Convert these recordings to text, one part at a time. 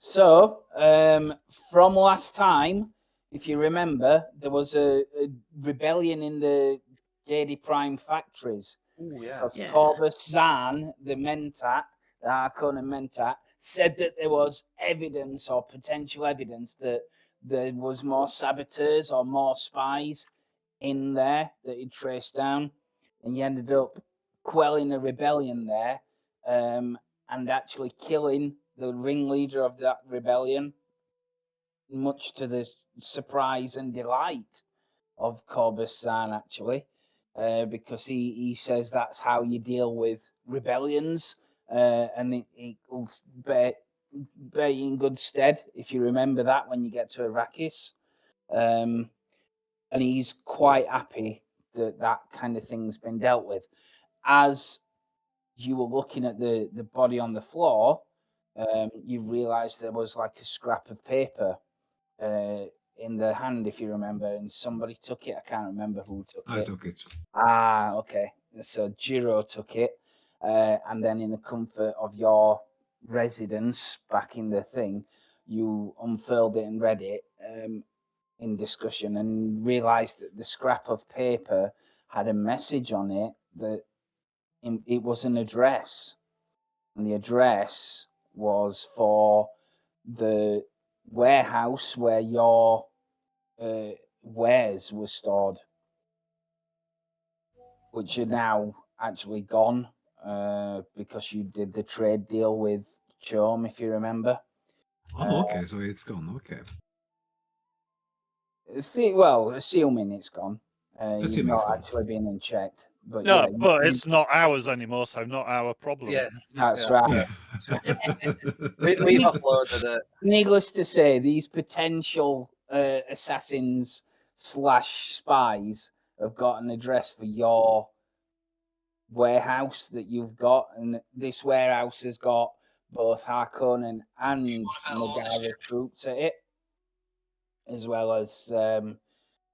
So, from last time, if you remember, there was a rebellion in the Dairy Prime factories. Oh, yeah. Because Yeah. Corvus Zahn, the Mentat, the Harkonnen Mentat, said that there was evidence or potential evidence that there was more saboteurs or more spies in there that he traced down. And he ended up quelling a rebellion there and actually killing the ringleader of that rebellion, much to the surprise and delight of Corvus Zahn, actually. Because he says that's how you deal with rebellions, and it will bear you in good stead if you remember that when you get to Arrakis. And he's quite happy that that kind of thing's been dealt with. As you were looking at the body on the floor, you realised there was like a scrap of paper in the hand, if you remember, and somebody took it. I can't remember who took it. I took it. Ah, okay. So Jiro took it, and then in the comfort of your residence back in the thing, you unfurled it and read it in discussion and realised that the scrap of paper had a message on it that it was an address, and the address was for the warehouse where your wares were stored, which are now actually gone because you did the trade deal with Chom, if you remember. Oh, okay, so it's gone. Okay. Assuming it's gone. You've Assuming it's not gone. actually been and checked. But No, yeah, but it's not ours anymore, so not our problem. Yeah. that's Yeah. right. We've uploaded it. Needless to say, these potential assassins / spies have got an address for your warehouse that you've got, and this warehouse has got both Harkonnen and Nagara troops at it, as well as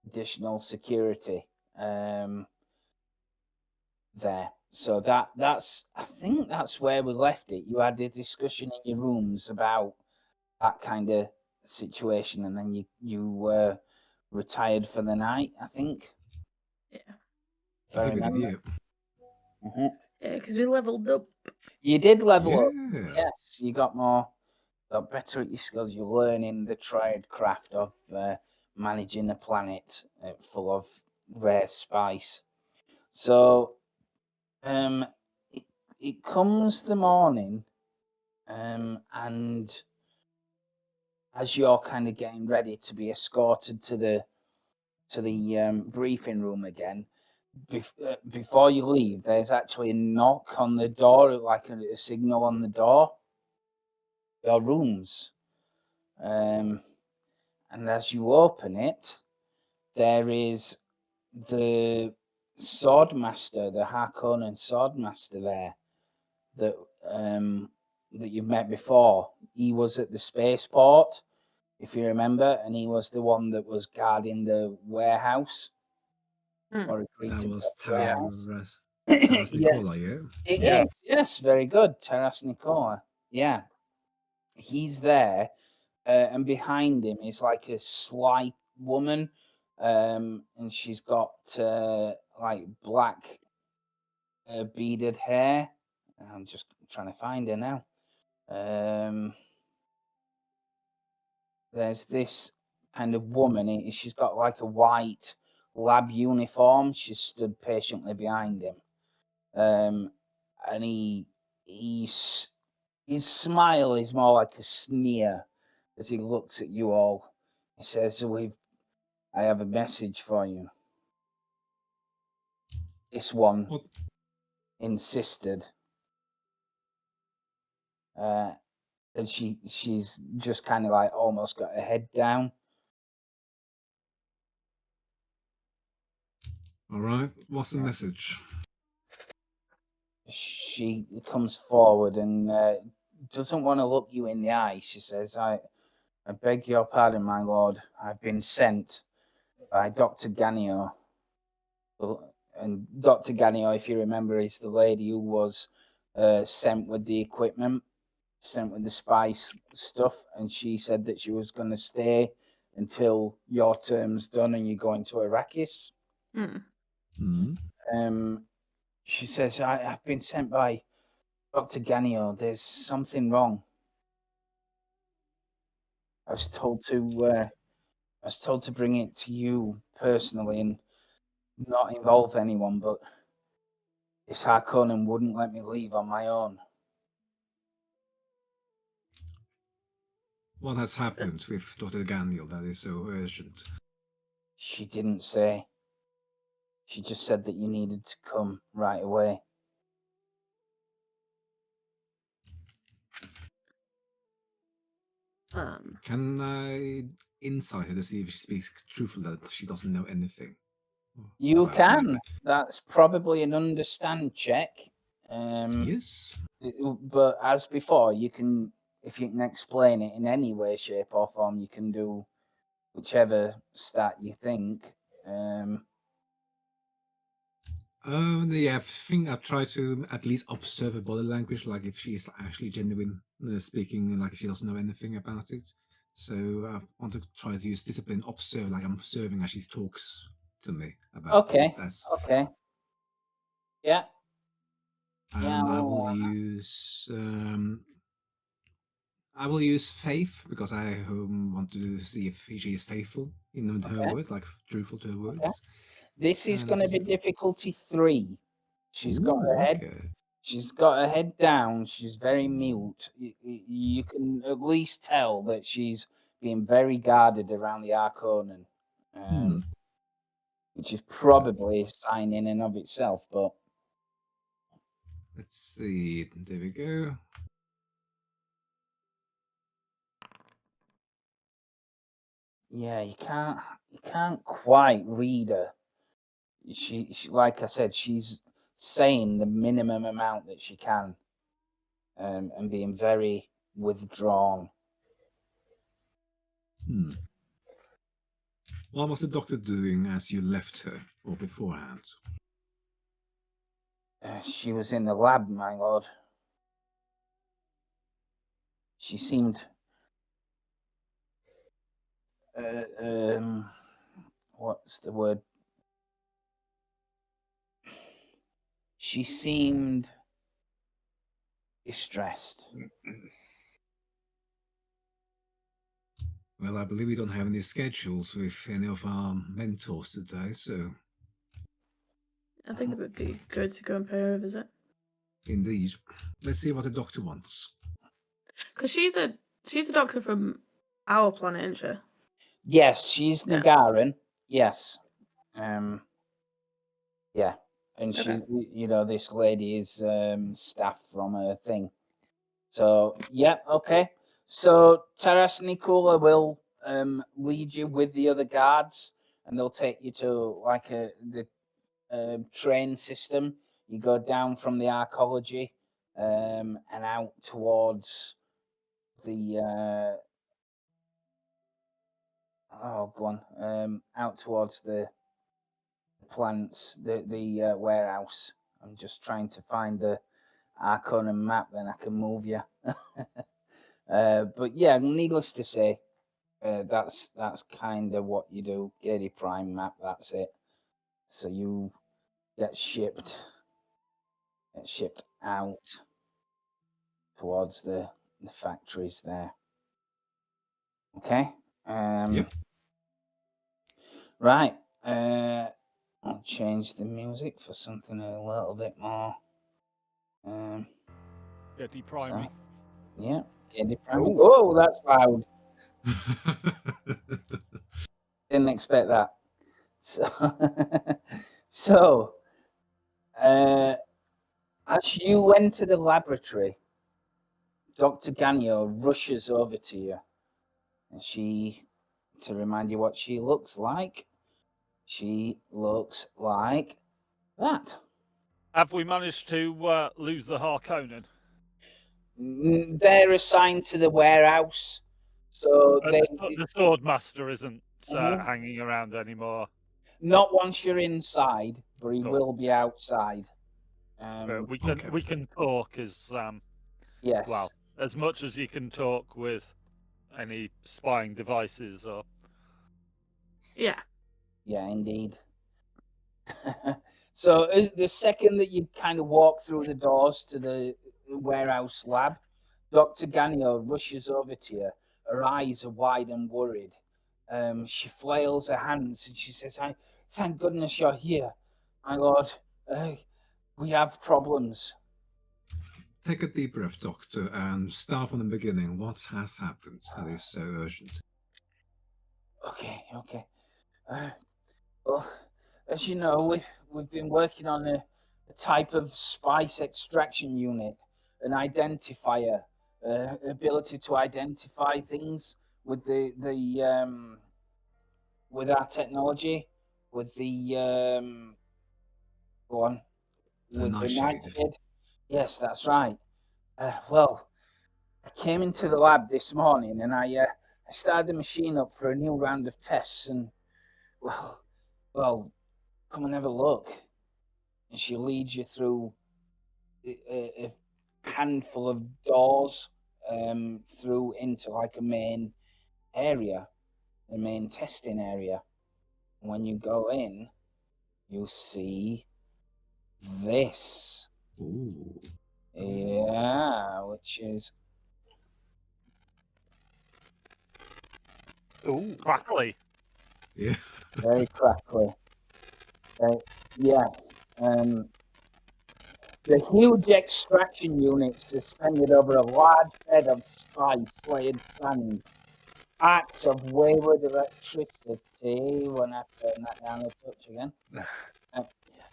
additional security there. So that's I think that's where we left it. You had a discussion in your rooms about that kind of situation, and then you retired for the night, I think. Yeah. If I I think we did, remember. yeah. Mhm. Yeah, because we leveled up. You did level up. Yeah. Yes, you got better at your skills. You're learning the tried craft of managing a planet full of rare spice. So, it comes the morning, and as you're kind of getting ready to be escorted to the briefing room again, before you leave, there's actually a knock on the door, like a signal on the door. Your rooms. And as you open it, there is the swordmaster, the Harkonnen swordmaster there that you've met before. He was at the spaceport, if you remember, and he was the one that was guarding the warehouse. Or agreed That to was the warehouse. Taras Nicola, Yes. yeah? It is. Yes, very good. Taras Nicola. Yeah. He's there, and behind him is like a slight woman, and she's got like black beaded hair. I'm just trying to find her now. There's this kind of woman. She's got like a white lab uniform. She's stood patiently behind him, and his smile is more like a sneer as he looks at you all. He says, I have a message for you. This one What? insisted. And she's just kind of like almost got her head down. All right. What's the message? She comes forward and doesn't want to look you in the eye. She says, I beg your pardon, my lord. I've been sent by Dr. Ganio. And Dr. Ganio, if you remember, is the lady who was sent with the equipment sent with the spice stuff, and she said that she was going to stay until your term's done and you go into Arrakis. She says, I've been sent by Dr. Ganio. There's something wrong. I was told to bring it to you personally and not involve anyone, but this Harkonnen wouldn't let me leave on my own. What has happened with Dr. Ganiel that is so urgent? She didn't say. She just said that you needed to come right away. Can I insight her to see if she speaks truthfully that she doesn't know anything? You about can. me? That's probably an understand check. Yes. But as before, you can, if you can explain it in any way, shape, or form, you can do whichever stat you think. Yeah, I think I've tried to at least observe her body language, like if she's actually genuine speaking, like she doesn't know anything about it. So I want to try to use discipline, observe, like I'm observing as she talks to me about it. Okay. If that's, Okay. Yeah. and I will use faith because I want to see if she is faithful in her words, like truthful to her words. Okay. This is going to be difficulty 3. She's got her head. Okay. She's got her head down. She's very mute. You can at least tell that she's being very guarded around the Harkonnen, which is probably a sign in and of itself. But let's see. There we go. yeah, you can't quite read her. She like I said, she's saying the minimum amount that she can, and being very withdrawn. What was the doctor doing as you left her, or beforehand? She was in the lab, my lord. She seemed what's the word? She seemed distressed. Well, I believe we don't have any schedules with any of our mentors today, so... I think it would be good to go and pay her a visit. Indeed. Let's see what the doctor wants. Because she's a doctor from our planet, isn't she? Yes, she's Nagaran. Yes. Yeah. And she's, this lady is staff from her thing. So, yeah, okay. So, Taras Nikula will lead you with the other guards, and they'll take you to, like, the train system. You go down from the archaeology and out towards the... out towards the plants, the warehouse. I'm just trying to find the Harkonnen map, then I can move you. But yeah, needless to say, that's kind of what you do. Gary Prime map, that's it. So you get shipped out towards the factories there. Okay. Yep. Right. I'll change the music for something a little bit more. Getty priming. Yeah. Getty priming. Oh, that's loud. Didn't expect that. So, as you enter the laboratory, Dr. Ganyo rushes over to you, and to remind you what she looks like, she looks like that. Have we managed to lose the Harkonnen? They're assigned to the warehouse, so the Swordmaster isn't hanging around anymore. Not once you're inside, but he will be outside. But we can talk as yes. well. as much as you can talk with any spying devices or. Yeah. Yeah, indeed. So the second that you kind of walk through the doors to the warehouse lab, Dr. Ganio rushes over to you. Her eyes are wide and worried. She flails her hands and she says, "I thank goodness you're here, my lord. We have problems." Take a deep breath, Doctor, and start from the beginning. What has happened that is so urgent? Okay. Well, as you know, we've been working on a type of spice extraction unit, an identifier, ability to identify things with the with our technology, with the go on, with the nightshade. nightshade. Yes, that's right. Well, I came into the lab this morning and I started the machine up for a new round of tests and well, come and have a look. And she leads you through a handful of doors through into like a main area, a main testing area. When you go in, you'll see this. Ooh. Yeah, which is Ooh. Crackly. Yeah. very crackly. Yes. The huge extraction unit suspended over a large bed of spice-layered sand. Arcs of wayward electricity. When I turn that down a touch again.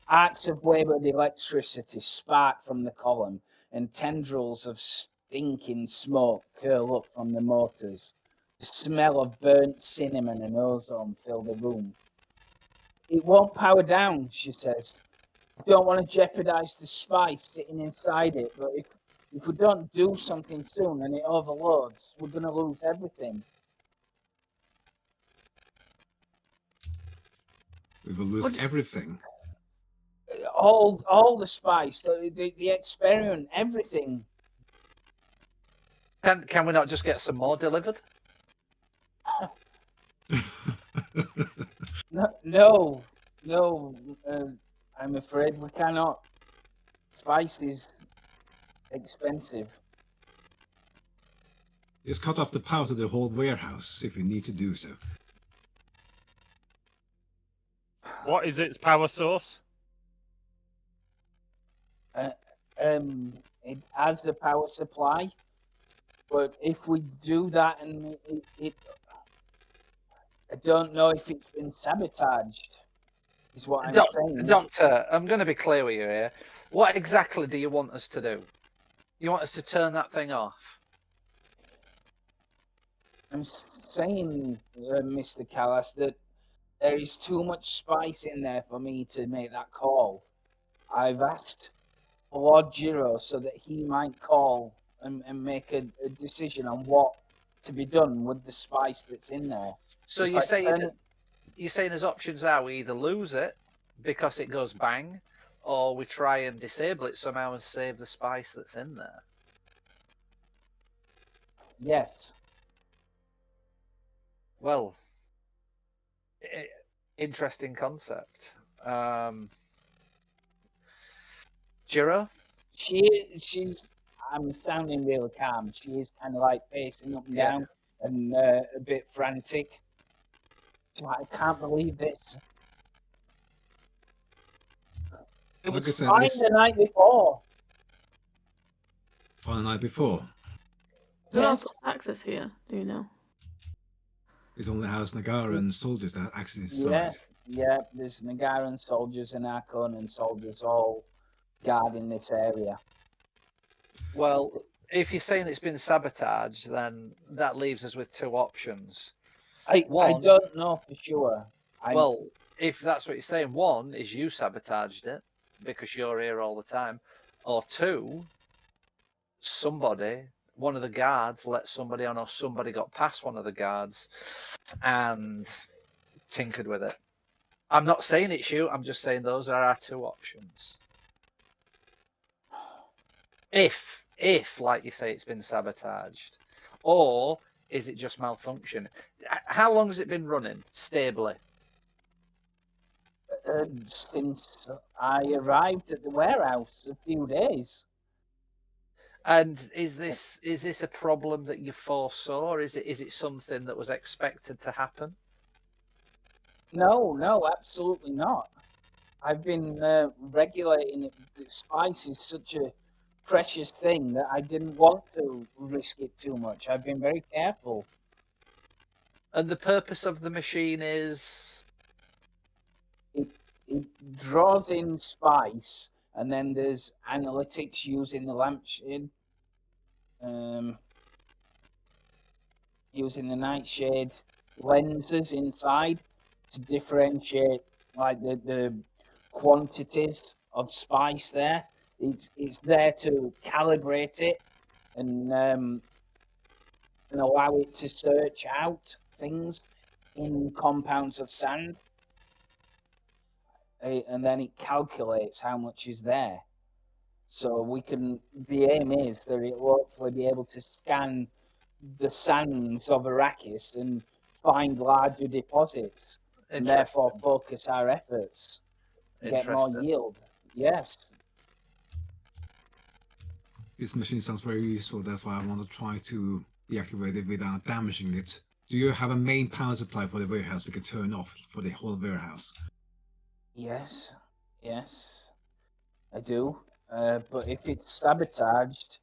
Arcs of wayward electricity spark from the column, and tendrils of stinking smoke curl up from the motors. The smell of burnt cinnamon and ozone fill the room. "It won't power down," she says. "I don't want to jeopardize the spice sitting inside it, but if we don't do something soon and it overloads, we're going to lose everything." We will lose everything. All the spice, the experiment, everything. Can we not just get some more delivered? No, I'm afraid we cannot. Spice is expensive. Just cut off the power to the whole warehouse if we need to do so. What is its power source? It has the power supply, but if we do that and I don't know if it's been sabotaged. Is what I'm saying. Doctor, I'm going to be clear with you here. What exactly do you want us to do? You want us to turn that thing off? I'm saying, Mr. Callas, that there is too much spice in there for me to make that call. I've asked Lord Giro so that he might call and make a decision on what to be done with the spice that's in there. So you're saying his options are we either lose it because it goes bang, or we try and disable it somehow and save the spice that's in there? Yes. Well, interesting concept. Giro? She's. I'm sounding really calm. She is kind of like pacing up and down and a bit frantic. She's like, "I can't believe this. It Like I was said, fine this- the night before." On the night before. Who Yes. else has access here? Do you know? It's only House Nagara and soldiers that have access inside. Yes, yeah. There's Nagaran soldiers and Arconan soldiers all guarding this area. Well, if you're saying it's been sabotaged, then that leaves us with two options. I don't know for sure. Well, if that's what you're saying, one is you sabotaged it because you're here all the time, or two, one of the guards let somebody on, or somebody got past one of the guards and tinkered with it. I'm not saying it's you, I'm just saying those are our two options. If if, like you say, it's been sabotaged, or is it just malfunction? How long has it been running stably? Since I arrived at the warehouse a few days. And is this a problem that you foresaw, or is it something that was expected to happen? No, absolutely not. I've been regulating it. The spice is such a precious thing that I didn't want to risk it too much. I've been very careful. And the purpose of the machine is It draws in spice, and then there's analytics using the lampshade, using the nightshade lenses inside to differentiate like the quantities of spice there. It's there to calibrate it and allow it to search out things in compounds of sand. And then it calculates how much is there. So the aim is that it will hopefully be able to scan the sands of Arrakis and find larger deposits, and therefore focus our efforts, get more yield. Yes. This machine sounds very useful. That's why I want to try to deactivate it without damaging it. Do you have a main power supply for the warehouse we can turn off for the whole warehouse? Yes, I do. But if it's sabotaged,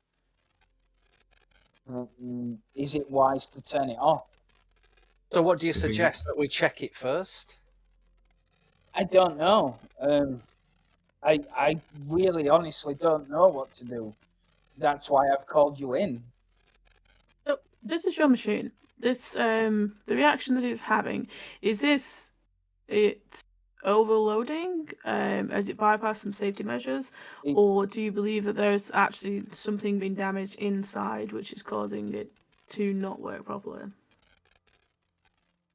is it wise to turn it off? So what do you suggest, that we check it first? I don't know. I really honestly don't know what to do. That's why I've called you in. So this is your machine. This the reaction that it's having, is this it overloading as it bypassed some safety measures, or do you believe that there's actually something being damaged inside which is causing it to not work properly?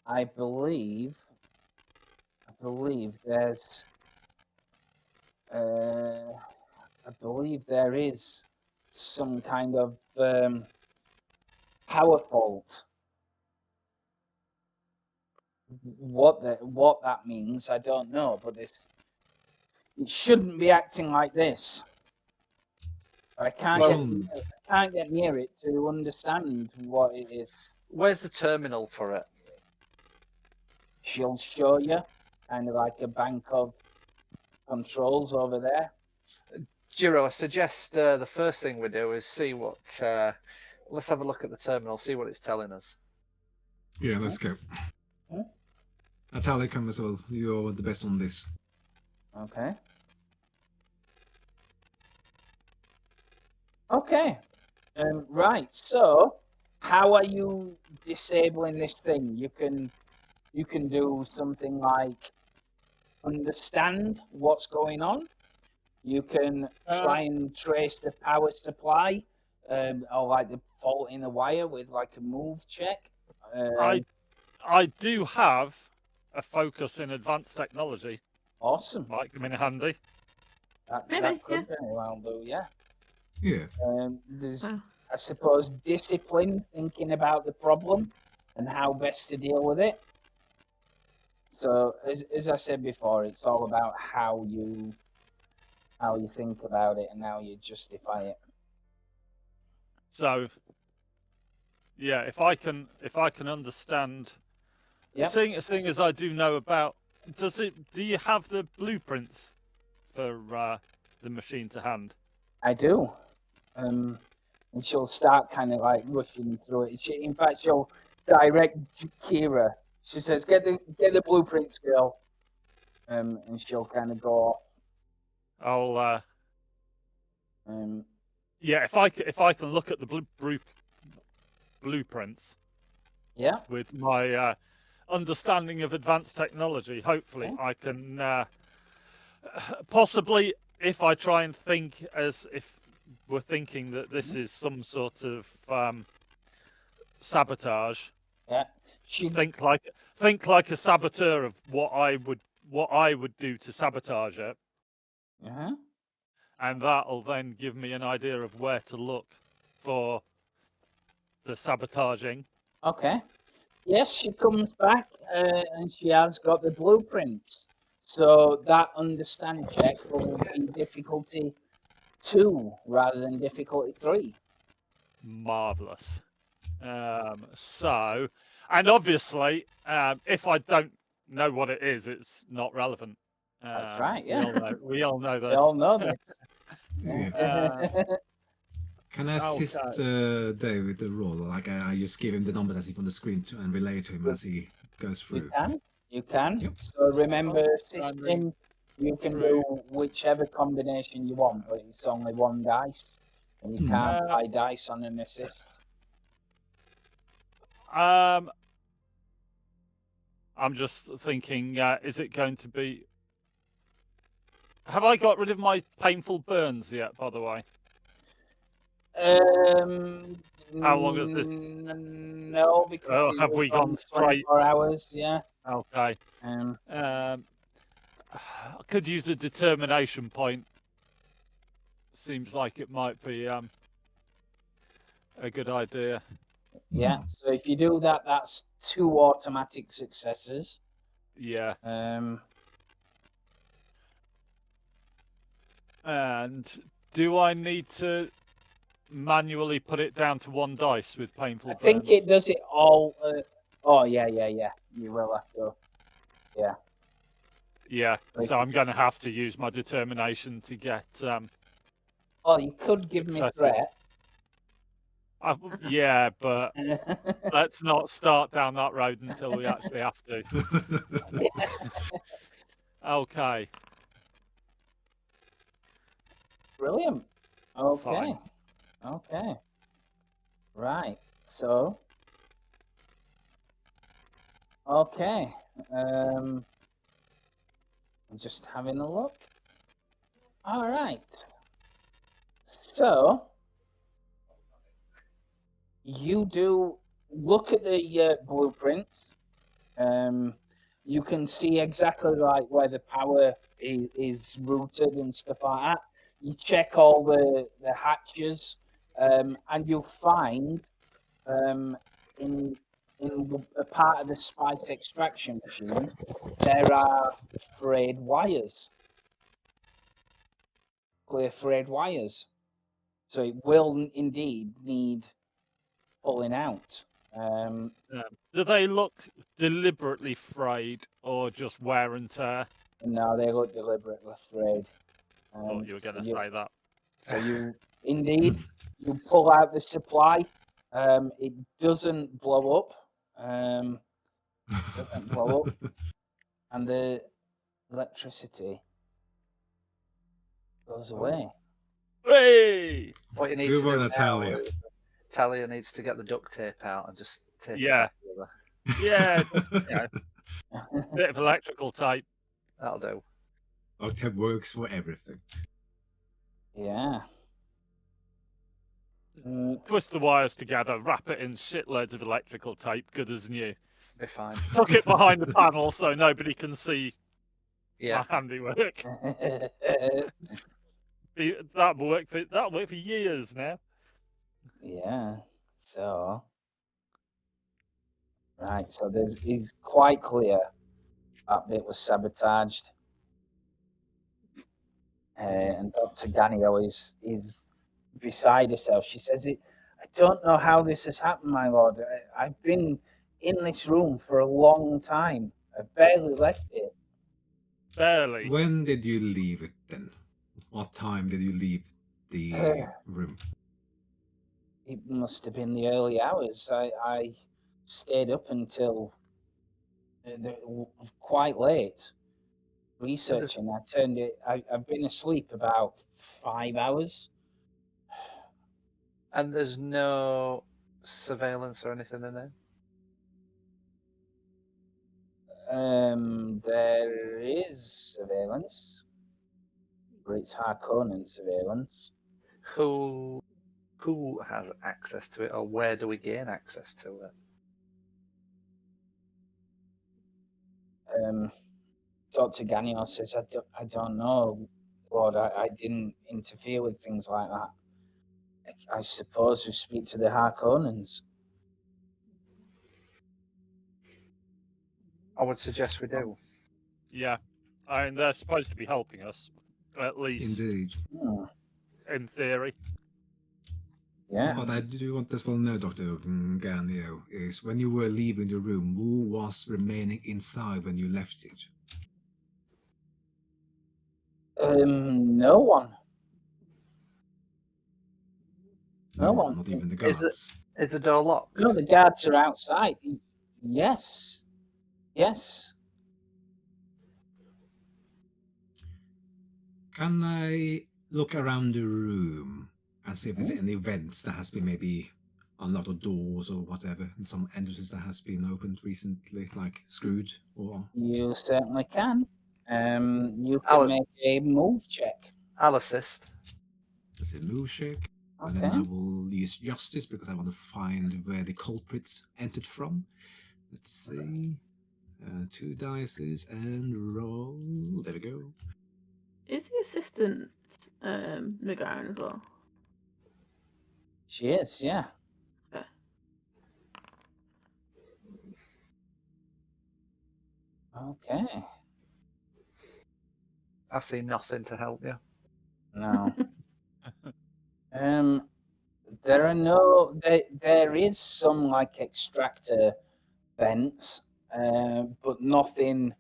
I believe there's I believe there is some kind of power fault. What that means, I don't know, but it shouldn't be acting like this. I can't get near it to understand what it is. Where's the terminal for it? She'll show you, kind of like a bank of controls over there. Jiro, I suggest the first thing we do is see what. Let's have a look at the terminal, see what it's telling us. Yeah, let's go. Atali, come as well. You're the best on this. Okay. Okay. Right. So, how are you disabling this thing? You can do something like understand what's going on. You can try and trace the power supply, or like the fault in the wire with like a move check. I do have a focus in advanced technology. Awesome. Might come in handy. That could very well do, yeah. Yeah. There's, I suppose, discipline, thinking about the problem and how best to deal with it. So, as I said before, it's all about how you think about it and how you justify it. So, yeah, if I can understand, seeing as I do know about, do you have the blueprints for the machine to hand? I do. And she'll start kind of like rushing through it. In fact, she'll direct Kira. She says, "Get the blueprints, girl." And she'll kind of go off. Yeah, if I can look at the blueprints. Yeah. With my understanding of advanced technology, hopefully I can possibly, if I try and think as if we're thinking that this is some sort of sabotage. Yeah. Think like a saboteur of what I would do to sabotage it. and that'll then give me an idea of where to look for the sabotaging. Okay. Yes, she comes back and she has got the blueprints. So that understand check will be difficulty 2 rather than difficulty 3. Marvelous. So, and obviously, if I don't know what it is, it's not relevant. That's right, yeah. We all know this. They all know this. Yeah. Can I assist Okay. Dave with the roll? Like I just give him the numbers as if on the screen and relay to him as he goes through. You can. Yep. So remember, Outstanding. assisting, you can Through. do whichever combination you want, but it's only 1 dice. And you can't buy dice on an assist. I'm just thinking, is it going to be... Have I got rid of my painful burns yet, by the way? How long is this? No, because have we gone straight? 24 hours, yeah. Okay. I could use a determination point. Seems like it might be a good idea. Yeah, so if you do that, that's 2 automatic successes. Yeah. And do I need to manually put it down to 1 dice with painful burns? I think it does it all. Oh, yeah. You will have to. Yeah. Yeah, so I'm going to have to use my determination to get... Oh, you could give me threat. Yeah, but let's not start down that road until we actually have to. Okay. Brilliant. Okay. Fine. Okay. Right. So. Okay. I'm just having a look. All right. So. You do look at the blueprints. You can see exactly like where the power is routed and stuff like that. You check all the hatches, and you'll find in a part of the spice extraction machine there are frayed wires, clear frayed wires. So it will indeed need pulling out. Do they look deliberately frayed or just wear and tear? No, they look deliberately frayed. Thought you were going to say that. So you indeed you pull out the supply. It doesn't blow up. Doesn't blow up, and the electricity goes away. Hey! What you need Good to do one, Natalia. now is Talia needs to get the duct tape out and just tape Yeah. it together. Yeah, bit of electrical tape. That'll do. Octave works for everything. Yeah. Twist the wires together, wrap it in shitloads of electrical tape, good as new. Be fine. Tuck it behind the panel so nobody can see Yeah. my handiwork. That'll work for years now. Yeah. So. Right. So it's quite clear that bit was sabotaged. And Dr. Ganio is beside herself. She says, I don't know how this has happened, my lord. I've been in this room for a long time. I barely left it. Barely. When did you leave it then? What time did you leave the room? It must have been the early hours. I stayed up until quite late researching. I've been asleep about 5 hours. And there's no surveillance or anything in there? There is surveillance, but it's Harkonnen surveillance. Who has access to it, or where do we gain access to it? Dr. Ganio says, I don't know. Lord, I didn't interfere with things like that. I suppose we speak to the Harkonnens. I would suggest we do. Yeah, I mean they're supposed to be helping us, at least Indeed. Hmm. in theory. Yeah. What I do want as well know, Dr. Ganio, is when you were leaving the room, who was remaining inside when you left it? No one. No one. Not even the Is it- guards. Is the door locked? No, the guards are outside. Yes. Yes. Can I look around the room and see if there's any vents that has been maybe unlocked, or doors or whatever, and some entrances that has been opened recently, like screwed or? You certainly can. You can I'll- make a move check. I'll assist. There's a move check. And Okay. then I will use justice because I want to find where the culprits entered from. Let's see. 2 dices and roll. There we go. Is the assistant Nagara as well? She is, yeah. Okay. Okay. I see nothing to help you. No. There are no. There is some like extractor vents, but nothing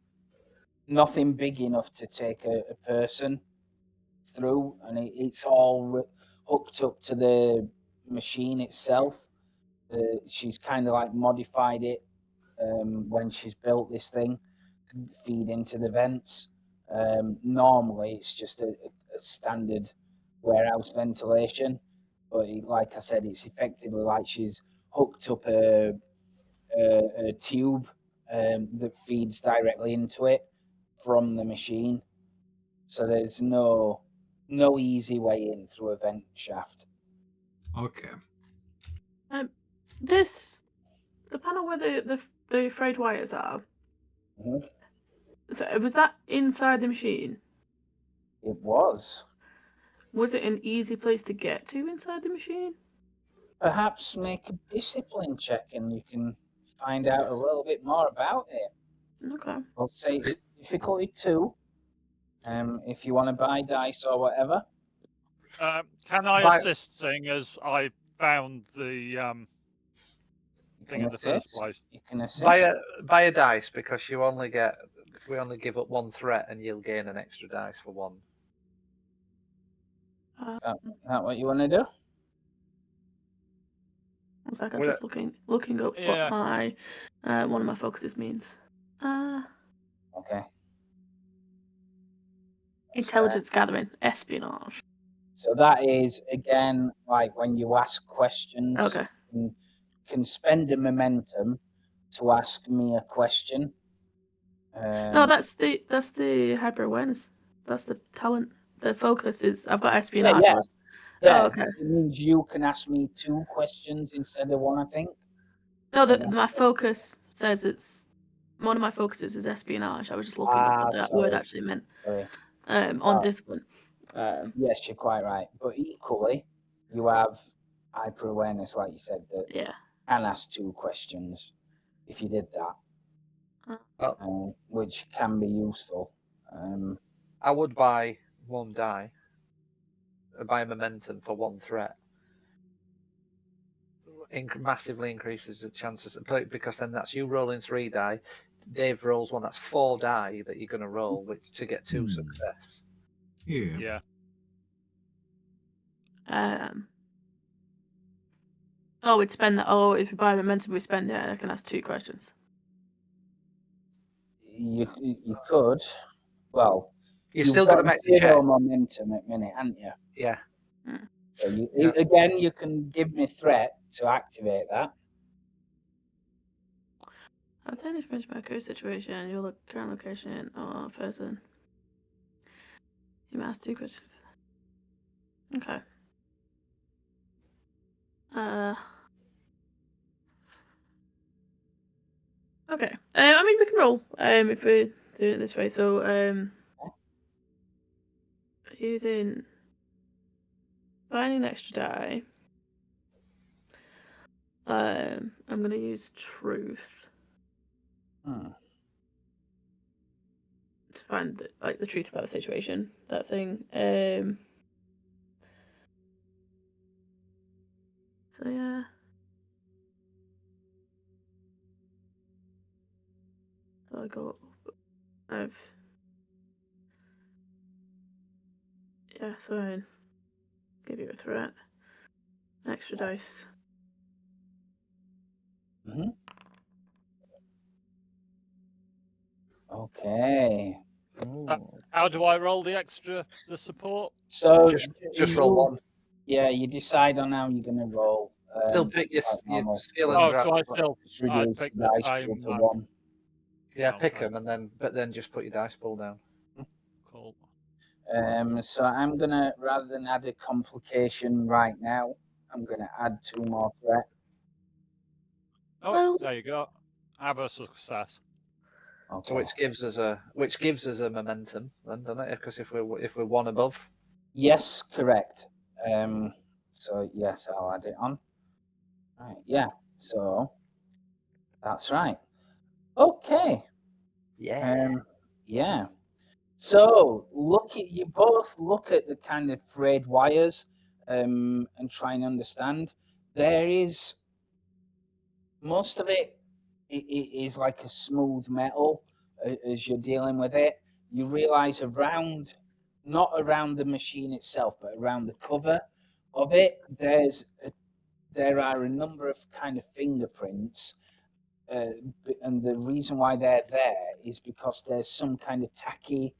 big enough to take a person through, and it's all hooked up to the machine itself. She's kind of like modified it when she's built this thing to feed into the vents. Normally, it's just a standard warehouse ventilation, but like I said, it's effectively like she's hooked up a tube that feeds directly into it from the machine. So there's no easy way in through a vent shaft. Okay. The panel where the frayed wires are. Mhm. So was that inside the machine? It was. Was it an easy place to get to inside the machine? Perhaps make a discipline check and you can find out a little bit more about it. Okay. I'll say it's difficulty 2. If you want to buy dice or whatever. Can I By- assist, seeing as I found the You thing can in the first assist. place? You can assist. Buy a dice because we only give up 1 threat and you'll gain an extra dice for 1. Is that what you want to do? One sec, I'm Well, just looking up Yeah. what my one of my focuses means. Okay. Intelligence gathering, espionage. So that is again like when you ask questions. Okay. You can spend a momentum to ask me a question. No, that's the hyper awareness. That's the talent. The focus is I've got espionage. yeah. Yeah, Oh, okay. it means you can ask me 2 questions instead of 1, I think. No, my focus says it's one of my focuses is espionage. I was just looking up what that word sorry. actually meant. Sorry. On discipline. Yes, you're quite right. But equally, you have hyper awareness, like you said, that Yeah. can ask 2 questions if you did that, which can be useful. I would buy 1 die. Buy a momentum for 1 threat. Massively increases the chances, because then that's you rolling 3 die. Dave rolls 1, that's 4 die that you're going to roll, which to get 2 success. Yeah. Oh, we'd spend that. Oh, if you buy momentum, we spend it. I can ask 2 questions. You could. Well, You're still going to make the check. 0 momentum at minute, haven't you? Yeah. So again, you can give me threat to activate that. Obtain information about current situation, your current location or person. You may ask 2 questions. Okay. Okay. I mean, we can roll if we're doing it this way. So, using finding an extra die. I'm gonna use truth Hmm. to find the truth about the situation. That thing. So yeah. So I got. So I give you a threat. Extra dice. Mm-hmm. Okay. How do I roll the support? So Just roll one. Yeah, you decide on how you're going to roll. Still pick your normal. skill and Oh, grab. so I still Just reduce pick the the dice pool same. to 1. Yeah, pick Okay. them but then just put your dice pool down. Cool. So I'm gonna, rather than add a complication right now, I'm gonna add 2 more threat. Oh, Well- there you go. Have a success. Okay. So which gives us a momentum then, doesn't it? Because if we're 1 above. Yes, correct. So yes, I'll add it on. Right. Yeah. So that's right. Okay. Yeah. Yeah. So you both look at the kind of frayed wires, and try and understand. There is most of it is like a smooth metal as you're dealing with it. You realize not around the machine itself, but around the cover of it, there are a number of kind of fingerprints. And the reason why they're there is because there's some kind of tacky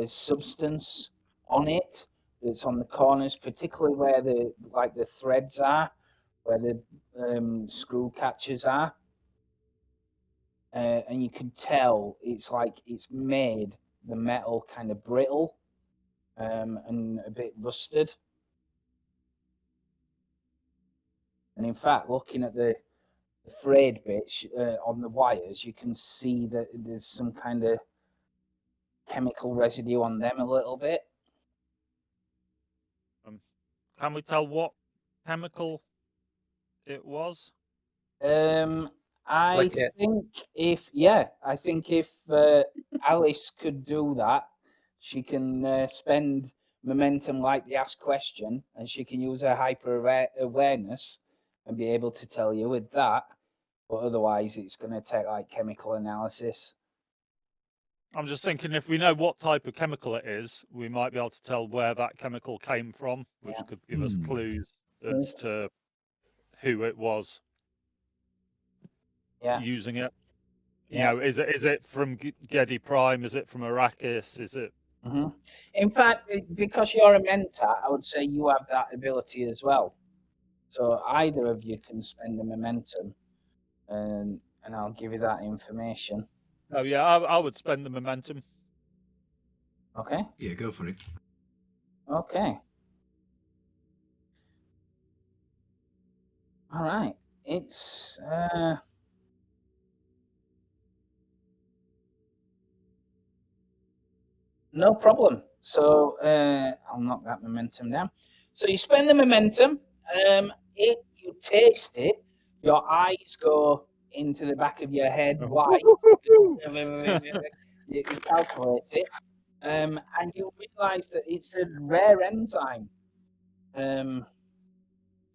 substance on it that's on the corners, particularly where the threads are, where the screw catchers are. And you can tell it's made the metal kind of brittle, and a bit rusted. And in fact, looking at the frayed bits on the wires, you can see that there's some kind of chemical residue on them a little bit. Can we tell what chemical it was? I think if Alice could do that, she can spend momentum like the ask question, and she can use her hyper awareness and be able to tell you with that. But otherwise, it's going to take like chemical analysis. I'm just thinking if we know what type of chemical it is, we might be able to tell where that chemical came from, which could give us clues as to who it was using it. You know, is it from Gedi Prime? Is it from Arrakis? Is it? Mm-hmm. In fact, because you're a mentor, I would say you have that ability as well. So either of you can spend a momentum, and I'll give you that information. Oh yeah, I would spend the momentum. Okay. Yeah, go for it. Okay. All right. It's no problem. So I'll knock that momentum down. So you spend the momentum. If you taste it, your eyes go into the back of your head white. You calculate it, and you realise that it's a rare enzyme. The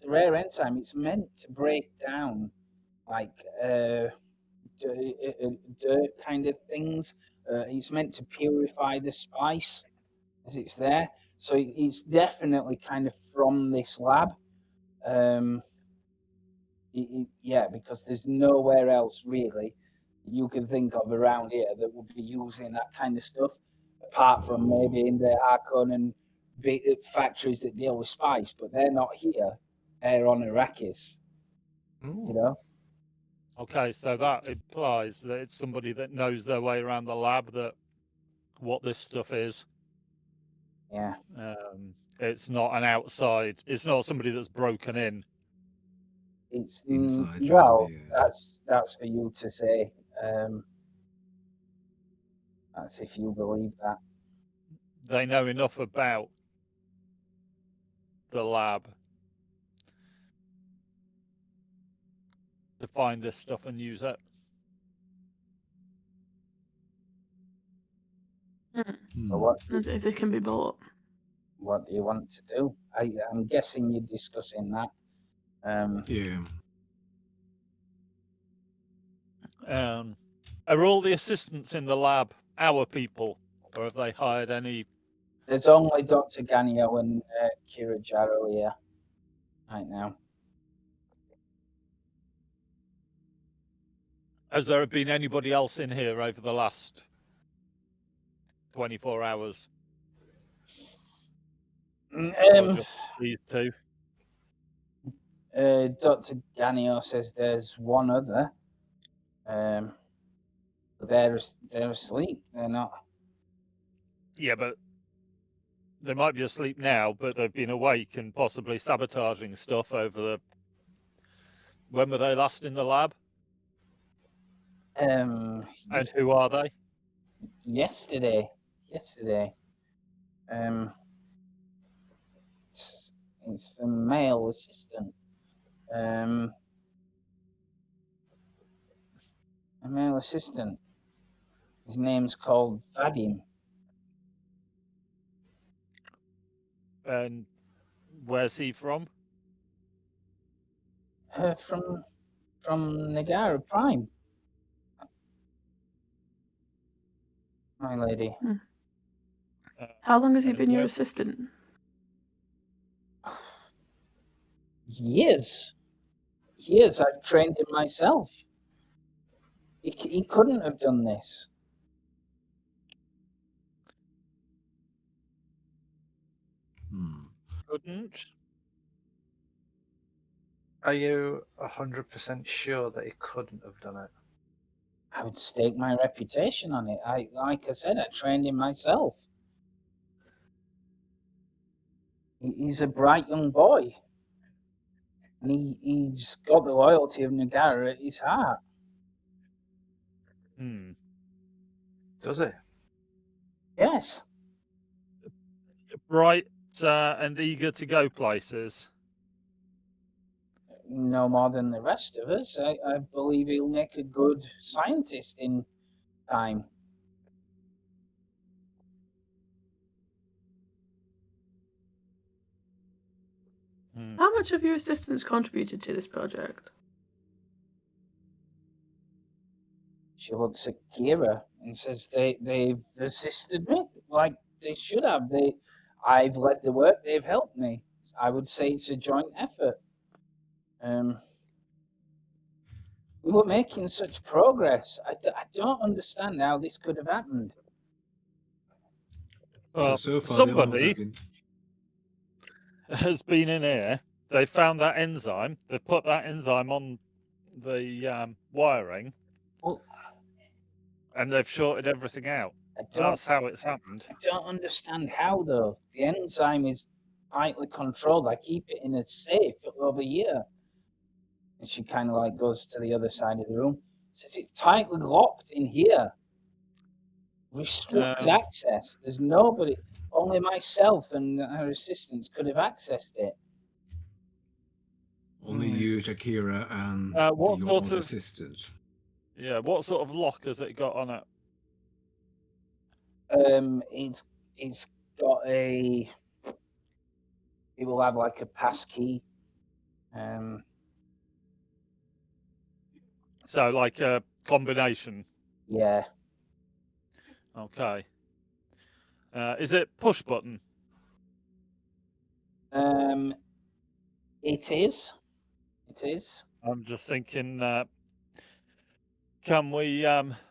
rare enzyme. It's meant to break down like dirt kind of things. It's meant to purify the spice as it's there. So it's definitely kind of from this lab. Because there's nowhere else really you can think of around here that would be using that kind of stuff, apart from maybe in the Harkonnen and big factories that deal with spice, but they're not here. They're on Arrakis. You know. Okay, so that implies that it's somebody that knows their way around the lab, that what this stuff is. Yeah. It's not an outside. It's not somebody that's broken in. It's Inside well, job, yeah. that's for you to say. That's if you believe that. they know enough about the lab to find this stuff and use it. But what If they can be bought. what do you want to do? I'm guessing you're discussing that. Yeah. Are all the assistants in the lab our people, or have they hired any? There's only Dr. Ganio and Kirajaro here right now. Has there been anybody else in here over the last 24 hours? Or just these two? Dr. Ganio says there's one other. But they're asleep. They're not. Yeah, but they might be asleep now, but they've been awake and possibly sabotaging stuff over the. When were they last in the lab? And who are they? Yesterday. It's a male assistant. A male assistant. His name's called Vadim. And where's he from? From Nagara Prime. My lady. How long has he been your assistant? Years. I've trained him myself. He couldn't have done this. Couldn't? Are you 100% sure that he couldn't have done it? I would stake my reputation on it. Like I said, I trained him myself. He's a bright young boy. And he's got the loyalty of Nagara at his heart. Does he? Yes. Bright and eager to go places. No more than the rest of us. I believe he'll make a good scientist in time. How much have your assistants contributed to this project? She looks at Kira and says they've assisted me like they should have. I've led the work, they've helped me. I would say it's a joint effort. We were making such progress. I don't understand how this could have happened. Well, so far, somebody has been in here. They found that enzyme. They put that enzyme on the wiring, and they've shorted everything out. That's how it's happened. I don't understand how, though. The enzyme is tightly controlled. I keep it in a safe for over a year. And she kind of like goes to the other side of the room. Says it's tightly locked in here. Restricted access. There's nobody. Only myself and her assistants could have accessed it. Only you, Shakira, and what your sort of assistant. Yeah, what sort of lock has it got on it? It's got a. It will have like a pass key. So like a combination. Yeah. Okay. Is it push button? It is. It is. I'm just thinking, can we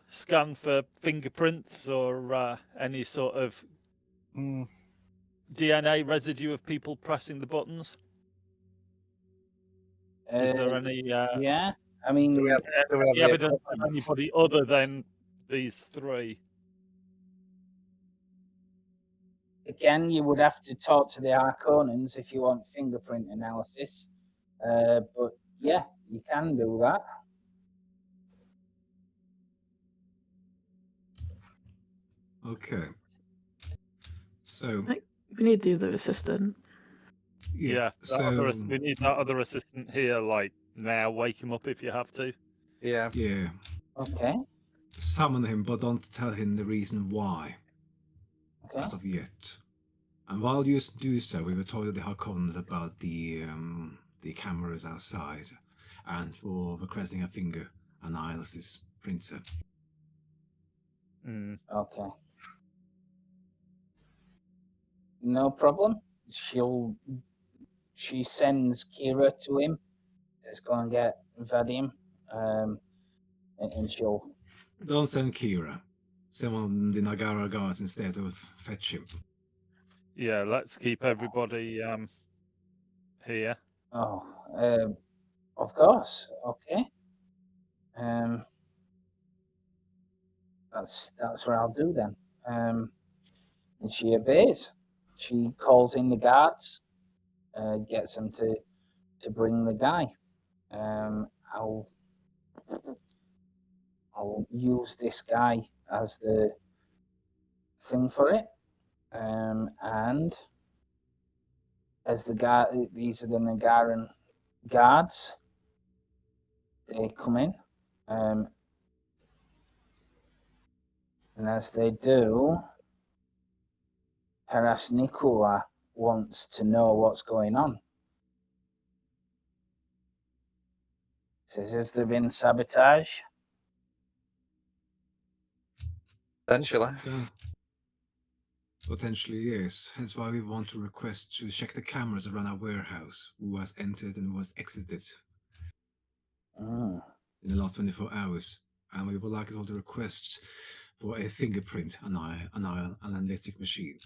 scan for fingerprints or any sort of DNA residue of people pressing the buttons? Is there any? Yeah. I mean, do we have any evidence of anybody other than these three? Again, you would have to talk to the Arconans if you want fingerprint analysis. But yeah, you can do that. Okay. So We need the other assistant. Yeah. So We need that other assistant here, like now. Wake him up if you have to. Yeah. yeah, Okay. summon him, but don't tell him the reason why Okay. as of yet. And while you do so, we will tell the Harkonnens about the cameras outside, and for requesting a finger on Iris's printer. Mm. Okay. No problem. She sends Kira to him. Says go and get Vadim. And she'll. Don't send Kira. Send one of the Nagara guards instead to fetch him. Yeah. Let's keep everybody here. Oh, of course. Okay. That's what I'll do then. And she obeys. She calls in the guards, gets them to bring the guy. I'll use this guy as the thing for it. And as the guard, these are the Nagaran guards. They come in. And as they do, Paras Nikola wants to know what's going on. Says, has there been sabotage? Potentially. Potentially, yes. Hence why we want to request to check the cameras around our warehouse, who has entered and who has exited in the last 24 hours. And we would like to also request for a fingerprint on our analytic machine.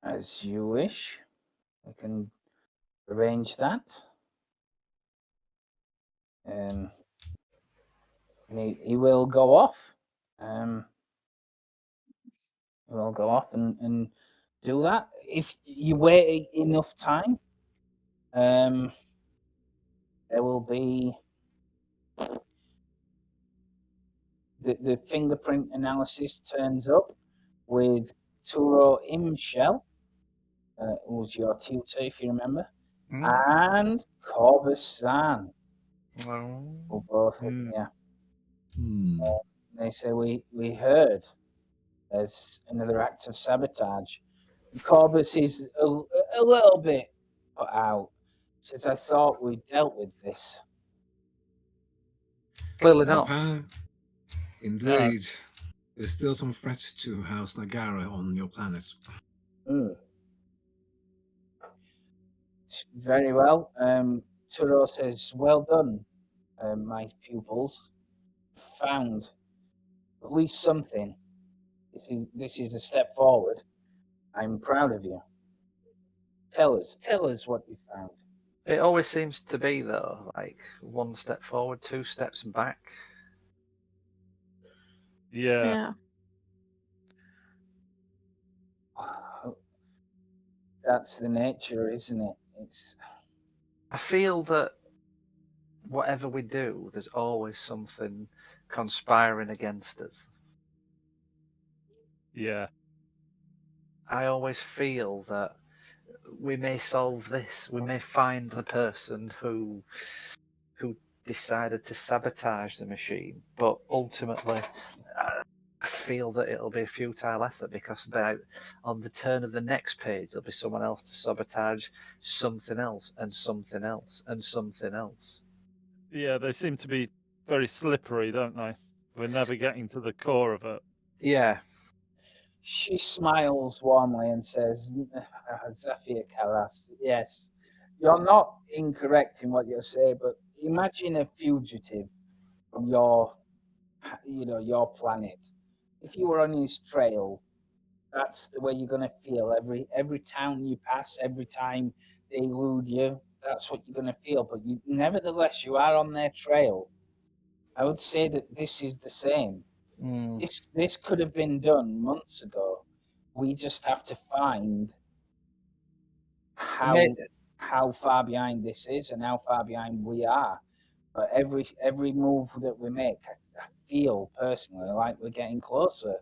As you wish. I can arrange that. He will go off. He will go off and do that. If you wait enough time, there will be the fingerprint analysis turns up with Turo Imshell, who's your tutor, if you remember, and Corvus-san. Who both, yeah. They say we heard there's another act of sabotage. Corvus is a little bit put out. Says I thought we dealt with this. Clearly not. Indeed. There's still some threat to House Nagara on your planet. Very well. Turo says, well done, my pupils. Found at least something. This is a step forward. I'm proud of you. Tell us what you found. It always seems to be, though, like one step forward, two steps back. Yeah. That's the nature, isn't it? I feel that whatever we do, there's always something conspiring against us. Yeah. I always feel that we may solve this. We may find the person who decided to sabotage the machine, but ultimately, I feel that it'll be a futile effort because on the turn of the next page, there'll be someone else to sabotage something else and something else and something else. Yeah, they seem to be very slippery, don't they? We're never getting to the core of it. Yeah. She smiles warmly and says, Zafir Kalas, yes, you're not incorrect in what you say, but imagine a fugitive from your planet. If you were on his trail, that's the way you're going to feel. Every town you pass, every time they elude you, that's what you're going to feel. But nevertheless, you are on their trail. I would say that this is the same. This could have been done months ago. We just have to find how far behind this is and how far behind we are. But every move that we make, feel personally like we're getting closer.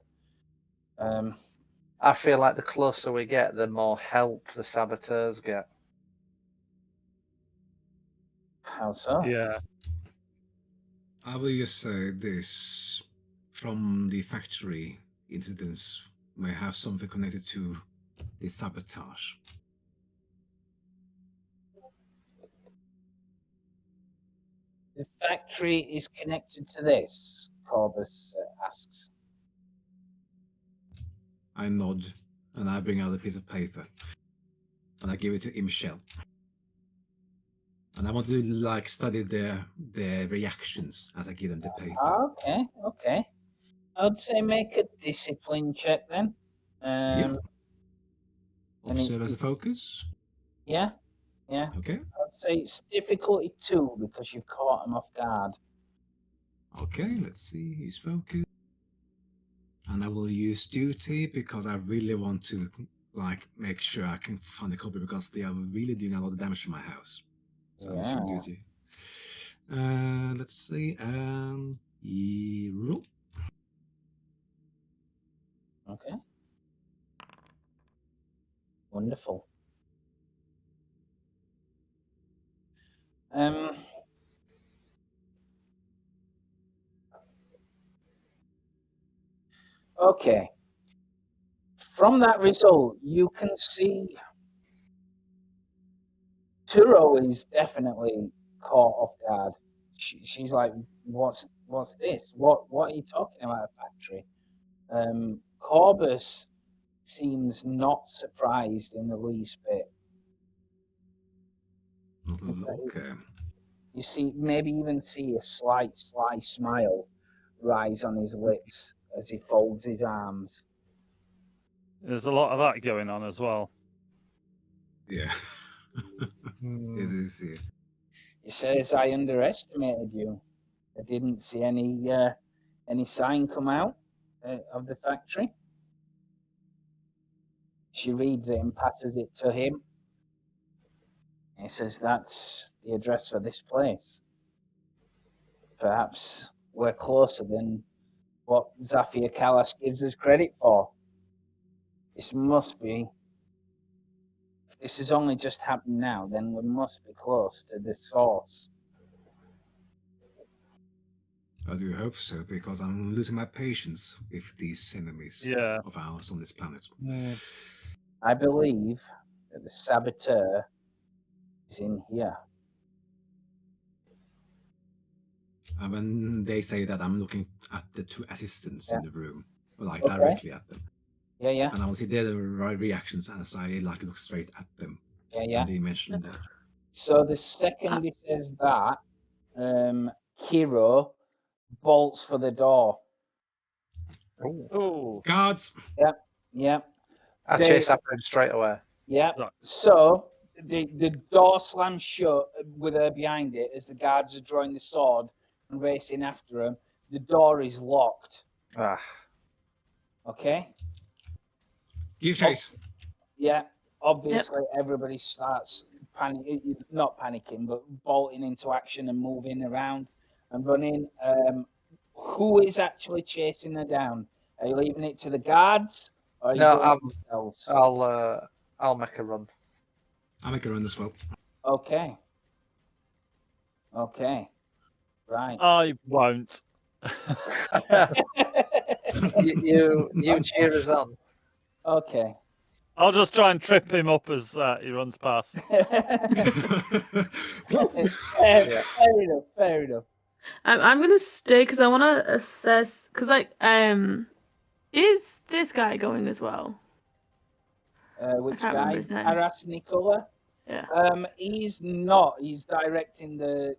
I feel like the closer we get, the more help the saboteurs get. How so? Yeah. I will just say this: from the factory incidents, may have something connected to the sabotage. The factory is connected to this, Corbus asks. I nod, and I bring out a piece of paper, and I give it to Michelle. And I want to like study their reactions as I give them the paper. Okay. I would say make a discipline check then. Yeah. and Observe as a focus. Yeah. Okay. I'd say it's difficulty 2 because you've caught him off guard. Okay, let's see. He's focused. And I will use duty because I really want to like make sure I can find the culprit because they are really doing a lot of damage to my house. So I'm using Yeah. duty. Let's see. Roll. Okay. Wonderful. Okay. From that result, you can see Turo is definitely caught off guard. She's like, "What's this? What are you talking about, a factory?" Corbus seems not surprised in the least bit. Okay. You see, maybe even see a slight sly smile rise on his lips as he folds his arms. There's a lot of that going on as well. Yeah. It is, yeah. He says, "I underestimated you. I didn't see any sign come out of the factory." She reads it and passes it to him. He says, "That's the address for this place. Perhaps we're closer than what Zafir Kalas gives us credit for. This must be. If this has only just happened now, then we must be close to the source." I do hope so, because I'm losing my patience with these enemies of ours on this planet. I believe that the saboteur is in here. And when they say that, I'm looking at the 2 assistants in the room, like Okay. directly at them. Yeah. And I will see their right reactions as I like look straight at them. Yeah. And they mentioned that. So the second he says that, Kiro bolts for the door. Oh, Guards! Yep. I chase after him straight away. Yep. Right. So the door slams shut with her behind it as the guards are drawing the sword and racing after him. The door is locked. Ah. Okay? Give chase. Yeah. Obviously, everybody starts not panicking, but bolting into action and moving around and running. Who is actually chasing her down? Are you leaving it to the guards? Or are you No, doing it yourselves? I'll make a run. I'll make a run as well. Okay. Right. I won't. you cheer us on. Okay. I'll just try and trip him up as he runs past. Fair enough. I'm gonna stay because I want to assess. Because is this guy going as well? Which can't guy? remember his name. Aras Nicola? Yeah. He's not. He's directing the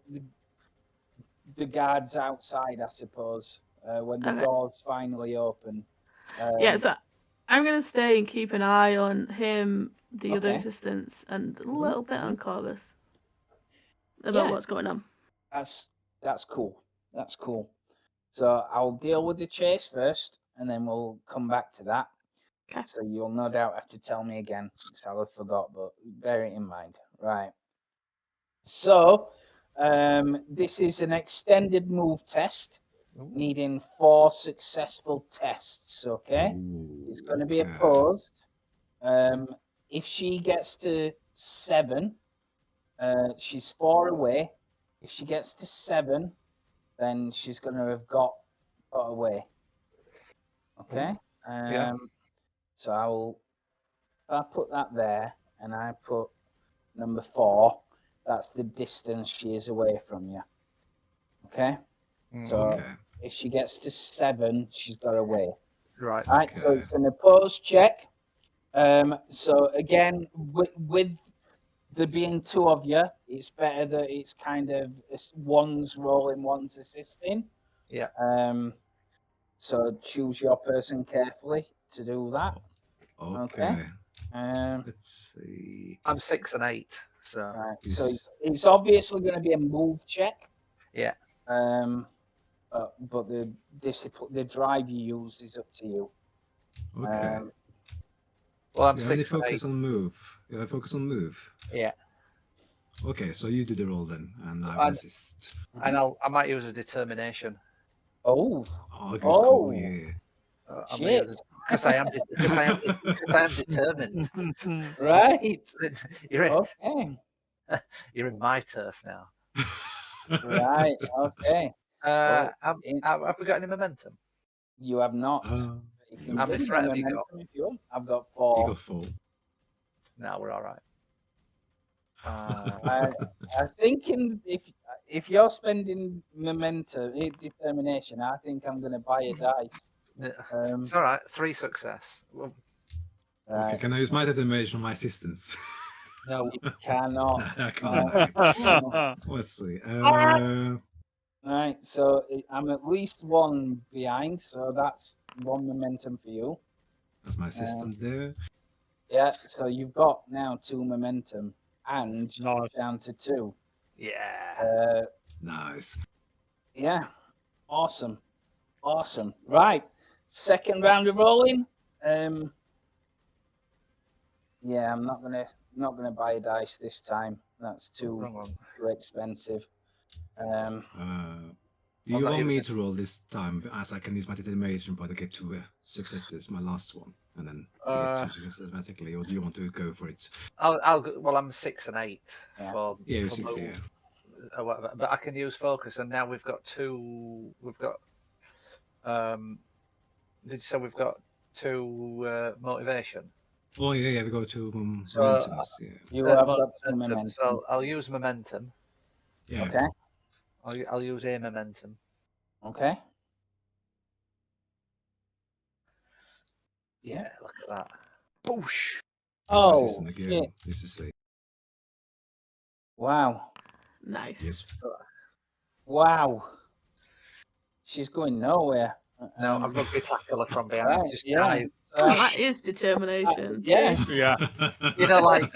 guards outside, I suppose, when the doors finally open. Yeah, so I'm gonna stay and keep an eye on him, the other Okay. assistants, and a little bit on Corvus about what's going on. That's cool. That's cool. So I'll deal with the chase first, and then we'll come back to that. Okay. So you'll no doubt have to tell me again, because I'll have forgot, but bear it in mind. Right. So this is an extended move test. needing 4 successful tests. Okay, it's going to be opposed. If she gets to 7, she's 4 away. If she gets to 7, then she's going to have got away. Okay. Yeah. So I'll put that there, and I put number 4. That's the distance she is away from you. Okay. So if she gets to 7, she's got away. Right. All right. So it's an opposed check. So again, with there being 2 of you, it's better that it's kind of one's rolling, one's assisting. Yeah. So choose your person carefully to do that. Okay. Let's see. I'm 6 and 8, so. Right. So it's obviously going to be a move check. Yeah. But the discipline, the drive you use is up to you. Okay. Well, I'm You 6 and 8. focus on move. You have focus on move. Yeah. Okay, so you do the roll then, and I will assist. And I might use a determination. Oh. Good call, yeah. Because I am determined. Right. You're in my turf now. Right. Okay. Have we got any momentum? You have not. How many threat have you got? If you want. I've got 4. You got 4. No, we're all right. I think if you're spending determination, I think I'm going to buy a dice. It's all right. 3 success. Right. Okay, can I use my determination on my assistants? No, you cannot. I can't. No. Let's see. Right, so I'm at least 1 behind, so that's 1 momentum for you. That's my assistant there. Yeah, so you've got now 2 momentum, and you're down to 2. Yeah. Nice. Yeah, awesome. Right, second round of rolling. Yeah, I'm not gonna buy a dice this time. That's too expensive. Do you want me to roll this time, as I can use my determination, but I get 2 successes, my last one, and then I get 2 successes automatically, or do you want to go for it? I'll go. Well, I'm 6 and 8. Yeah. For 6, move, whatever. But I can use focus, and now we've got 2. We've got. Did you say we've got 2 motivation? Oh yeah, we go to momentums. Yeah. You have got 2 momentum. So I'll use momentum. Yeah. Okay. I'll use a momentum. Okay. Yeah, look at that. Boosh. Oh, again. This is a... Wow. Nice. Yes. Wow. She's going nowhere. No, a rugby tackler from behind. Right, Just yeah. dive. That is determination. Yeah. Yeah. You know, like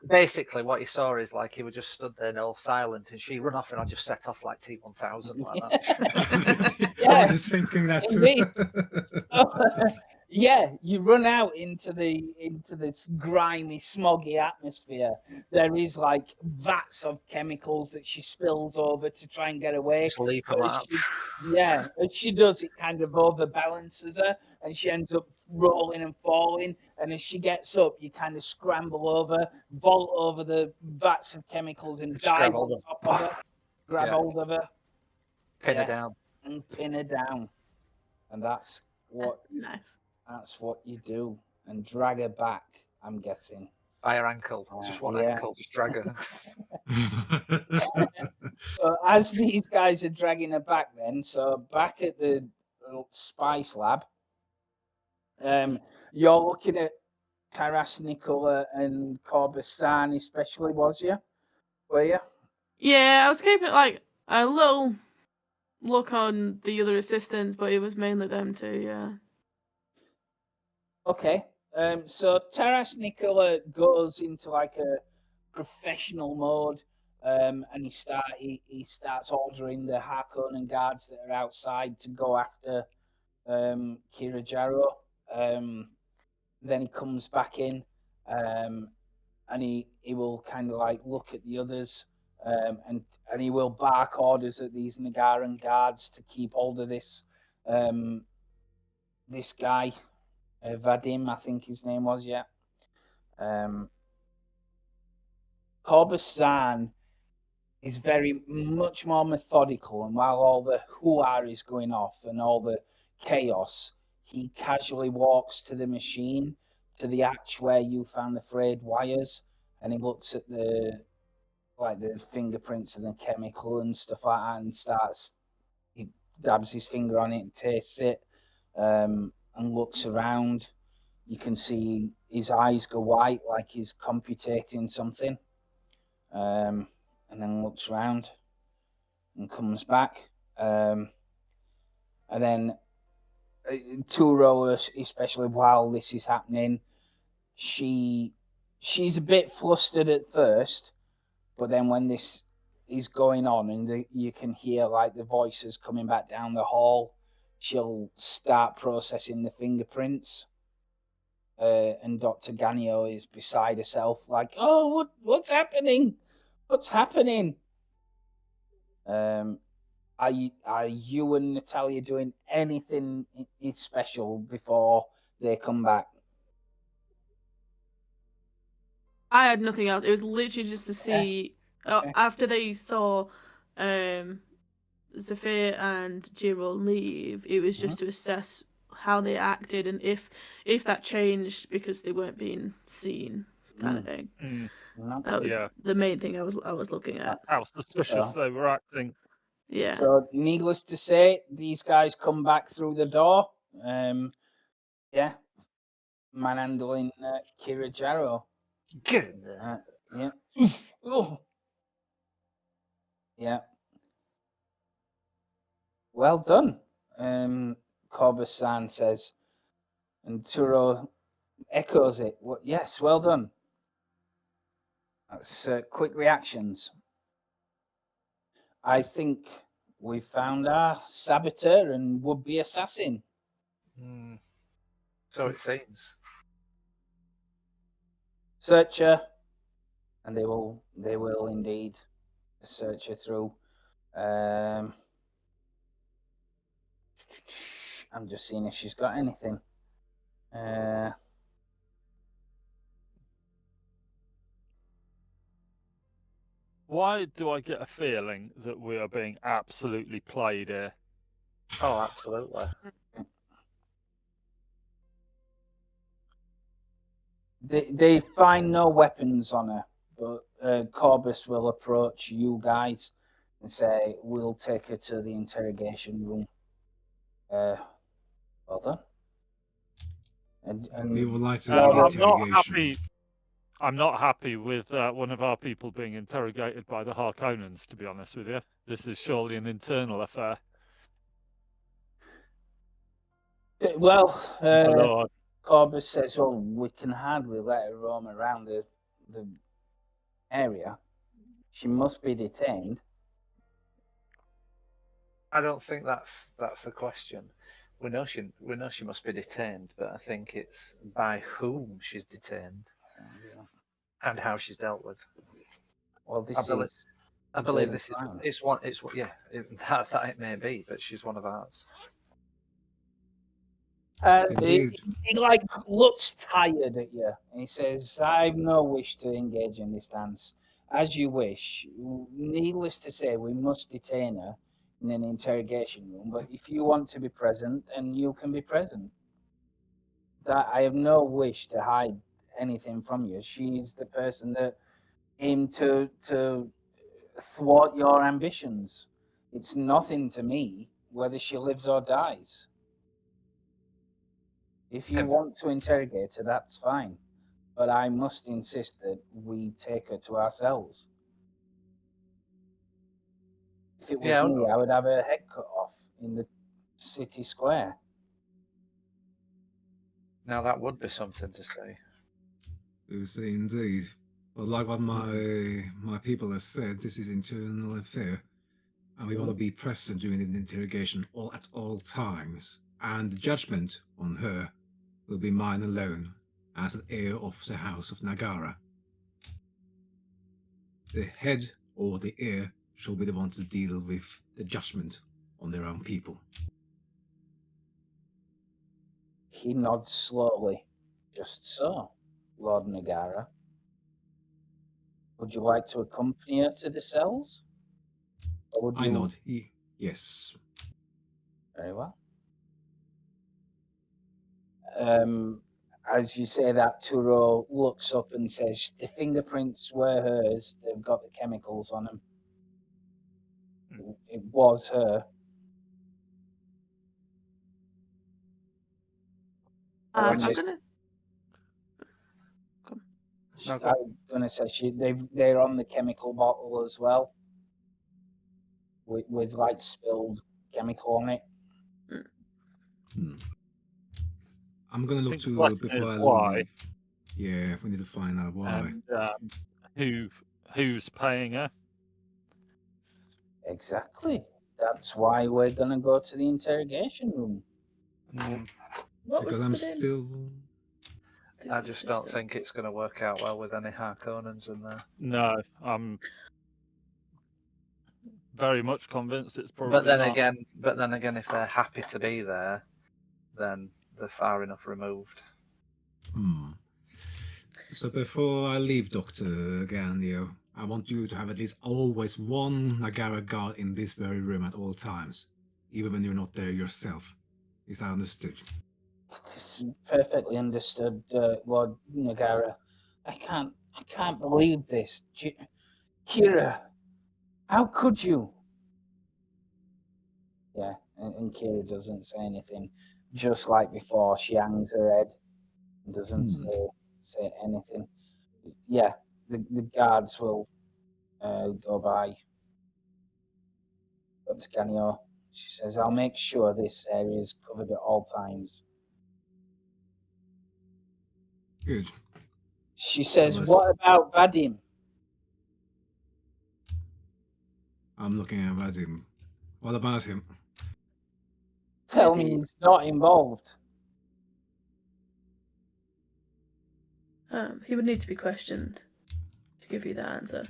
basically what you saw is like he was just stood there and all silent, and she run off, and I just set off like T1000 like that. Yeah. I was just thinking that Indeed. too. Yeah, you run out into this grimy, smoggy atmosphere. There is like vats of chemicals that she spills over to try and get away. Just leap them out. Yeah, as she does, it kind of overbalances her, and she ends up rolling and falling. And as she gets up, you kind of scramble over, vault over the vats of chemicals, and dive on top of her, grab hold of her, pin her down, and pin her down. And that's what nice. That's what you do, and drag her back. I'm guessing by her ankle, just one ankle, just drag her. So as these guys are dragging her back, so back at the spice lab, you're looking at Taras, Nicola, and Corbasan, especially, were you? Yeah, I was keeping like a little look on the other assistants, but it was mainly them two. Yeah. Okay. So Taras Nicola goes into like a professional mode, and he starts ordering the Harkonnen guards that are outside to go after Kirajaro. Then he comes back in, and he will kind of like look at the others, and he will bark orders at these Nagaran guards to keep hold of this this guy, Vadim, I think his name was. Yeah. Corbusan is very much more methodical, and while all the hoo-ah is going off and all the chaos, he casually walks to the machine, to the hatch where you found the frayed wires, and he looks at the fingerprints and the chemical and stuff like that, and he dabs his finger on it and tastes it, and looks around. You can see his eyes go white, like he's computating something. And then looks around and comes back. And then Turo, especially while this is happening, she's a bit flustered at first, but then when this is going on and you can hear like the voices coming back down the hall, she'll start processing the fingerprints. And Dr. Ganio is beside herself, like, "Oh, what's happening? What's happening?" Are you and Natalia doing anything special before they come back? I had nothing else. It was literally just to see after they saw Zafir and Jiro leave. It was just to assess how they acted and if that changed because they weren't being seen, kind of thing. That was the main thing I was looking at. How suspicious they were acting. Yeah. So, needless to say, these guys come back through the door. Manhandling Kirajaro. Good. Yeah. Oh. Yeah. Well done, Corbusan says, and Turo echoes it. Yes, well done. That's quick reactions. I think we found our saboteur and would-be assassin. So it seems. Search her, and they will indeed search her through. I'm just seeing if she's got anything. Why do I get a feeling that we are being absolutely played here? Oh, absolutely. They find no weapons on her, but Corbus will approach you guys and say, "We'll take her to the interrogation room." Well done. And we would like to I'm not happy with one of our people being interrogated by the Harkonnens, to be honest with you. This is surely an internal affair. Well, Corbus says, "Well, we can hardly let her roam around the area. She must be detained." I don't think that's the question. We know she must be detained, but I think it's by whom she's detained and how she's dealt with. Well, I believe this is one. That it may be, but she's one of ours. He looks tired at you, and he says, "I've no wish to engage in this dance. As you wish. Needless to say, we must detain her in an interrogation room. But if you want to be present, then you can be present. That I have no wish to hide anything from you. She's the person that aimed to thwart your ambitions. It's nothing to me whether she lives or dies. If you want to interrogate her, that's fine. But I must insist that we take her to ourselves. If it was me, I would have her head cut off in the city square." Now that would be something to say. To say indeed. But like what my people have said, this is internal affair. And we want to be present during the interrogation at all times. And the judgment on her will be mine alone, as an heir of the House of Nagara. The head or the heir shall be the one to deal with the judgment on their own people. He nods slowly. Just so, Lord Nagara. Would you like to accompany her to the cells? Or would I you... nod. Yes. Very well. As you say that, Turo looks up and says, the fingerprints were hers. They've got the chemicals on them. It was her. I'm Which is- gonna. Okay. I'm gonna say they're on the chemical bottle as well, with like spilled chemical on it. I'm gonna look think the to question before is I why. leave. Yeah, we need to find out why. And who's paying her? Exactly. That's why we're gonna go to the interrogation room. What Because was I'm the name? still. I just don't think it's going to work out well with any Harkonnens in there. No, I'm very much convinced it's probably But then not. again, if they're happy to be there, then they're far enough removed. So before I leave, Dr. Ganio, I want you to have at least always one Nagara guard in this very room at all times, even when you're not there yourself. Is that understood? It's perfectly understood, Lord Nagara. I can't believe this. Kira, how could you? Yeah, and Kira doesn't say anything. Just like before, she hangs her head and doesn't say anything. Yeah, the guards will go by. Dr. Canio, she says, I'll make sure this area is covered at all times. Good. She says, Unless- what about Vadim? I'm looking at Vadim. What about him? Tell me he's not involved. He would need to be questioned to give you that answer.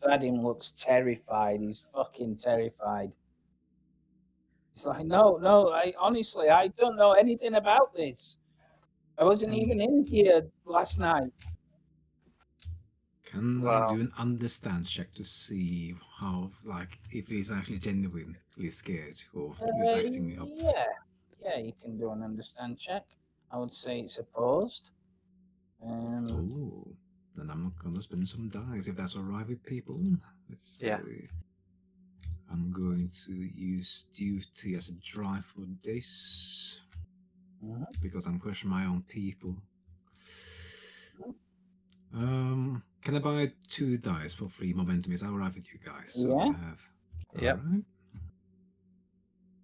Vadim looks terrified. He's fucking terrified. He's like, no, I honestly don't know anything about this. I wasn't even in here last night. Can I do an understand check to see how, like, if he's actually genuinely scared or just acting up? Yeah, you can do an understand check. I would say it's opposed. Oh, then I'm not gonna spend some dice if that's alright with people. Let's see. Yeah. I'm going to use duty as a drive for this because I'm pushing my own people. Can I buy 2 dice for free momentum? Is that alright with you guys? So Yeah. I have. Yep. Alright.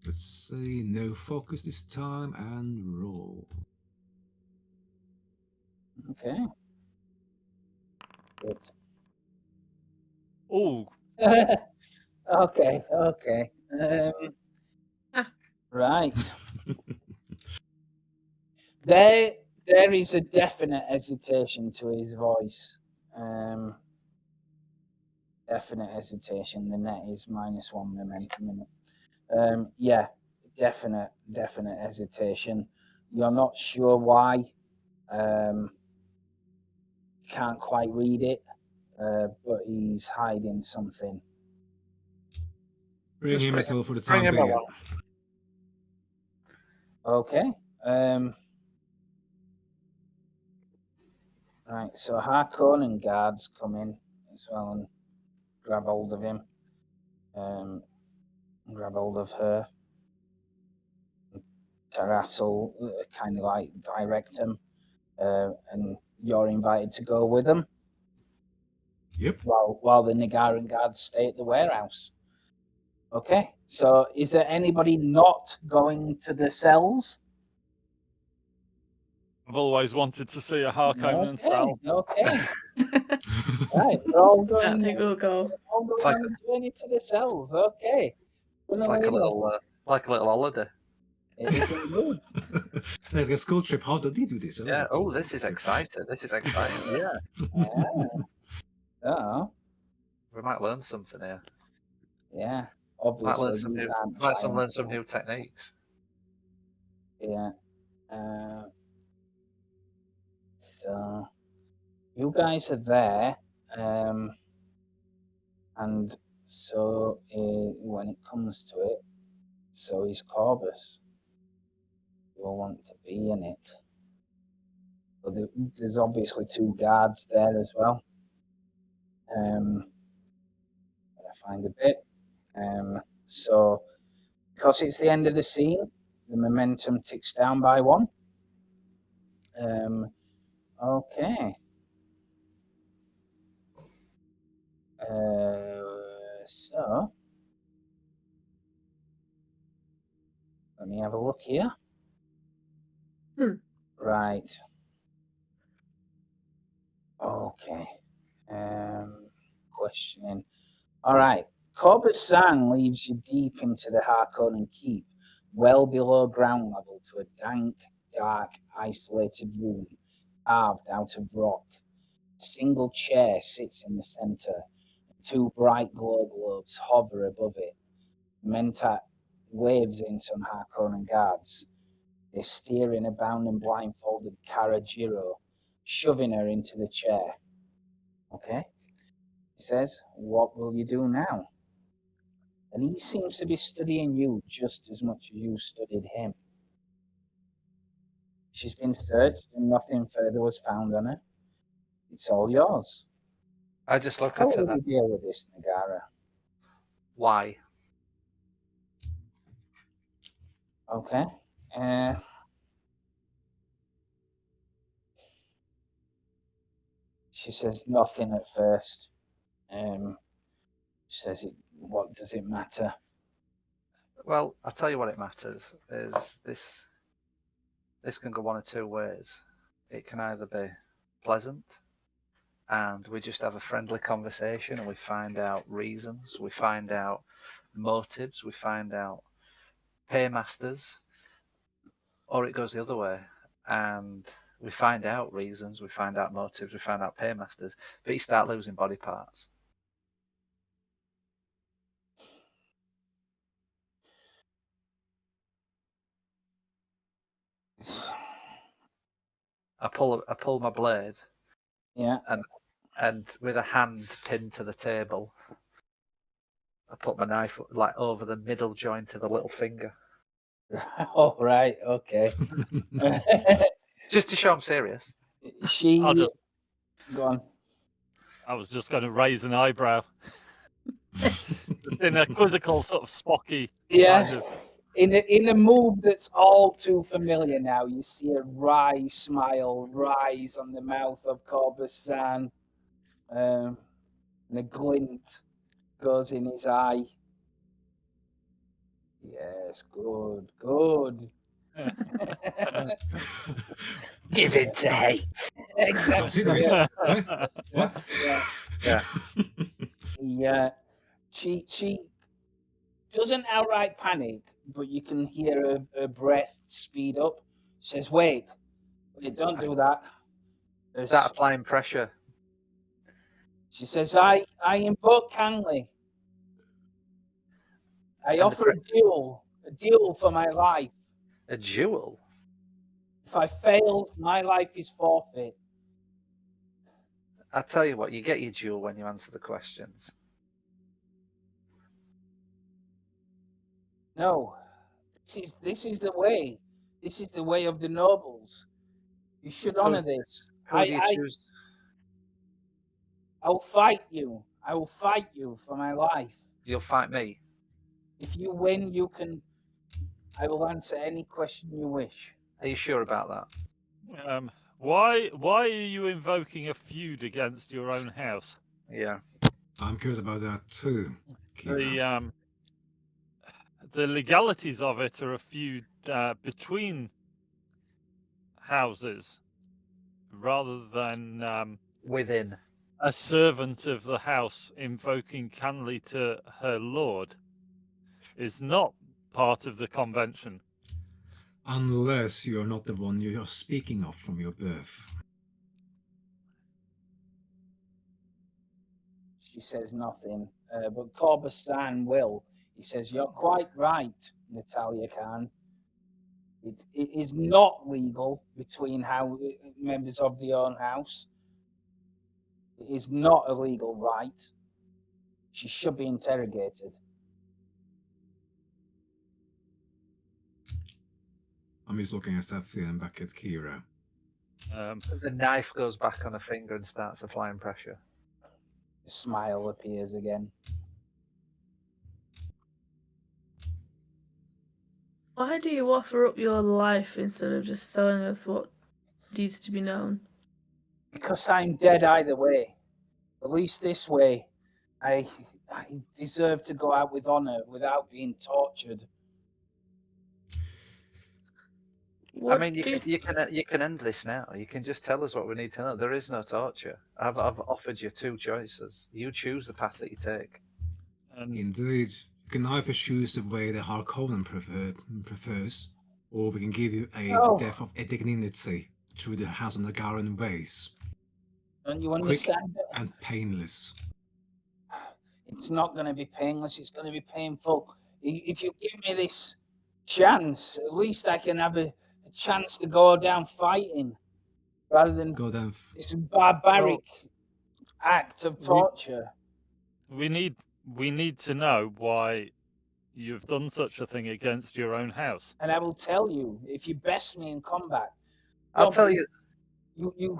Let's say no focus this time and roll. Okay. Good. Oh, Okay. Right. There is a definite hesitation to his voice. Definite hesitation. The net is -1 momentum in it. Yeah, definite hesitation. You're not sure why. Can't quite read it, but he's hiding something. Bring him as well for the Bring time him being. along. Okay. Right, so Harkonnen guards come in as well and grab hold of him. Grab hold of her. Taras will kind of like direct him, and you're invited to go with them. Yep. While the Nagaran guards stay at the warehouse. Okay, so is there anybody not going to the cells? I've always wanted to see a Harkonnen cell. Okay. Right, we're all I going. think we'll go. All going on the journey to the cells. Okay. It's like a little holiday. It is indeed. Like a school trip. How did they do this? Yeah. Oh, this is exciting. This is exciting. Yeah. Oh. We might learn something here. Yeah, Might learn obviously some these new, aren't learn giant some new people. techniques. Yeah. So you guys are there, and so when it comes to it, so is Corbus. You'll want to be in it. But there's obviously 2 guards there as well. I find a bit. So because it's the end of the scene, the momentum ticks down by 1. Okay. So let me have a look here. Right. Okay. Questioning. All right. Corbusan leaves you deep into the Harkonnen Keep, well below ground level to a dank, dark, isolated room carved out of rock. A single chair sits in the center. 2 bright glow globes hover above it. Mentat waves in some Harkonnen guards. They're steering a bound and blindfolded Kara Jiro, shoving her into the chair. Okay? He says, "What will you do now?" And he seems to be studying you just as much as you studied him. She's been searched and nothing further was found on her. It's all yours. I just look How at her. will you deal with this, Nagara? Why? Okay. She says nothing at first. She says, "What does it matter?" Well, I'll tell you what it matters is this. This can go one of 2 ways. It can either be pleasant, and we just have a friendly conversation, and we find out reasons, we find out motives, we find out paymasters, or it goes the other way, and we find out reasons, we find out motives, we find out paymasters, but you start losing body parts. I pull my blade, Yeah. and with a hand pinned to the table, I put my knife like over the middle joint of a little finger, Oh, right. Okay. just to show I'm serious. Go on. I was just going to raise an eyebrow in a quizzical sort of Spocky kind of. In a move that's all too familiar now, you see a wry smile rise on the mouth of Corbusan, and a glint goes in his eye. Yes, good, good. Give in to hate. Exactly. Nice. What? Yeah. Yeah. She doesn't outright panic, but you can hear her breath speed up. She says, wait, don't do that. Is that applying pressure? She says, I invoke Canley. I offer a deal for my life. A duel? If I fail, my life is forfeit. I tell you what, you get your duel when you answer the questions. No, this is the way. This is the way of the nobles. You should honor this. Who do you choose? I will fight you. I will fight you for my life. You'll fight me. If you win, I will answer any question you wish. Are you sure about that? Why are you invoking a feud against your own house? Yeah. I'm curious about that too. The legalities of it are a feud between houses rather than within. A servant of the house invoking Canley to her lord is not part of the convention. Unless you're not the one you're speaking of from your birth. She says nothing. But Corbasan will. He says, "You're quite right, Natalia Khan. It is not legal between members of the own house. It is not a legal right. She should be interrogated." I'm just looking at Safia and back at Kira. The knife goes back on her finger and starts applying pressure. A smile appears again. Why do you offer up your life instead of just telling us what needs to be known? Because I'm dead either way. At least this way, I deserve to go out with honor without being tortured. I mean, you can end this now. You can just tell us what we need to know. There is no torture. I've offered you two choices. You choose the path that you take. Indeed, you can either choose the way the Harkonnen prefers, or we can give you a death of dignity through the House of Nagaran ways. Don't you Quick understand? and painless. It's not going to be painless. It's going to be painful. If you give me this chance, at least I can have a chance to go down fighting, rather than this barbaric act of torture. We need to know why you've done such a thing against your own house. And I will tell you if you best me in combat. I'll tell you. You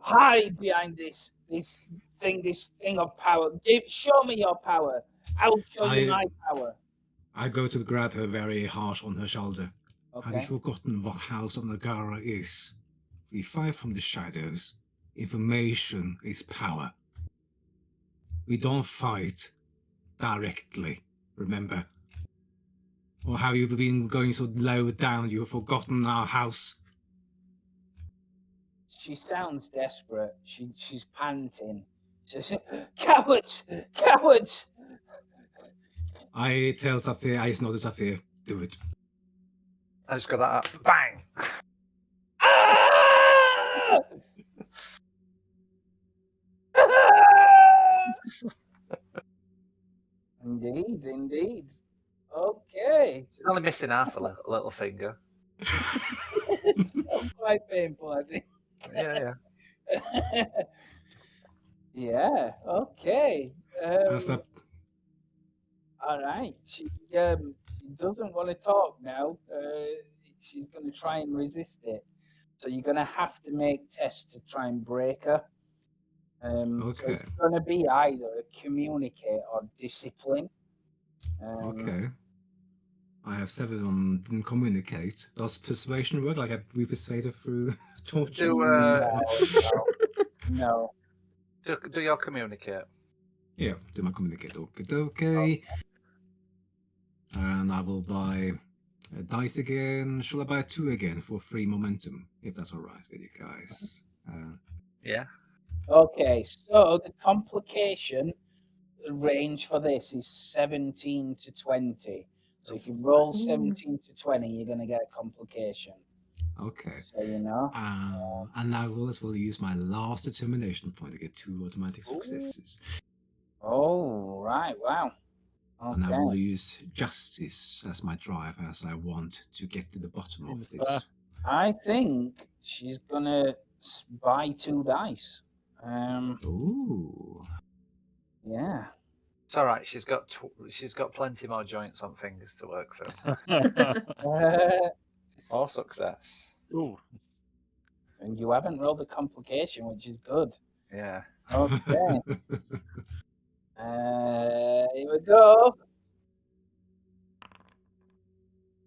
hide behind this thing of power. Show me your power. I will show you my power. I go to grab her very harsh on her shoulder. Okay. Have you forgotten what House of Nagara is? We fight from the shadows. Information is power. We don't fight directly, remember? Or have you been going so low down you've forgotten our house? She sounds desperate. She's panting. She says, "Cowards! Cowards!" I tell Safir, I just know to Safir, do it. I just got that up. Bang! Ah! Indeed. Okay. She's only missing half a little finger. It's not quite painful, I think. Yeah. Yeah. Okay. Stop. All right. She doesn't want to talk now. She's going to try and resist it. So you're going to have to make tests to try and break her. Okay. So it's going to be either a communicate or discipline. Okay. I have 7 on communicate. Does persuasion work? Like we persuade her through torture? No. Do your communicate. Yeah, do my communicate. Okay. And I will buy a dice again. Shall I buy 2 again for 3 momentum? If that's all right with you guys. Yeah. Okay, so the complication range for this is 17 to 20. So if you roll 17 to 20, you're going to get a complication. Okay. So you know. And I will as well use my last determination point to get 2 automatic successes. Oh, right. Wow. Okay. And I will use justice as my drive, as I want to get to the bottom of this. I think she's going to buy 2 dice. Ooh. Yeah. It's all right. She's got plenty more joints on fingers to work through. All success. Ooh. And you haven't rolled a complication, which is good. Yeah. Okay. Here we go.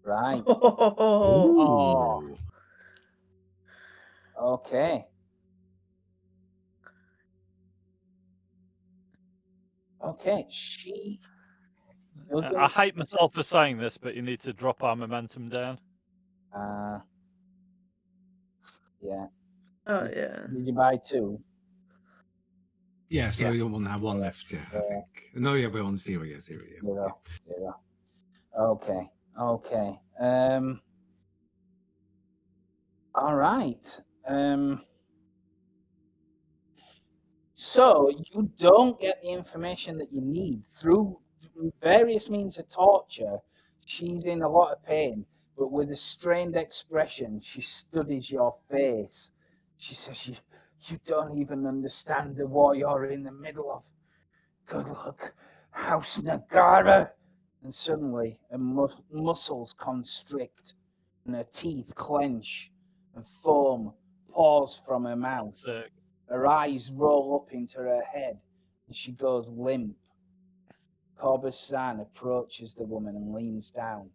Right. Oh. Okay. Okay. She. I hate myself for saying this, but you need to drop our momentum down. Yeah. Oh yeah. Did you buy 2? Yeah, so you only have 1 left, I think. No, yeah, we're on 0, yeah, 0, yeah. 0. Okay. All right. So you don't get the information that you need through various means of torture. She's in a lot of pain, but with a strained expression, she studies your face. She says, you don't even understand the war you're in the middle of. Good luck, House Nagara. And suddenly, her muscles constrict, and her teeth clench, and foam pours from her mouth. Sick. Her eyes roll up into her head, and she goes limp. Corbesan approaches the woman and leans down,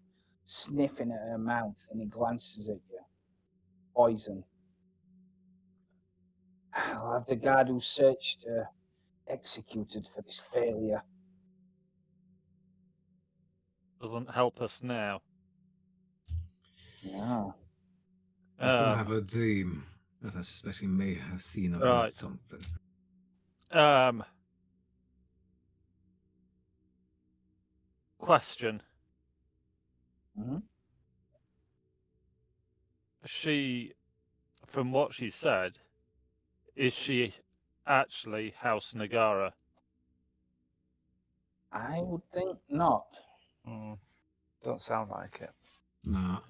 sniffing at her mouth, and he glances at you. Poison. I'll have the guard who searched her executed for this failure. Doesn't help us now. Yeah. I still Um, have a dream that I suspect he may have seen or Right. heard something. Question. Mhm. She, from what she said, is she actually House Nagara? I would think not. Don't sound like it. No,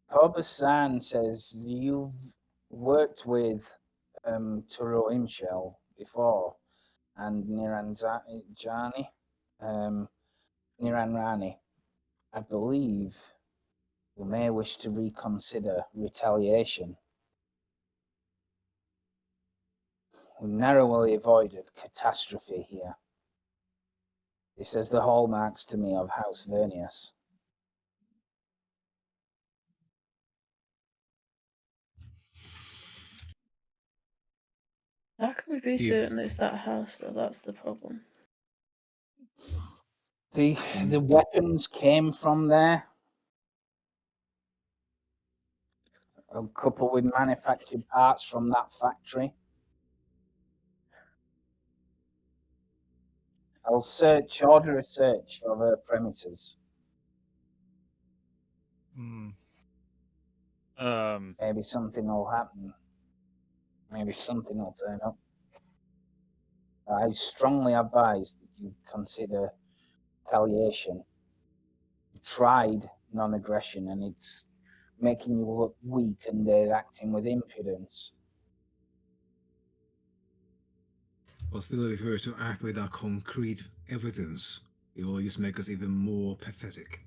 Corbesan says you've worked with Turo Imshel before and Niranjani, Niranrani. I believe you may wish to reconsider retaliation. We narrowly avoided catastrophe here. This has the hallmarks to me of House Vernius. How can we be Yeah. certain it's that house though? That's the problem. The weapons came from there. A couple with manufactured parts from that factory. I'll order a search of her premises. Maybe something will happen. Maybe something will turn up. I strongly advise that you consider retaliation. You tried non-aggression and it's making you look weak and they're acting with impudence. but still, if we were to act without concrete evidence, it will just make us even more pathetic.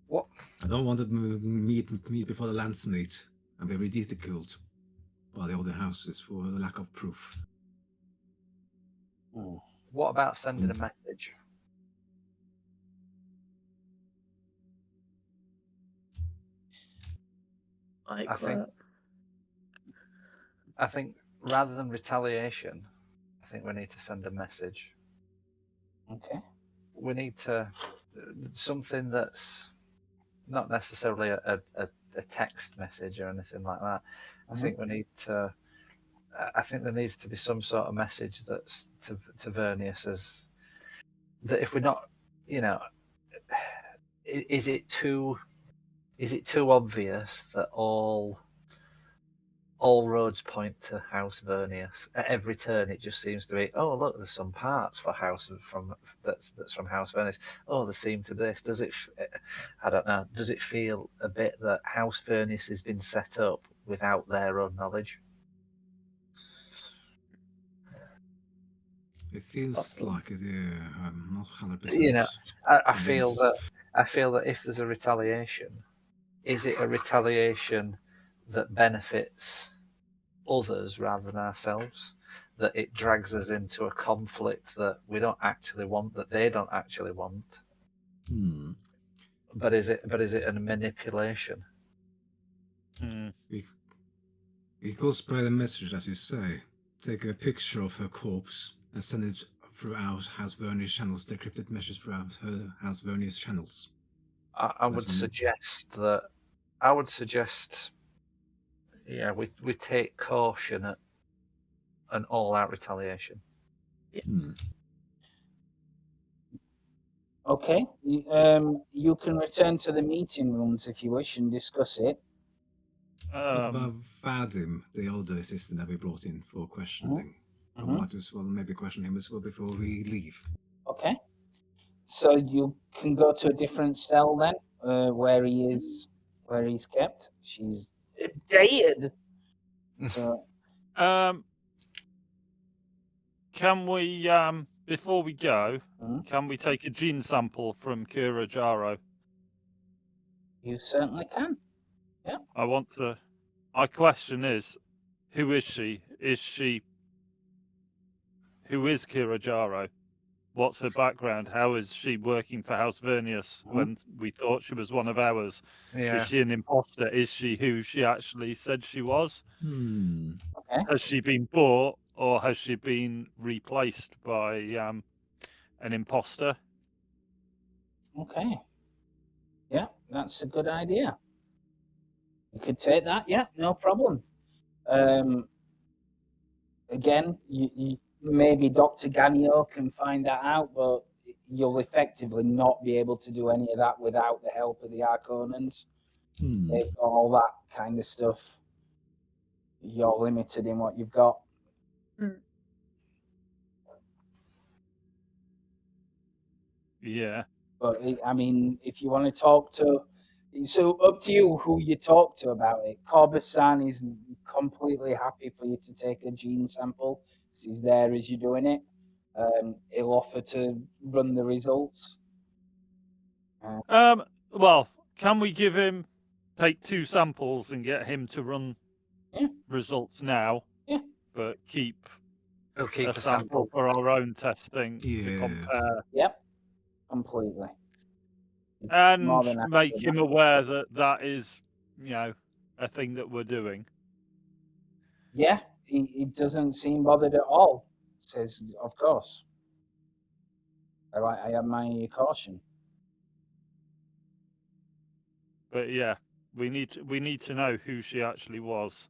What? I don't want to meet before the lands meet and be ridiculed by the other houses for the lack of proof. What about sending a message? Like I think what? I think rather than retaliation, I think we need to send a message. Okay. We need to something that's not necessarily a text message or anything like that. I think we need to. I think there needs to be some sort of message that's to Vernius as that if we're not, you know, is it too obvious that all roads point to House Vernius? At every turn, it just seems to be, oh look, there's some parts for that's from House Vernius. Oh, there seem to be this. Does it? I don't know. Does it feel a bit that House Vernius has been set up without their own knowledge? It feels like it. Yeah, I'm not 100%. You know, I feel convinced. that if there's a retaliation, is it a retaliation that benefits others rather than ourselves? That it drags us into a conflict that we don't actually want, that they don't actually want. But is it a manipulation? We could spread a message, as you say. Take a picture of her corpse and send it throughout House Vernius channels, decrypted message throughout her House Vernius channels. I would suggest that. I would suggest, yeah, we take caution at an all-out retaliation. Yeah. Okay. You can return to the meeting rooms if you wish and discuss it. What about Vadim, the older assistant that we brought in for questioning? I would like to as well maybe question him as well before we leave. Okay. So you can go to a different cell then, where he's kept. She's dated. So can we, before we go, can we take a gene sample from Kira Jaro? You certainly can. Yeah. I want to. My question is, who is she? Who is Kira Jaro? What's her background? How is she working for House Vernius when we thought she was one of ours? Yeah. Is she an imposter? Is she who she actually said she was? Okay. Has she been bought or has she been replaced by an imposter? Okay. Yeah, that's a good idea. You could take that. Yeah, no problem. Again, you maybe Dr. Ganio can find that out, but you'll effectively not be able to do any of that without the help of the Arconans. They've got all that kind of stuff. You're limited in what you've got. Yeah. But I mean, if you want to talk to, so up to you who you talk to about it. Corbusan is completely happy for you to take a gene sample. He's there as you're doing it. He'll offer to run the results. Well, can we take 2 samples and get him to run results now? Yeah. But keep a sample for our own testing to compare. Yep. Completely. And make him aware that is, a thing that we're doing. Yeah, he doesn't seem bothered at all. Says, of course. I admire your caution. But yeah, we need to know who she actually was.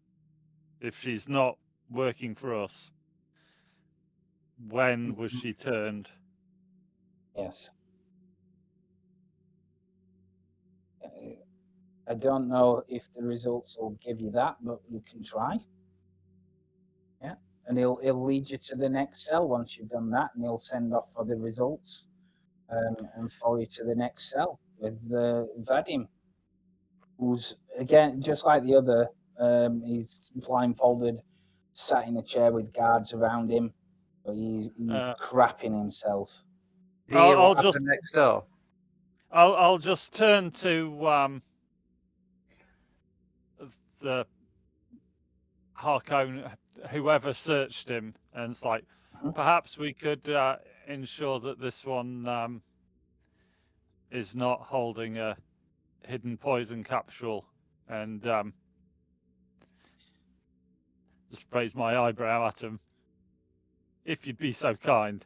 If she's not working for us, when was she turned? Yes. I don't know if the results will give you that, but you can try. Yeah, and he'll lead you to the next cell once you've done that, and he'll send off for the results, and follow you to the next cell with Vadim, who's again just like the other. He's blindfolded, sat in a chair with guards around him, but he's crapping himself. I'll just next door. I'll just turn to the Harkon, whoever searched him, and it's like, perhaps we could ensure that this one is not holding a hidden poison capsule, and just raise my eyebrow at him. If you'd be so kind,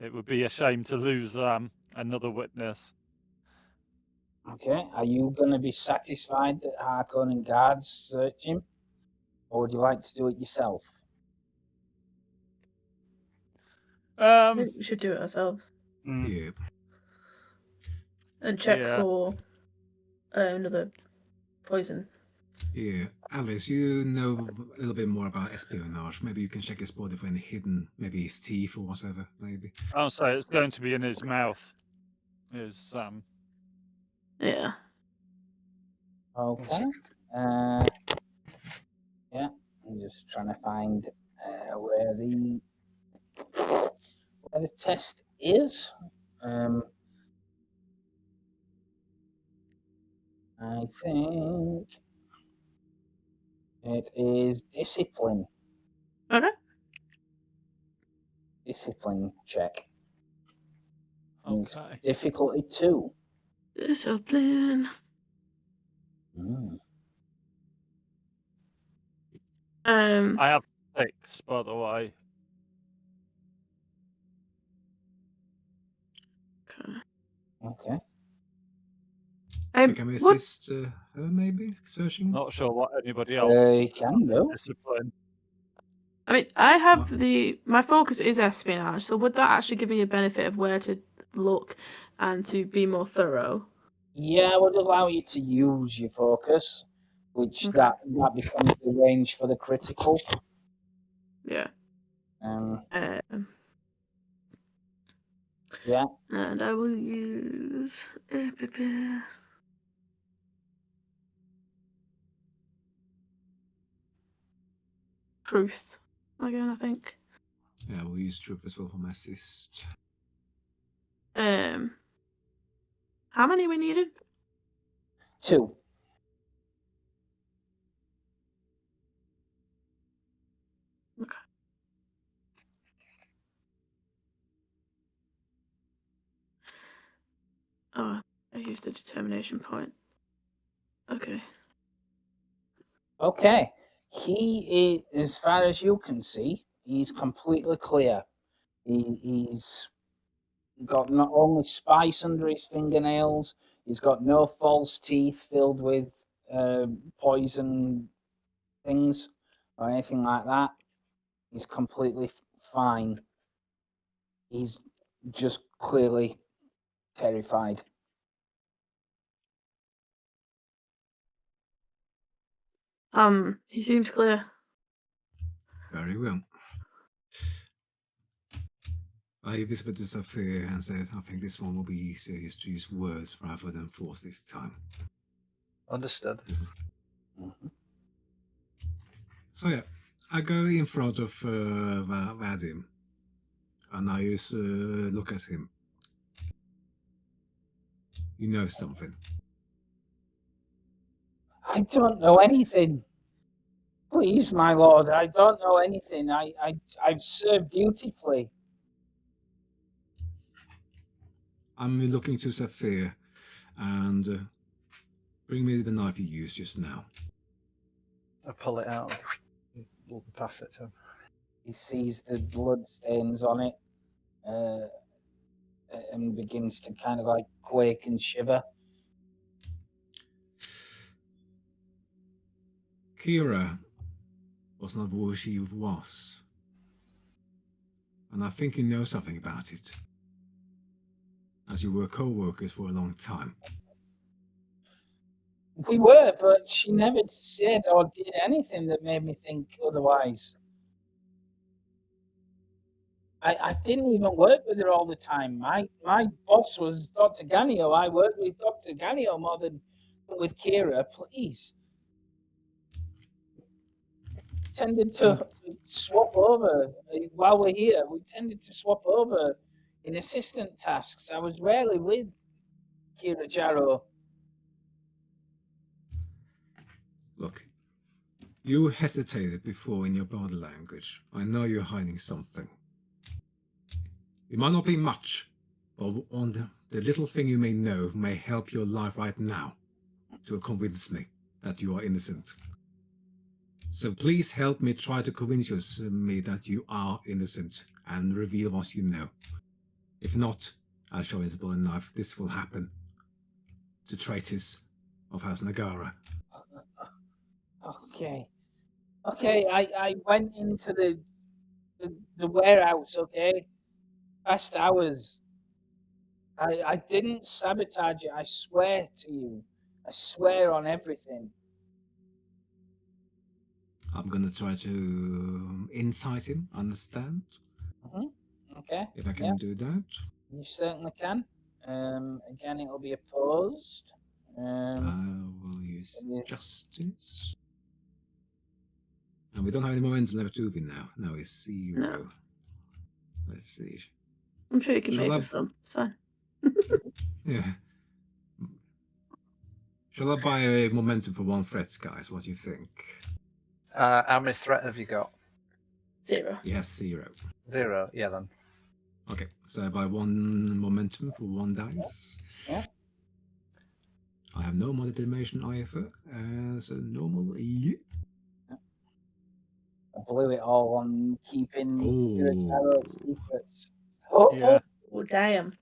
it would be a shame to lose another witness. Okay, are you going to be satisfied that Harkonnen guards search him? Or would you like to do it yourself? I think we should do it ourselves. Yeah. And check for another poison. Yeah. Alice, you know a little bit more about espionage. Maybe you can check his body for any hidden, maybe his teeth or whatever, maybe. I'll say it's going to be in his mouth. Yeah. Okay. Yeah, I'm just trying to find where the test is. I think it is discipline. Okay. Discipline check. Okay. It's difficulty 2. Discipline. I have 6, by the way. Okay. Can we assist her, maybe, searching? Not sure what anybody else can do. Discipline. I mean, I have my focus is espionage, so would that actually give me a benefit of where to look and to be more thorough? Yeah, I would allow you to use your focus. which Okay. that becomes the range for the critical. Yeah. Yeah. And I will use truth again, I think. Yeah, we'll use truth as well for my assist. How many we needed? 2. Okay. Oh, I used a determination point. Okay. Okay. He is, as far as you can see, he's completely clear. He's got not only spice under his fingernails, he's got no false teeth filled with poison things or anything like that. He's completely fine. He's just clearly terrified. He seems clear. Very well. I whispered to Sophia and said, I think this one will be easier just to use words rather than force this time. Understood. Mhm. So yeah, I go in front of Vadim and I just look at him. You know something. I don't know anything. Please, my lord, I don't know anything. I've served dutifully. I'm looking to Sophia and bring me the knife you used just now. I pull it out and pass it to him. He sees the blood stains on it and begins to kind of like quake and shiver. Kira was not who she was. And I think you know something about it, as you were co-workers for a long time. We were, but she never said or did anything that made me think otherwise. I didn't even work with her all the time. My boss was Dr. Ganio. I worked with Dr. Ganio more than with Kira. Please. Tended to swap over while we're here. We tended to swap over in assistant tasks. I was rarely with Kira Jarrow. Look, you hesitated before in your body language. I know you're hiding something. It might not be much, but on the little thing you may know may help your life right now to convince me that you are innocent. So please help me try to convince me that you are innocent and reveal what you know. If not, I'll show you the blood knife. This will happen to traitors of House Nagara. Okay. Okay, I went into the warehouse, okay? Past hours. I didn't sabotage it, I swear to you. I swear on everything. I'm gonna try to incite him, understand? Okay. If I can do that. You certainly can. Again, it'll be opposed. I will use it is- justice. And we don't have any momentum left, do we now? No, it's 0. No. Let's see. I'm sure you can Shall make I- us some. It's fine. Yeah. Shall I buy a momentum for 1 threat, guys? What do you think? How many threat have you got? 0. Yes, 0. 0. Yeah, then. Okay, so I buy 1 momentum for 1 dice. Yeah. I have no more determination either. So normal. Yeah. I blew it all on keeping Oh. secrets. Yeah. Oh, damn.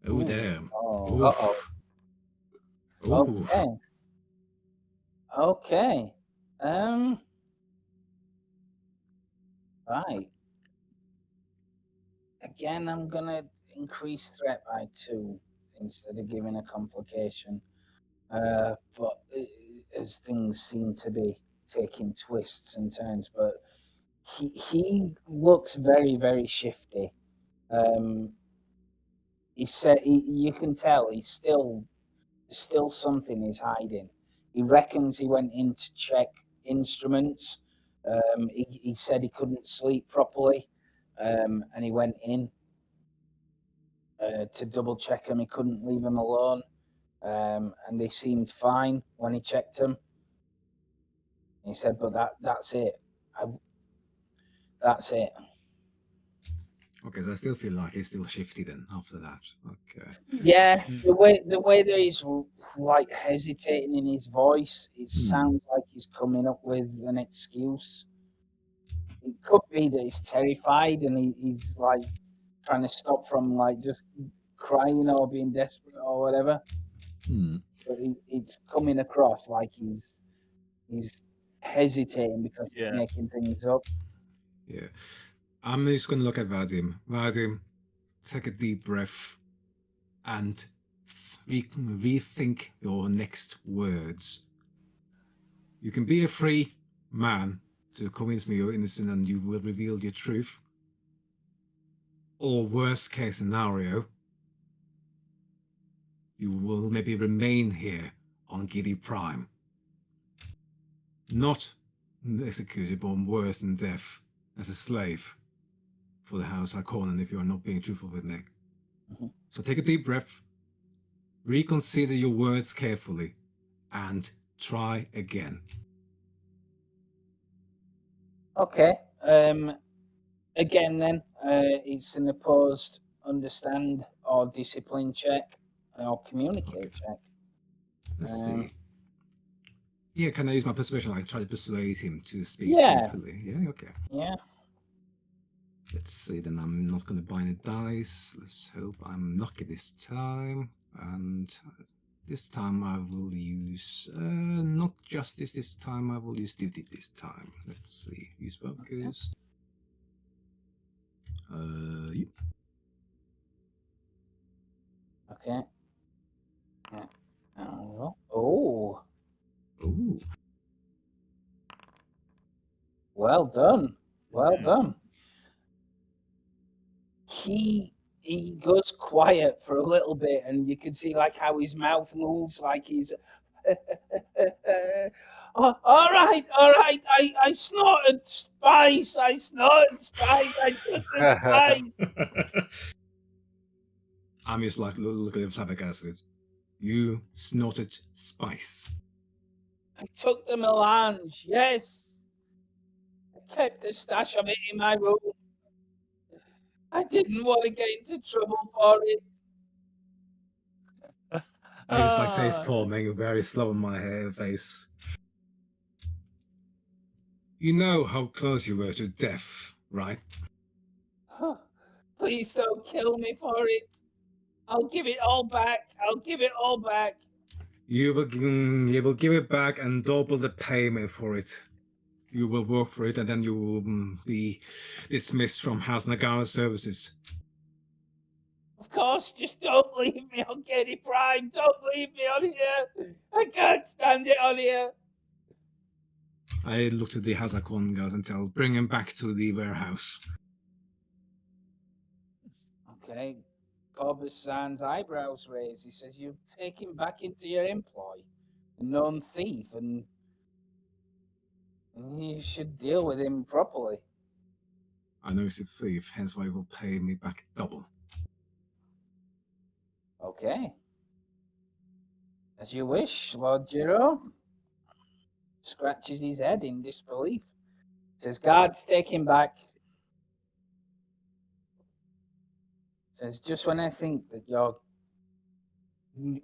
Oh, Ooh. damn. Oh. Oof. Oh. Okay. Okay. Right. Again, I'm gonna increase threat by 2 instead of giving a complication. But as things seem to be taking twists and turns. But he looks very, very shifty. He said you can tell he's still something he's hiding. He reckons he went in to check instruments. He said he couldn't sleep properly, and he went in to double check him. He couldn't leave him alone, and they seemed fine when he checked them. He said, "But that's it. That's it." Okay, so I still feel like he's still shifty then after that. Okay. Yeah, the way that he's like hesitating in his voice, it sounds like he's coming up with an excuse. It could be that he's terrified and he's like trying to stop from like just crying or being desperate or whatever. But it's coming across like he's hesitating because he's making things up. Yeah. I'm just going to look at Vadim. Vadim, take a deep breath and rethink your next words. You can be a free man to convince me you're innocent and you will reveal your truth. Or worst case scenario, you will maybe remain here on Giddy Prime. Not executed, but worse than death as a slave for the House Harkonnen if you are not being truthful with me. So take a deep breath, reconsider your words carefully, and try again. Okay. Again, then, it's an opposed understand or discipline check or communicate check. Let's see. Yeah, can I use my persuasion? I try to persuade him to speak truthfully. Yeah, okay. Yeah. Let's see, then I'm not going to buy any dice. Let's hope I'm lucky this time. And this time I will use, not justice this time, I will use duty this time. Let's see, use focus. Yep. Okay. Yeah. Oh. Ooh. Well done. Well done. He goes quiet for a little bit, and you can see like how his mouth moves, like he's. Oh, all right. I snorted spice. I took the spice. I'm just like, look at him flabbergasted. You snorted spice. I took the melange, yes. I kept a stash of it in my room. I didn't want to get into trouble for it. I was like face palming, very slow on my face. You know how close you were to death, right? Please don't kill me for it. I'll give it all back. You will give it back and double the payment for it. You will work for it and then you will be dismissed from House Nagara services. Of course, just don't leave me on Giddy Prime. Don't leave me on here. I can't stand it on here. I look to the House Harkonnen guys and tell, bring him back to the warehouse. Okay. Corbusan's eyebrows raised. He says, you take him back into your employ. A known thief, and you should deal with him properly. I know he's a thief, hence why he will pay me back double. Okay. As you wish, Lord Giro. Scratches his head in disbelief. Says, guards, take him back. Says, just when I think that you're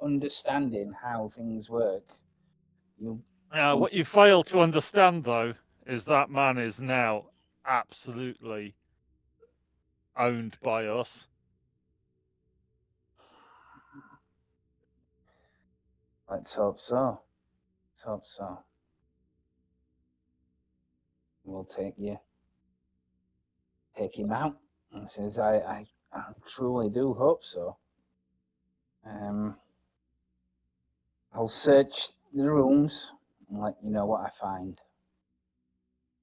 understanding how things work, what you fail to understand, though, is that man is now absolutely owned by us. Let's hope so. We'll take him out. And says, I truly do hope so. I'll search the rooms and let you know what I find.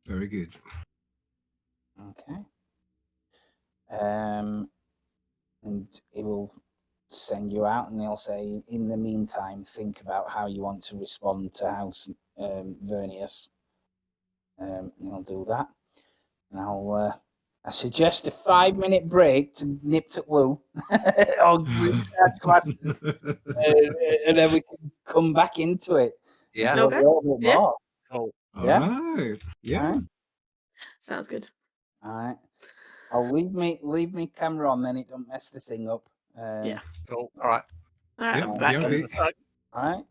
Very good. Okay. And he will send you out, and he'll say, in the meantime, think about how you want to respond to House Vernius. And he'll do that. And I suggest a 5-minute break to nip to loo or recharge classes, and then we can come back into it. Yeah. Do a Okay. little bit Yeah. more. Cool. All Yeah? right. Yeah. All right. Sounds good. All right. I'll leave me camera on, then it don't mess the thing up. Yeah. Cool. All right. All right. Yep, I'm back yeah, in. okay. All right.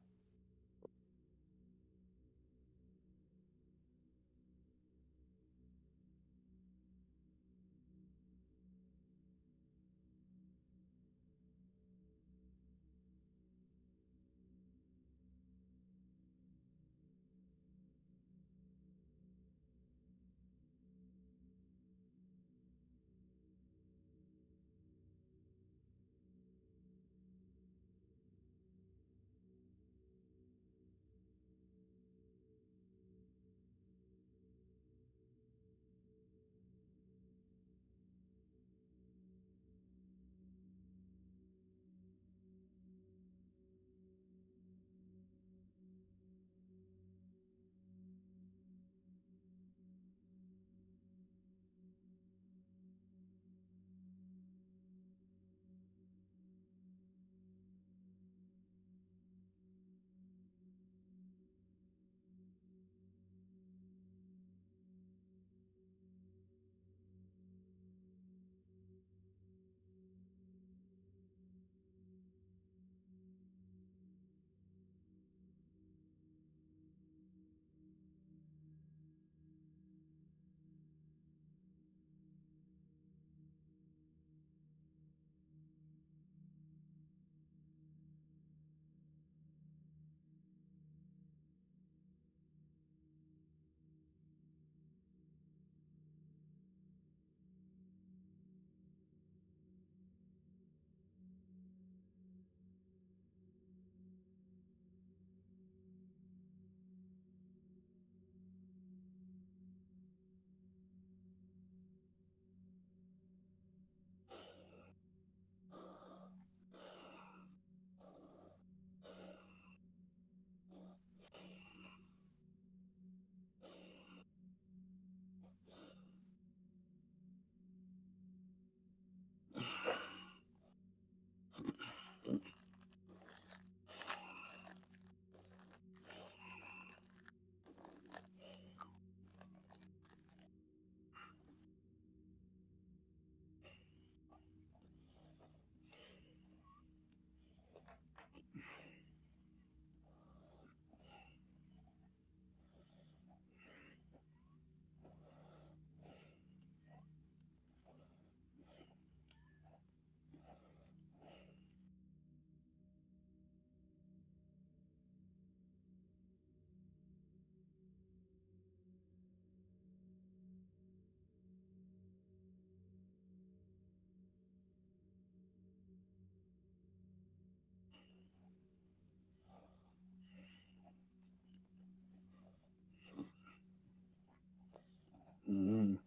Mm.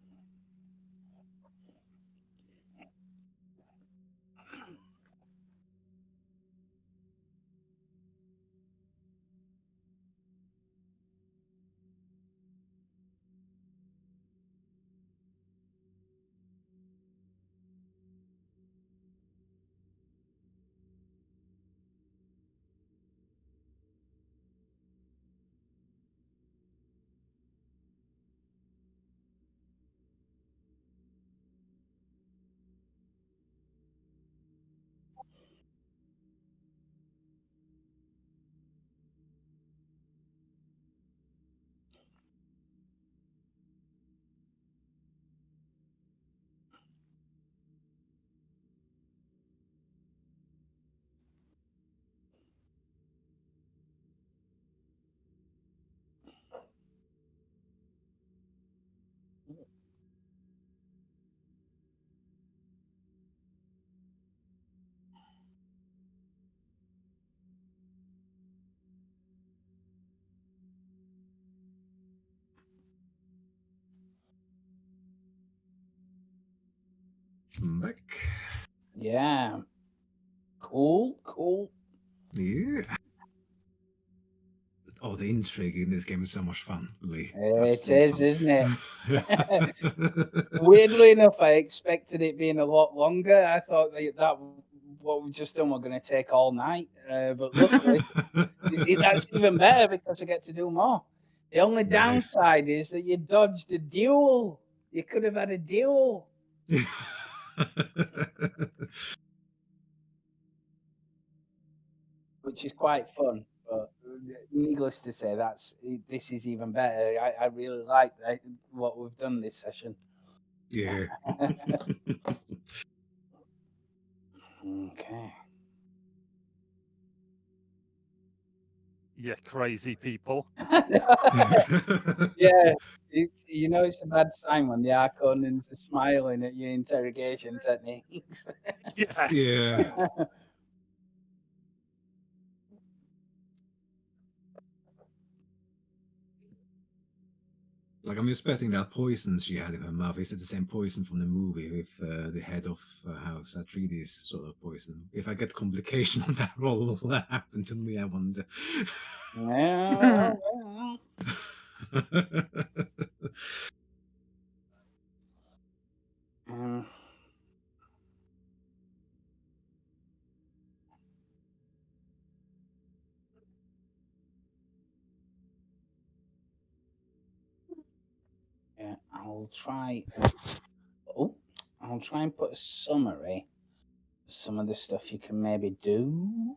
I'm back. Yeah. Cool. Yeah. Oh, the intrigue in this game is so much fun. Really. It Absolutely is, fun. isn't it? Weirdly enough, I expected it being a lot longer. I thought that what we've just done, we're going to take all night. But luckily, that's even better because I get to do more. The only Nice. downside is that you dodged a duel. You could have had a duel, which is quite fun. But needless to say, this is even better. I really like what we've done this session. Yeah. Okay. Yeah, crazy people. Yeah, it's a bad sign when the Arconans are smiling at your interrogation techniques. Yeah. Yeah. Like, I'm expecting that poison she had in her mouth. Is it the same poison from the movie with the head of House Atreides sort of poison? If I get complication on that roll, what will happen to me, I wonder. Well. Yeah, I'll try. I'll try and put a summary of some of the stuff you can maybe do.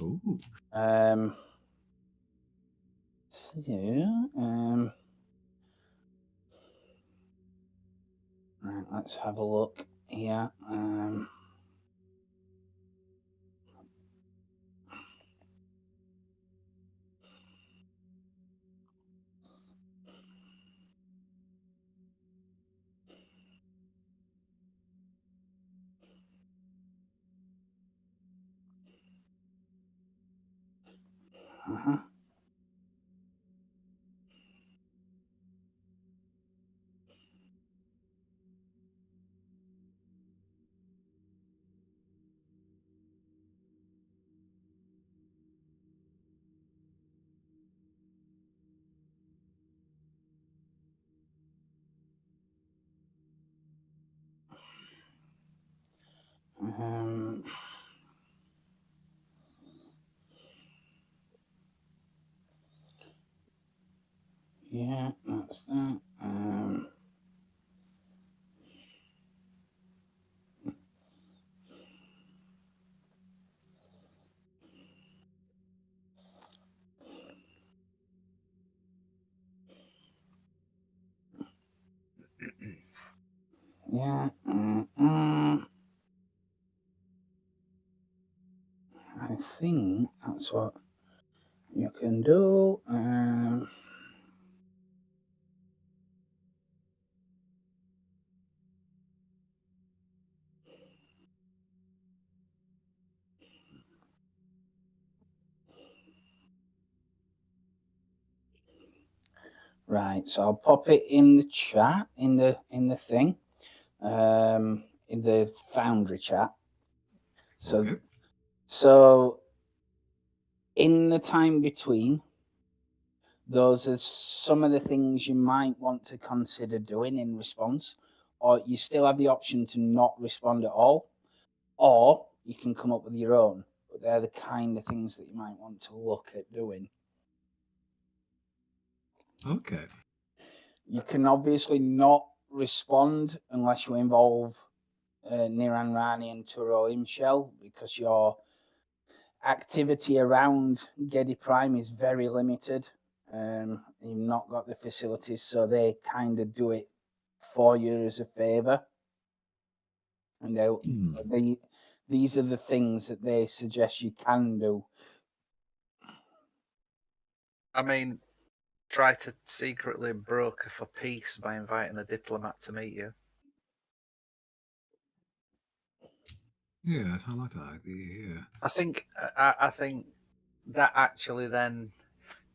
Ooh. Right, let's have a look here. Uh-huh. Yeah, that's that. Yeah. I think that's what you can do. Right, so I'll pop it in the chat, in the thing, in the Foundry chat. So, Okay. so in the time between, those are some of the things you might want to consider doing in response, or you still have the option to not respond at all, or you can come up with your own. But they're the kind of things that you might want to look at doing. Okay. You can obviously not respond unless you involve Niran Rani and Turo Imshel, because your activity around Gedi Prime is very limited. You've not got the facilities, so they kind of do it for you as a favor. And these are the things that they suggest you can do. I mean, try to secretly broker for peace by inviting a diplomat to meet you. Yeah, I like that idea. Yeah. I think that actually then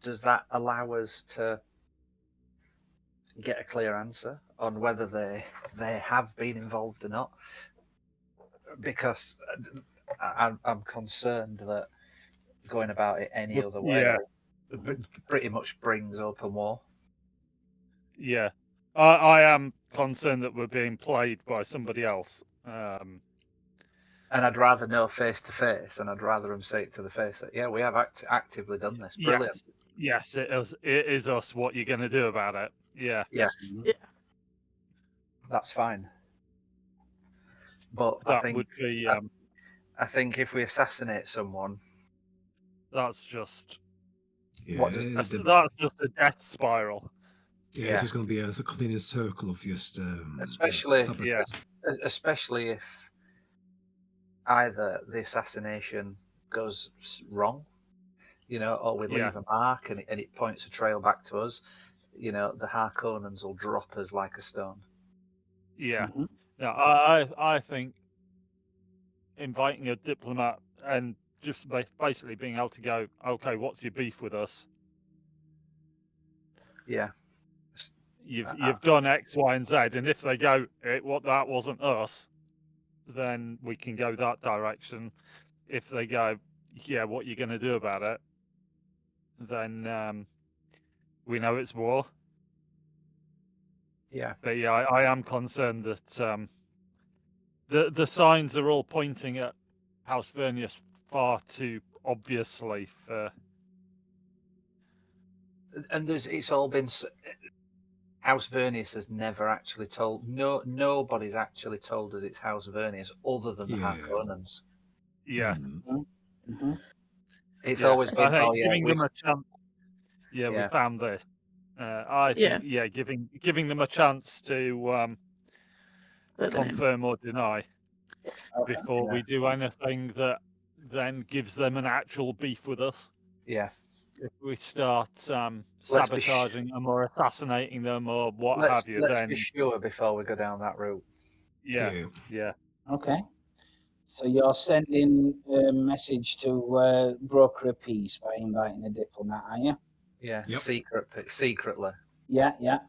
does that allow us to get a clear answer, on whether they have been involved or not, because I'm concerned that going about it any other way Yeah. pretty much brings open war. Yeah. I am concerned that we're being played by somebody else. And I'd rather know face to face, and I'd rather them say it to the face that, yeah, we have actively done this. Brilliant. Yes, it is us. What you're going to do about it? Yeah. Yeah. Yeah. That's fine. But That would be. I think if we assassinate someone, That's just. Yeah, What does That's just a death spiral. yeah, it's just going to be a continuous circle of just especially Yeah. especially if either the assassination goes wrong, or we leave a mark and it points a trail back to us, the Harkonnens will drop us like a stone. Yeah. Mhm. Yeah. I think inviting a diplomat and just basically being able to go, okay, what's your beef with us? Yeah. You've done X, Y, and Z, and if they go, that wasn't us, then we can go that direction. If they go, yeah, what you're going to do about it, then we know it's war. Yeah. But yeah, I am concerned that the signs are all pointing at House Vernius far too obviously for. And it's all been. House Vernius has never actually told. Nobody's actually told us it's House Vernius other than the Harkonnens. Yeah. Mhm. It's always been. I think Oh yeah, giving them a chance. Yeah, we Yeah. found this. I think giving them a chance to confirm or deny before we do anything that then gives them an actual beef with us. Yeah. If we start sabotaging them or assassinating them or what have you, let's then be sure before we go down that route. yeah. Okay. So you're sending a message to broker a peace by inviting a diplomat, are you? Yeah. Yep. Secretly. Yeah.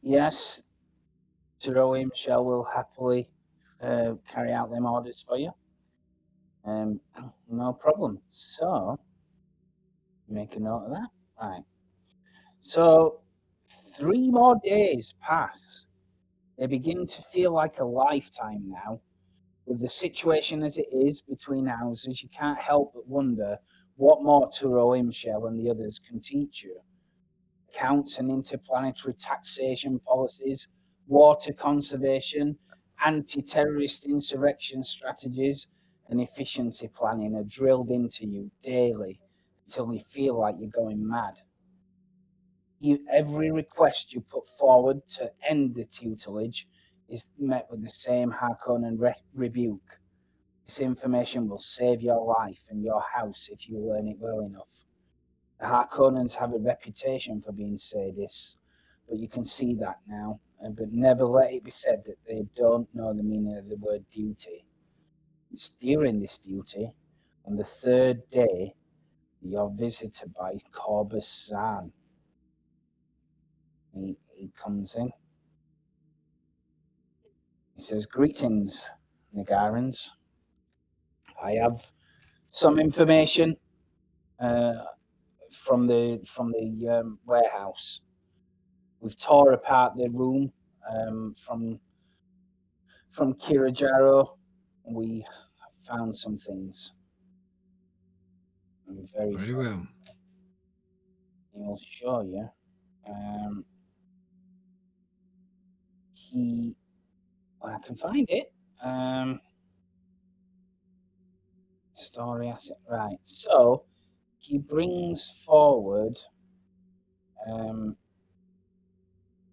Yes. Turo Michelle will happily carry out them orders for you. No problem. So make a note of that. Right. So 3 more days pass. They begin to feel like a lifetime now. With the situation as it is between houses, you can't help but wonder what more Turo Imshel and the others can teach you. Accounts and interplanetary taxation policies, water conservation, anti-terrorist insurrection strategies, and efficiency planning are drilled into you daily until you feel like you're going mad. Every request you put forward to end the tutelage is met with the same Harkonnen rebuke. This information will save your life and your house if you learn it well enough. The Harkonnens have a reputation for being sadists, but you can see that now. But never let it be said that they don't know the meaning of the word duty. It's during this duty, on the 3rd day, you're visited by Corbus Zahn. He comes in. He says, "Greetings, Nagarans. I have some information from the warehouse. We've tore apart the room from Kirajaro. We have found some things. I'm very sorry. well. He'll show you. When I can find it. Story asset. Right. So he brings forward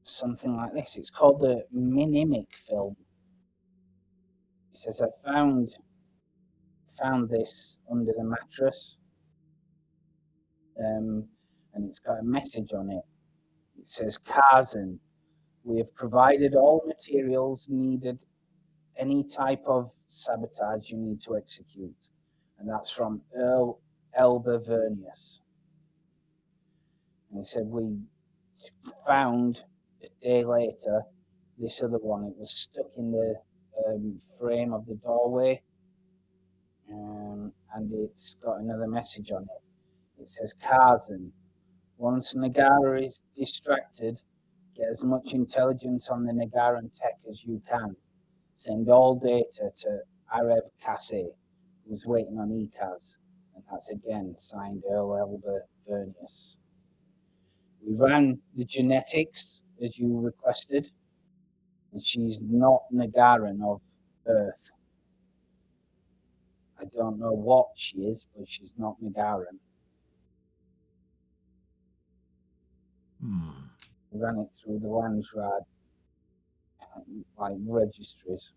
something like this. It's called the Minimic film. He says, I found this under the mattress. And it's got a message on it. It says, Kazan, we have provided all materials needed, any type of sabotage you need to execute. And that's from Earl Elba Vernius. And he said, we found A day later, this other one, it was stuck in the frame of the doorway, and it's got another message on it. It says, Kazan, once Nagara is distracted, get as much intelligence on the Nagaran tech as you can. Send all data to Arev Kase, who's waiting on ECAS. And that's again signed Earl Elber Vernius. We ran the genetics as you requested, and she's not Nagaran of Earth. I don't know what she is, but she's not Nagaran. We ran it through the Landsrad, like registries.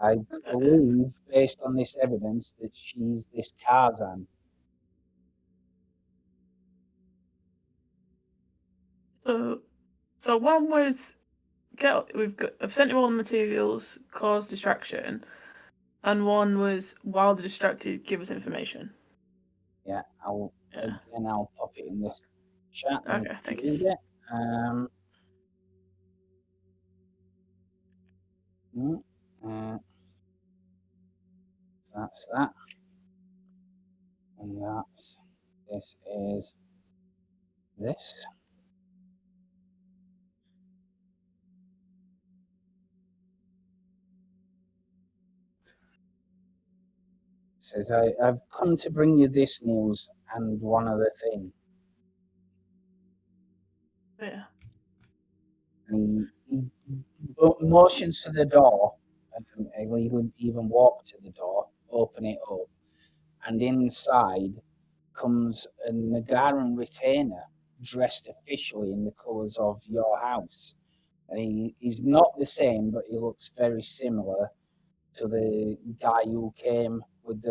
I believe, based on this evidence, that she's this Kazan. So one was I've sent you all the materials, cause distraction, and one was while they're distracted, give us information. Yeah, I'll pop it in the chat. Okay, thank you. Read it. So that's that, and this is this. Says, I've come to bring you this news and one other thing. Yeah. And he motions to the door, and he even walk to the door, open it up, and inside comes a Nagaran retainer dressed officially in the colours of your house. And he's not the same, but he looks very similar to the guy who came with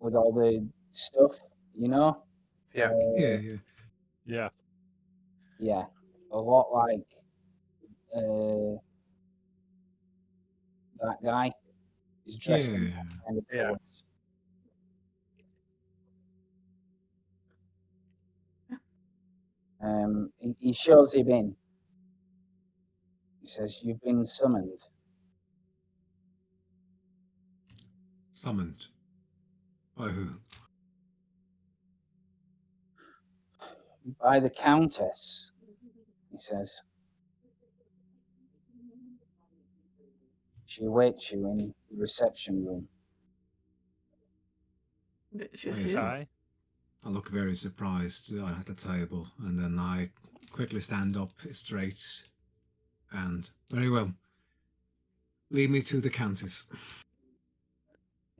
with all the stuff, you know? Yeah. Yeah. A lot like that guy. He's dressed in that kind of colours. He shows him in. He says, "You've been summoned." Summoned? By who? By the Countess, he says. She awaits you in the reception room. She's Okay. I look very surprised at the table, and then I quickly stand up straight and, very well, lead me to the Countess.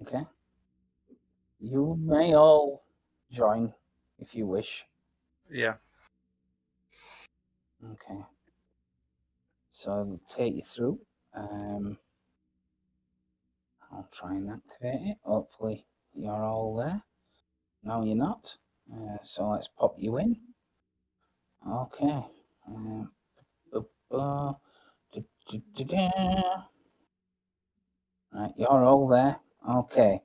Okay. You may all join if you wish. Yeah. Okay. So I'll take you through. I'll try and activate it. Hopefully you're all there. No, you're not. So let's pop you in. Okay. Right, you're all there. Okay.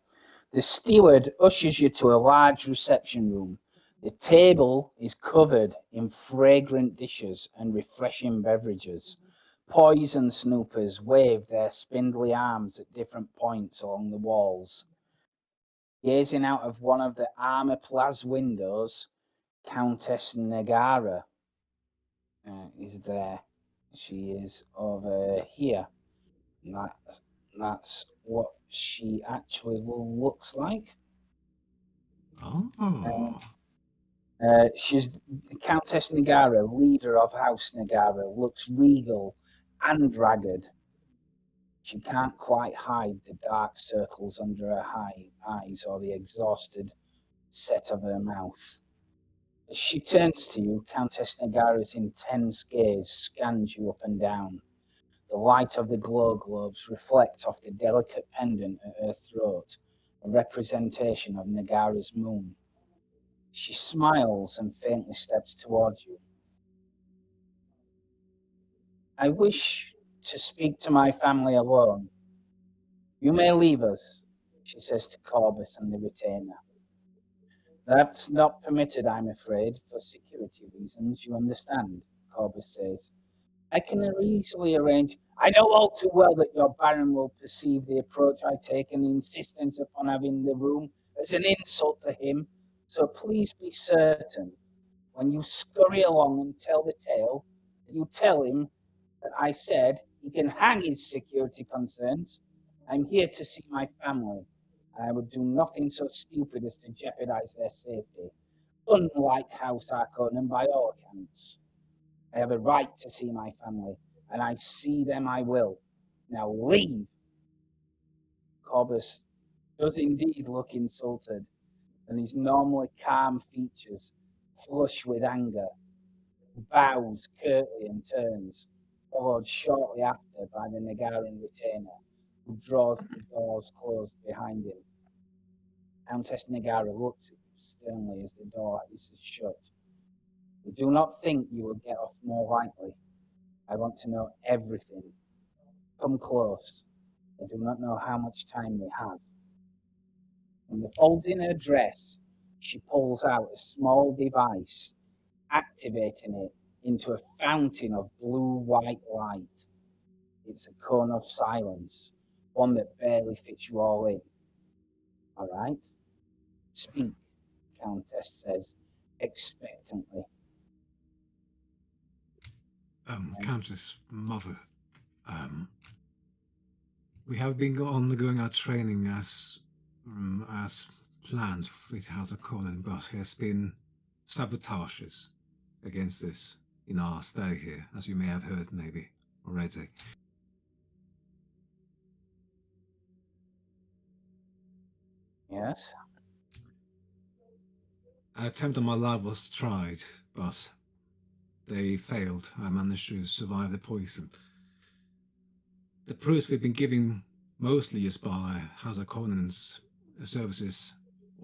The steward ushers you to a large reception room. The table is covered in fragrant dishes and refreshing beverages. Poison snoopers wave their spindly arms at different points along the walls. Gazing out of one of the armor-plaz windows, Countess Nagara is there. She is over here. And that's what she actually looks like. Oh. She's Countess Nagara, leader of House Nagara, looks regal and ragged. She can't quite hide the dark circles under her eyes or the exhausted set of her mouth. As she turns to you, Countess Nagara's intense gaze scans you up and down. The light of the glow globes reflect off the delicate pendant at her throat, a representation of Nagara's moon. She smiles and faintly steps towards you. I wish to speak to my family alone. You may leave us, she says to Corbus and the retainer. That's not permitted, I'm afraid, for security reasons, you understand, Corbus says. I can easily arrange. I know all too well that your Baron will perceive the approach I take and the insistence upon having the room as an insult to him, so please be certain, when you scurry along and tell the tale, that you tell him that I said he can hang his security concerns. I'm here to see my family. I would do nothing so stupid as to jeopardize their safety, unlike House Harkonnen by all accounts. I have a right to see my family, and I see them I will. Now leave. Corbus does indeed look insulted, and his normally calm features flush with anger, bows curtly and turns, followed shortly after by the Nagaran retainer, who draws the doors closed behind him. Countess Nagara looks at you sternly as the door is shut. I do not think you will get off more lightly. I want to know everything. Come close. I do not know how much time we have. From the folds in her dress, she pulls out a small device, activating it into a fountain of blue-white light. It's a cone of silence, one that barely fits you all in. All right? Speak, Countess says, expectantly. Countess Mother, we have been undergoing our training as planned with House of Conan, but there's been sabotages against this in our stay here, as you may have heard maybe already. Yes? An attempt on my life was tried, but they failed. I managed to survive the poison. The proofs we've been giving mostly is by House of Conan's services.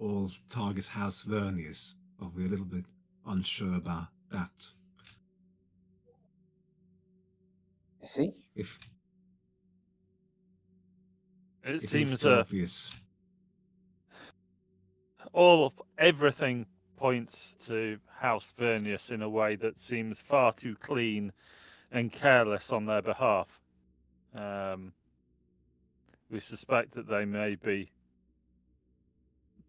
All targets House Vernius, but we're a little bit unsure about that. You see? It If seems it's obvious. everything points to House Vernius in a way that seems far too clean and careless on their behalf. We suspect that they may be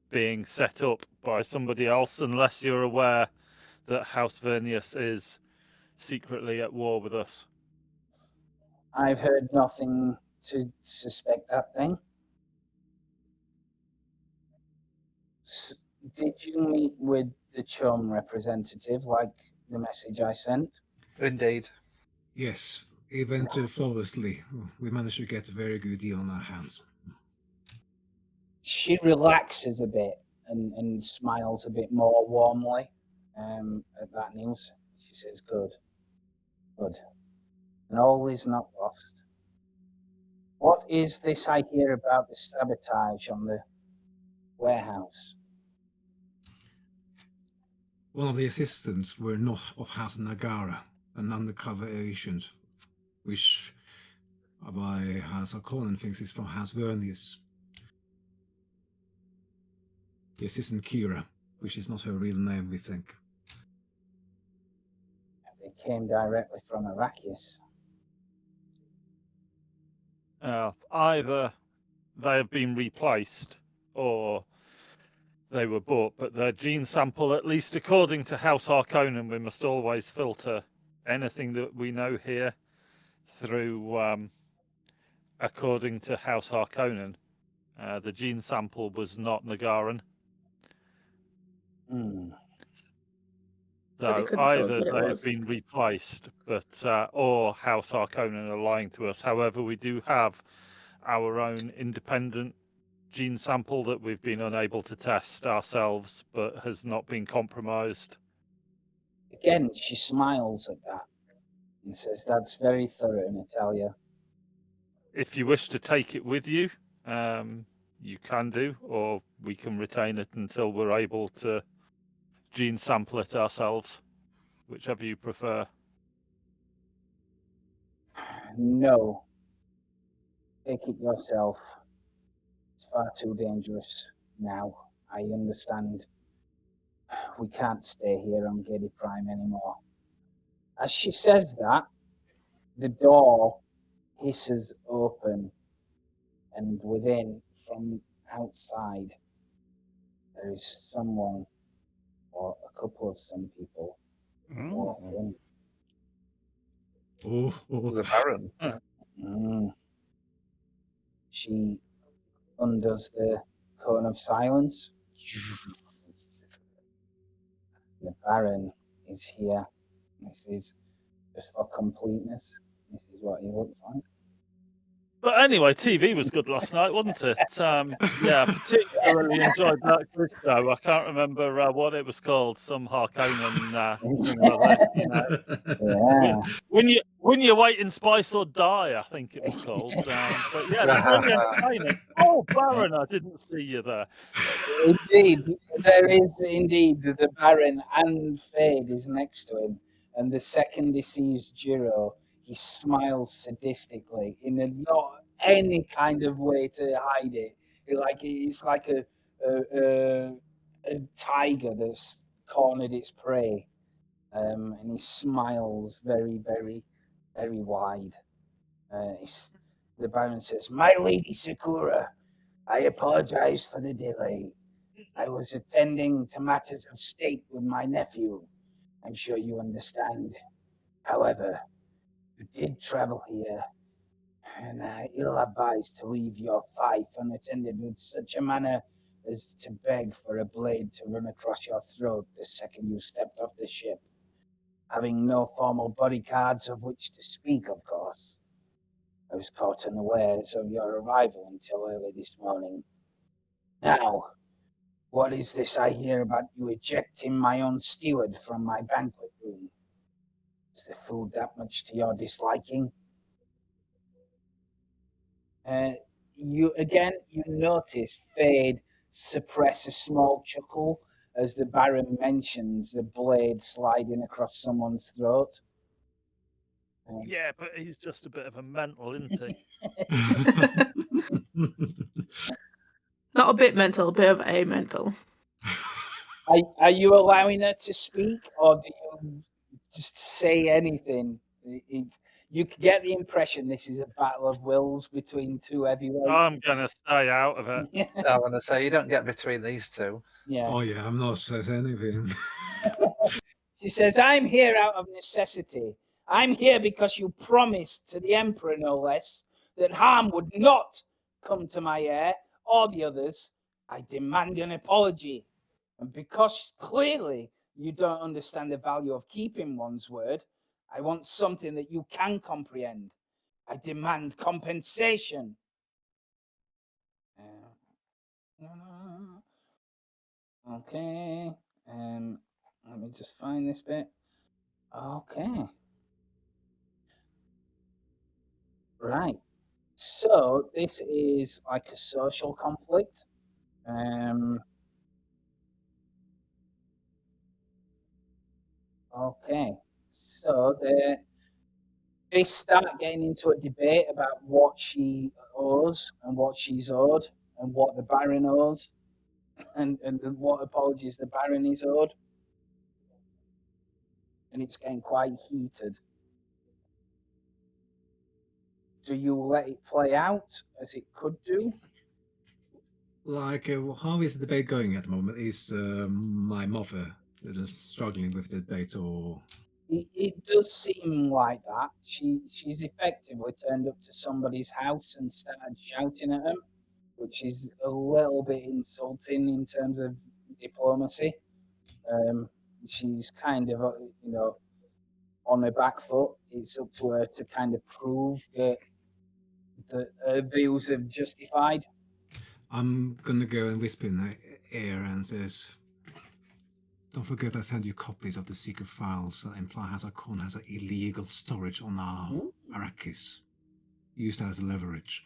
being set up by somebody else, unless you're aware that House Vernius is secretly at war with us. I've heard nothing to suspect that thing. Did you meet with the Chum representative, like the message I sent? Indeed. Yes, it went flawlessly. We managed to get a very good deal on our hands. She relaxes a bit and smiles a bit more warmly at that news. She says, good. And all is not lost. What is this I hear about the sabotage on the warehouse? One of the assistants were not of House Nagara, an undercover agent, which by House Conan thinks is from House Vernius. The assistant Kira, which is not her real name, we think. They came directly from Arrakis. Either they have been replaced or they were bought, but their gene sample, at least according to House Harkonnen, we must always filter anything that we know here through according to House Harkonnen. The gene sample was not Nagaran. But they So couldn't tell us either what it they was. have been replaced, but or House Harkonnen are lying to us. However, we do have our own independent gene sample that we've been unable to test ourselves, but has not been compromised. Again, she smiles at that and says, that's very thorough, Natalia. If you wish to take it with you, you can do, or we can retain it until we're able to gene sample it ourselves, whichever you prefer. No. Take it yourself. It's far too dangerous now. I understand. We can't stay here on Gedi Prime anymore. As she says that, the door hisses open, and within, from outside, there is someone, or a couple of some people, walking. The Baron. She undoes the cone of silence. The Baron is here. This is just for completeness. This is what he looks like. But anyway, TV was good last night, wasn't it? Yeah, particularly enjoyed that quiz show. I can't remember what it was called. Some Harkonnen thing like that. You know? Yeah. When you wait in Spice or Die, I think it was called. But yeah, it's really entertaining. Oh, Baron, I didn't see you there. Indeed, there is indeed the Baron, and Fade is next to him, and the second he sees Jiro, he smiles sadistically in a not any kind of way to hide it. It's like a tiger that's cornered its prey, and he smiles very, very, very wide. The Baron says, "My Lady Sakura, I apologize for the delay. I was attending to matters of state with my nephew. I'm sure you understand. However, you did travel here, and I ill-advised to leave your fief unattended with such a manner as to beg for a blade to run across your throat the second you stepped off the ship, having no formal bodyguards of which to speak, of course. I was caught unawares of your arrival until early this morning. Now, what is this I hear about you ejecting my own steward from my banquet room? Is the food that much to your disliking? You notice Fade suppress a small chuckle as the Baron mentions the blade sliding across someone's throat. Yeah, but he's just a bit of a mental, isn't he? Not a bit mental, a bit of a mental. Are you allowing her to speak, or do you just say anything? You get the impression this is a battle of wills between two heavyweights. I'm gonna stay out of it. I want to say you don't get between these two. Yeah. Oh yeah, I'm not saying anything. She says, "I'm here out of necessity. I'm here because you promised to the Emperor, no less, that harm would not come to my heir or the others. I demand an apology. And because clearly you don't understand the value of keeping one's word, I want something that you can comprehend. I demand compensation." Okay. Let me just find this bit. Okay. Right. So this is like a social conflict. Okay. So they start getting into a debate about what she owes and what she's owed and what the Baron owes and what apologies the Baron is owed. And it's getting quite heated. Do you let it play out as it could do? Like, how is the debate going at the moment? Is my mother struggling with the debate, or It does seem like that. She's effectively turned up to somebody's house and started shouting at them, which is a little bit insulting in terms of diplomacy. She's kind of, on her back foot. It's up to her to kind of prove that her views are justified. I'm gonna go and whisper in her ear and says, "Don't forget I sent you copies of the secret files that imply Hazakon has an illegal storage on our Arrakis. Use that as leverage."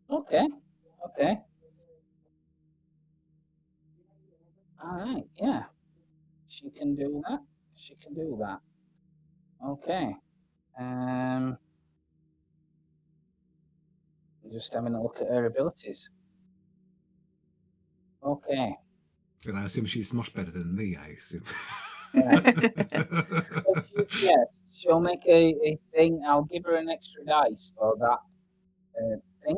Okay. All right. Yeah. She can do that. Okay. Just having a look at her abilities. Okay. But I assume she's much better than me, I assume. Yeah, she'll make a thing. I'll give her an extra dice for that thing,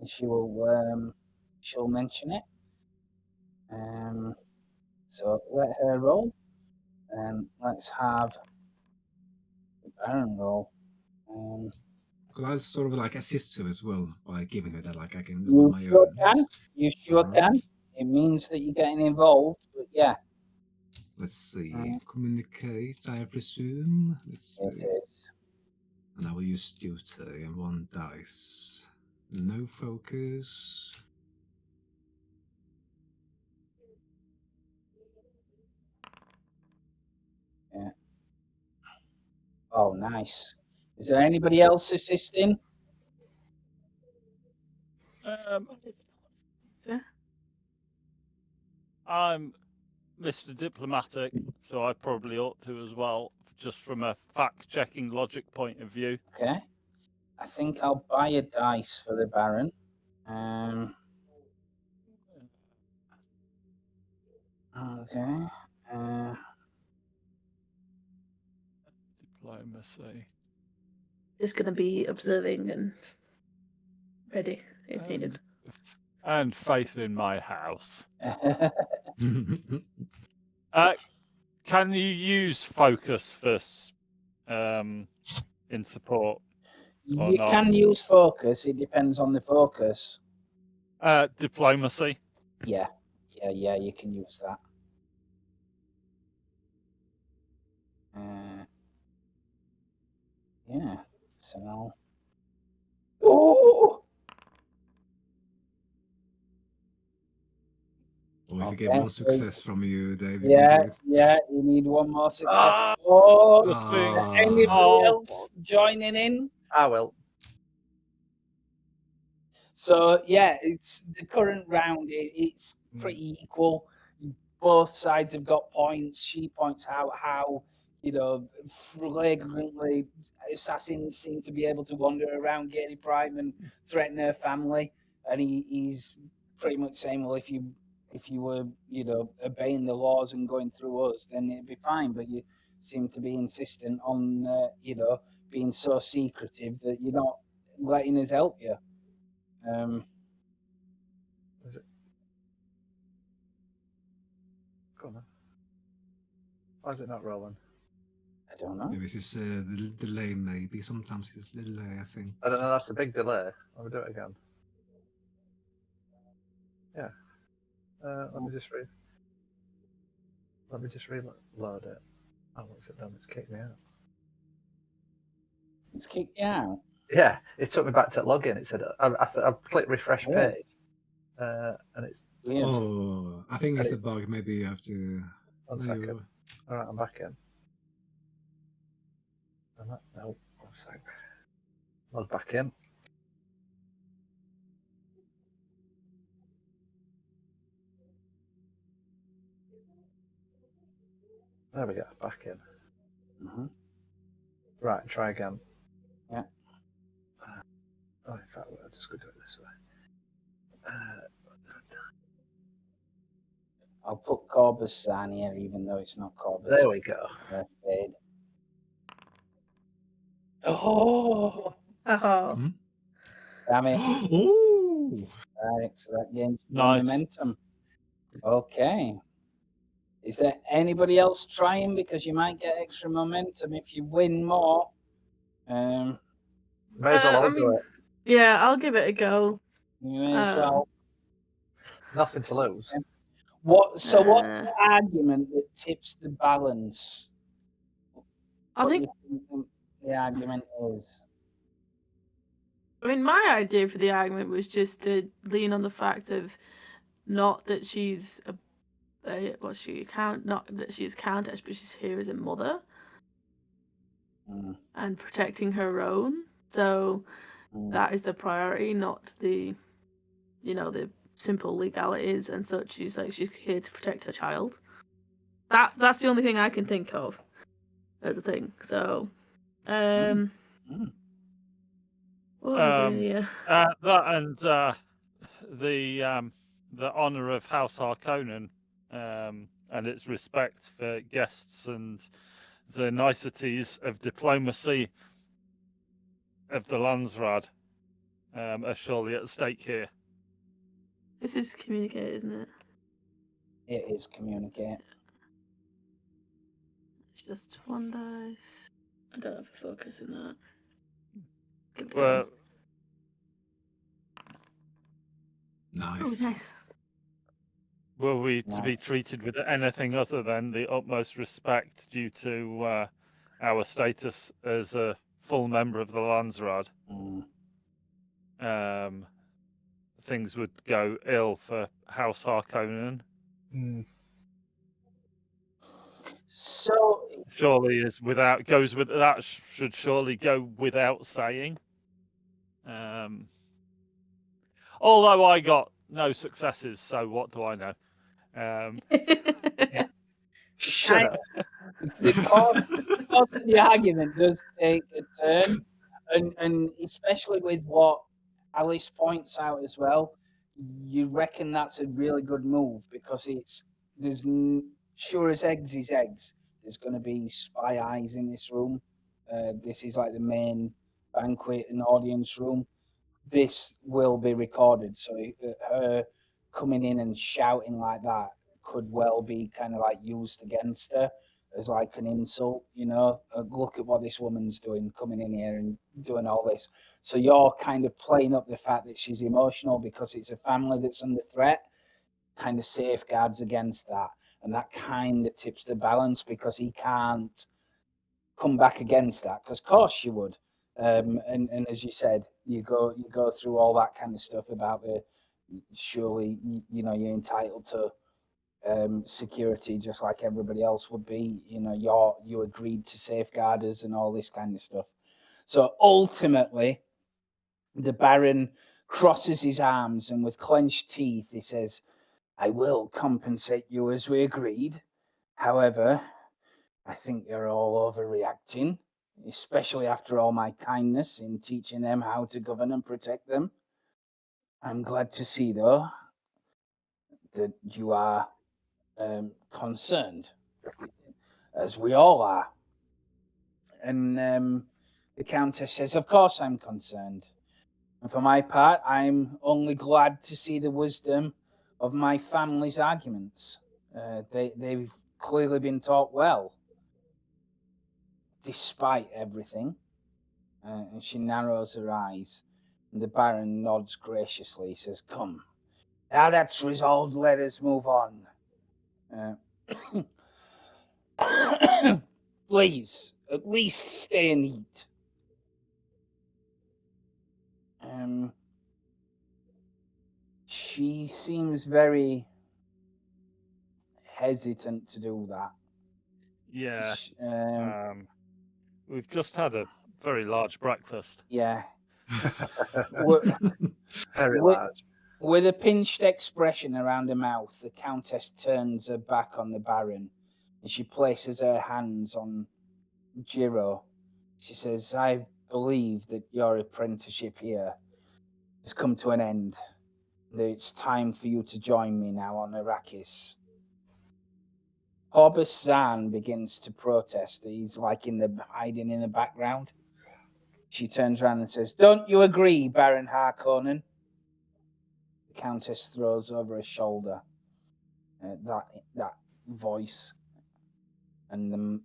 and she'll mention it. So let her roll, and let's have the Baron roll. Could I sort of like assist her as well by giving her that, like I can do You on my sure own? can. You sure Alright. can. It means that you're getting involved, but yeah, Let's see. Mhm. Communicate, I presume. Let's it see. is. And I will use duty and 1 dice. No focus. Yeah. Oh, nice. Is there anybody else assisting? I'm Mr. Diplomatic, so I probably ought to as well, just from a fact-checking logic point of view. Okay. I think I'll buy a dice for the Baron. Okay. Diplomacy. Just gonna be observing and ready if needed. And faith in my house. Uh, Can you use focus for in support? Or you not? can use focus. It depends on the focus. Diplomacy. Yeah. You can use that. Yeah. So. Oh. Or if you Okay, get more so success from you, Dave, you Yeah. can do it. You need one more success. Ah, Oh. flipping. Anybody Oh. else joining in? I will. So yeah, it's the current round. It's pretty equal. Both sides have got points. She points out how flagrantly assassins seem to be able to wander around Gaiety Prime and threaten her family, and he's pretty much saying, well, if you were obeying the laws and going through us, then it'd be fine. But you seem to be insistent on being so secretive that you're not letting us help you. Is it? Go on then. Why is it not rolling? I don't know. Maybe it's just the delay, maybe. Sometimes it's the delay, I think. I don't know, that's a big delay. Let me do it again. Yeah. Let me just reload it. Oh, what's it done? It's kicked me out. It's kicked you out. Yeah, it took me back to login. It said I clicked refresh Oh. page, and it's Weird. Oh, I think it's the bug. Maybe you have to. 1 second. All right, I'm back in. No, 1 sec. I was back in. There we go. Back in. Mm-hmm. Right, try again. Yeah. Oh, in fact, I'll just go do it this way. I'll put Corbusan here, even though it's not Corbusan. There we go. Fade. Oh, Oh, damn it. Oh! Right, so that gains Nice. momentum. Okay. Is there anybody else trying? Because you might get extra momentum if you win more. May as well all do it. yeah, I'll give it a go. You may as well. Nothing to lose. What's the argument that tips the balance? I What think. do you think the argument is? I mean, my idea for the argument was just to lean on the fact of not that she's not that she's countess, but she's here as a mother and protecting her own. So that is the priority, not the simple legalities and such. She's here to protect her child. That's the only thing I can think of as a thing. So, what am I doing here? That and the honor of House Harkonnen and its respect for guests and the niceties of diplomacy of the Landsraad are surely at stake here. This is communicate, isn't it? It is communicate. It's just one dice. I don't have a focus in that. Give it a Well, go. Nice. Oh, nice. were we to be Nice. treated with anything other than the utmost respect due to our status as a full member of the Landsraad, things would go ill for House Harkonnen. So Surely is without goes with that should surely go without saying. Although I got no successes, so what do I know? Shut up. the course of the argument does take a turn, and especially with what Alice points out as well, you reckon that's a really good move because sure as eggs is eggs. There's going to be spy eyes in this room. This is like the main banquet and audience room. This will be recorded, so her coming in and shouting like that could well be kind of like used against her as like an insult, look at what this woman's doing, coming in here and doing all this. So you're kind of playing up the fact that she's emotional because it's a family that's under threat, kind of safeguards against that. And that kind of tips the balance because he can't come back against that, because of course you would. And as you said, you go through all that kind of stuff about surely you're entitled to security just like everybody else would be. You agreed to safeguard us and all this kind of stuff. So ultimately, the Baron crosses his arms and with clenched teeth he says, "I will compensate you as we agreed. However, I think you're all overreacting, especially after all my kindness in teaching them how to govern and protect them. I'm glad to see, though, that you are concerned, as we all are." And the Countess says, "Of course I'm concerned. And for my part, I'm only glad to see the wisdom of my family's arguments. They've clearly been taught well, despite everything." And she narrows her eyes. And the Baron nods graciously. He says, "Come, now that's resolved, let us move on. Please, at least stay and eat." She seems very hesitant to do that. Yeah. We've just had a very large breakfast. Yeah. Very large. With a pinched expression around her mouth, the Countess turns her back on the Baron and she places her hands on Giro. She says, "I believe that your apprenticeship here has come to an end. It's time for you to join me now on Arrakis." Horbus Zahn begins to protest. He's like hiding in the background. She turns around and says, "Don't you agree, Baron Harkonnen?" The Countess throws over her shoulder that voice, and the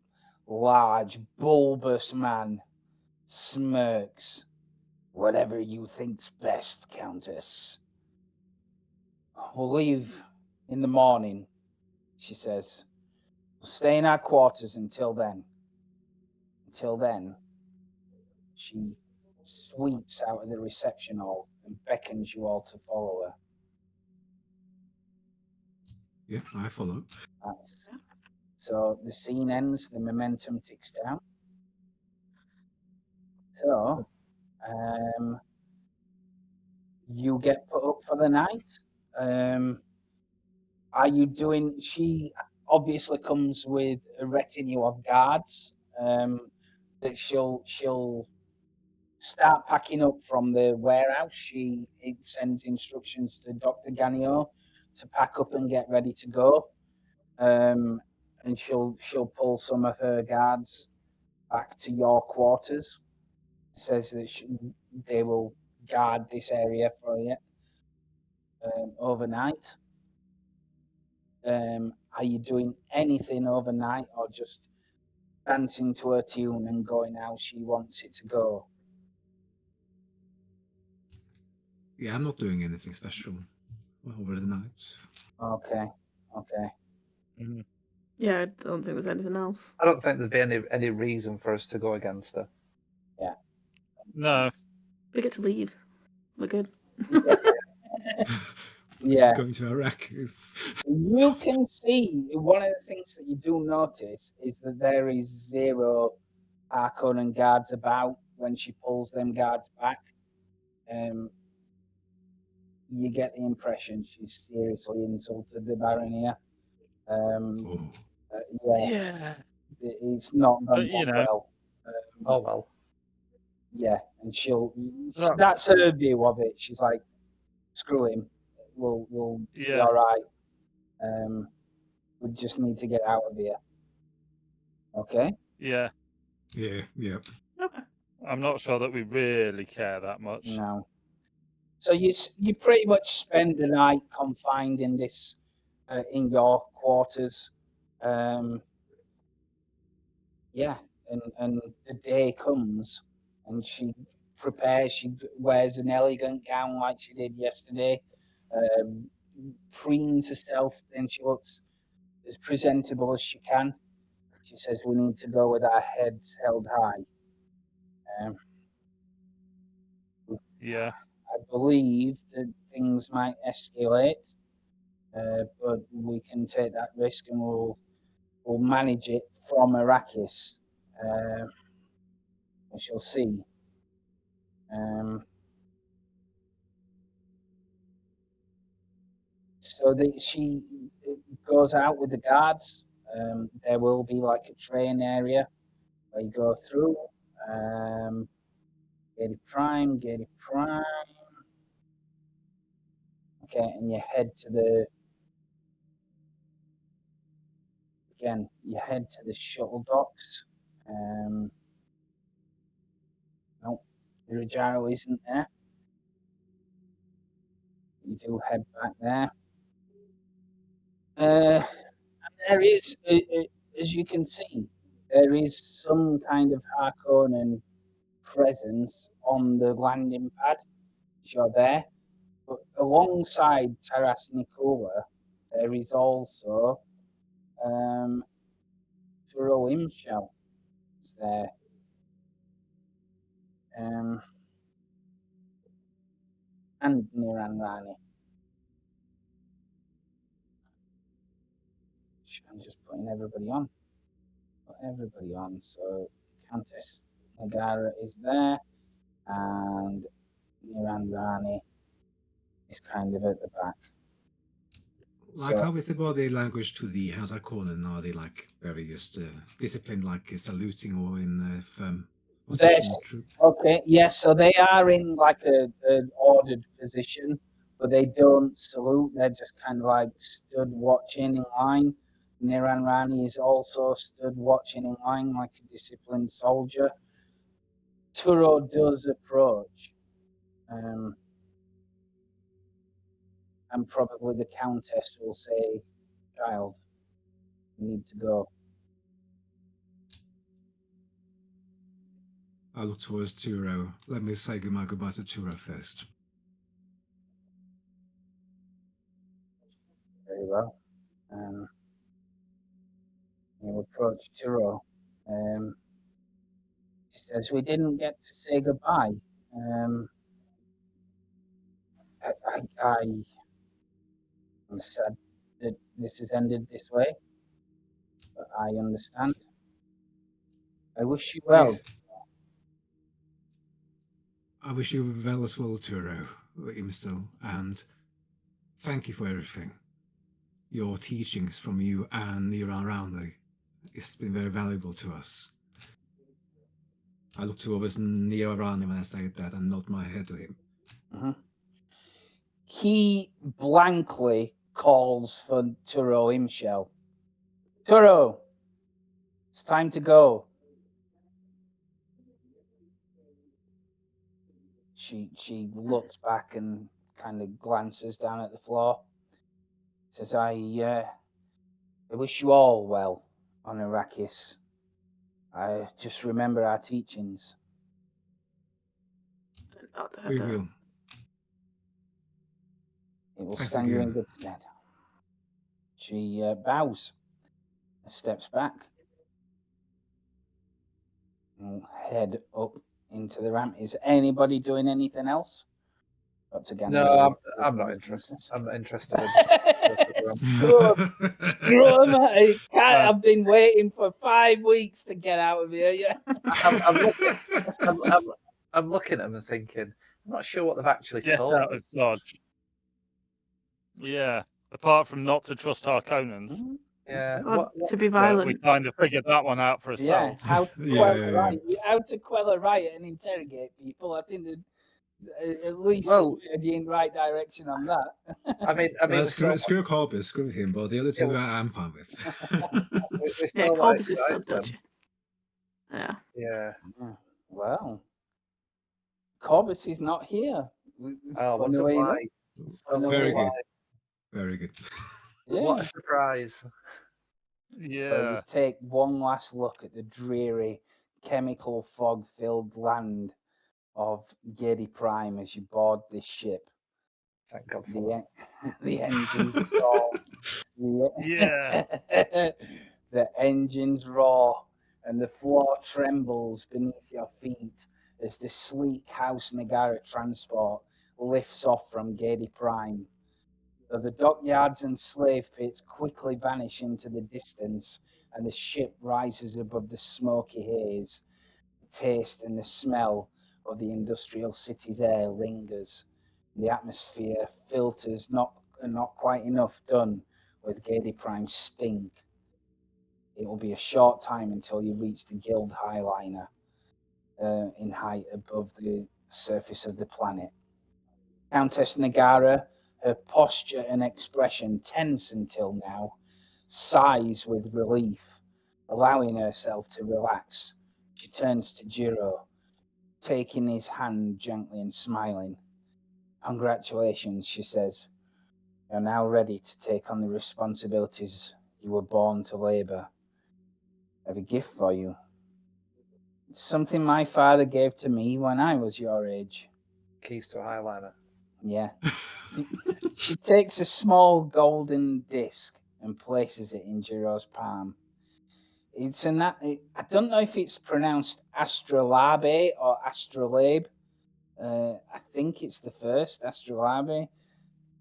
large, bulbous man smirks. "Whatever you think's best, Countess. We'll leave in the morning," she says. "We'll stay in our quarters until then." Until then, she sweeps out of the reception hall and beckons you all to follow her. Yeah, I follow. So the scene ends, the momentum ticks down. So, you get put up for the night. Are you doing? She obviously comes with a retinue of guards. That she'll start packing up from the warehouse. It sends instructions to Dr. Ganio to pack up and get ready to go. and she'll pull some of her guards back to your quarters. Says that they will guard this area for you overnight. Are you doing anything overnight, or just dancing to her tune and going how she wants it to go? Yeah, I'm not doing anything special over the night. Okay. Yeah, I don't think there's anything else. I don't think there'd be any reason for us to go against her. No. We get to leave. We're good. Yeah. Going to Arrakis. You can see one of the things that you do notice is that there is 0 Harkonnen guards about when she pulls them guards back. You get the impression she's seriously insulted the Baron here. Oh. Yeah, it's not gone But, well. Oh well. Yeah, and that's her view of it. She's like, screw him. We'll be Yeah. all right. We just need to get out of here. Okay. Yeah. Yeah. Okay. I'm not sure that we really care that much. No. So you pretty much spend the night confined in this in your quarters. Yeah, and the day comes, and she prepares. She wears an elegant gown like she did yesterday. Preens herself, then she looks as presentable as she can. She says, "We need to go with our heads held high." Yeah. I believe that things might escalate, but we can take that risk, and we'll manage it from Arrakis. We shall see. So she goes out with the guards. There will be like a train area where you go through. Get it prime. Okay, and you head to the shuttle docks. No, the Rajaro isn't there. You do head back there. There is, as you can see, there is some kind of Harkonnen presence on the landing pad. You're there, but alongside Taras Nikula, there is also Turo Imshel there. And Niran Rani. I'm just putting everybody on. So Countess Nagara is there, and Niran Rani is kind of at the back. Like, how is the body language to the House Harkonnen? Are they like very just disciplined, like saluting, or in firm position? Okay, yes. So they are in like an ordered position, but they don't salute. They're just kind of like stood watching in line. Niran Rani is also stood watching in line like a disciplined soldier. Turo does approach, and probably the Countess will say, "Child, you need to go." I look towards Turo. Let me say goodbye to Turo first. Very well. You approach Turo. She says, "We didn't get to say goodbye. I'm sad that this has ended this way, but I understand. I wish you well." Yes. I wish you well as well, Turo, Imstel, and thank you for everything. Your teachings from you and Niran Rani, it's been very valuable to us. I look towards Niran Rani when I say that and nod my head to him. Mm-hmm. He blankly calls for Turo Imshel. Toro, it's time to go. She looks back and kind of glances down at the floor. Says, I wish you all well on Arrakis. I just remember our teachings. We will. It will Thanks stand you in again. good stead. She bows and steps back and head up into the ramp. Is anybody doing anything else? Dr. No, I'm not interested. I'm not interested. Screw 'em. I've been waiting for 5 weeks to get out of here. Yeah. I'm looking at them and thinking, I'm not sure what they've actually Get told out us. of Dodge. Yeah, apart from not to trust Harkonnens. Yeah, To be But violent. we kind of figured that one out for Yeah, ourselves. how to quell a riot and interrogate people. I think that at least heading in the right direction on that. I mean, screw Corbus, screw him, but the other two I'm fine with. Yeah, Corbus is so dodgy. Yeah. Yeah. Well, Corbus is not here. Oh, wonder why. Very good. Very good. Yeah. What a surprise. Yeah. So you take one last look at the dreary, chemical fog-filled land of Gedi Prime as you board this ship. Thank God for the engines roar. The engines roar and the floor trembles beneath your feet as the sleek House Nagara transport lifts off from Gedi Prime. Though the dockyards and slave pits quickly vanish into the distance and the ship rises above the smoky haze, the taste and the smell of the industrial city's air lingers. The atmosphere filters not quite enough done with Gedi Prime's stink. It will be a short time until you reach the Guild Highliner in height above the surface of the planet. Countess Nagara, her posture and expression tense until now, sighs with relief, allowing herself to relax. She turns to Jiro, taking his hand gently and smiling. Congratulations, she says. You're now ready to take on the responsibilities you were born to labor. I have a gift for you. It's something my father gave to me when I was your age. Keys to a Highliner. Yeah. She takes a small golden disc and places it in Jiro's palm. It's I don't know if it's pronounced astrolabe or astrolabe. I think it's the first, astrolabe.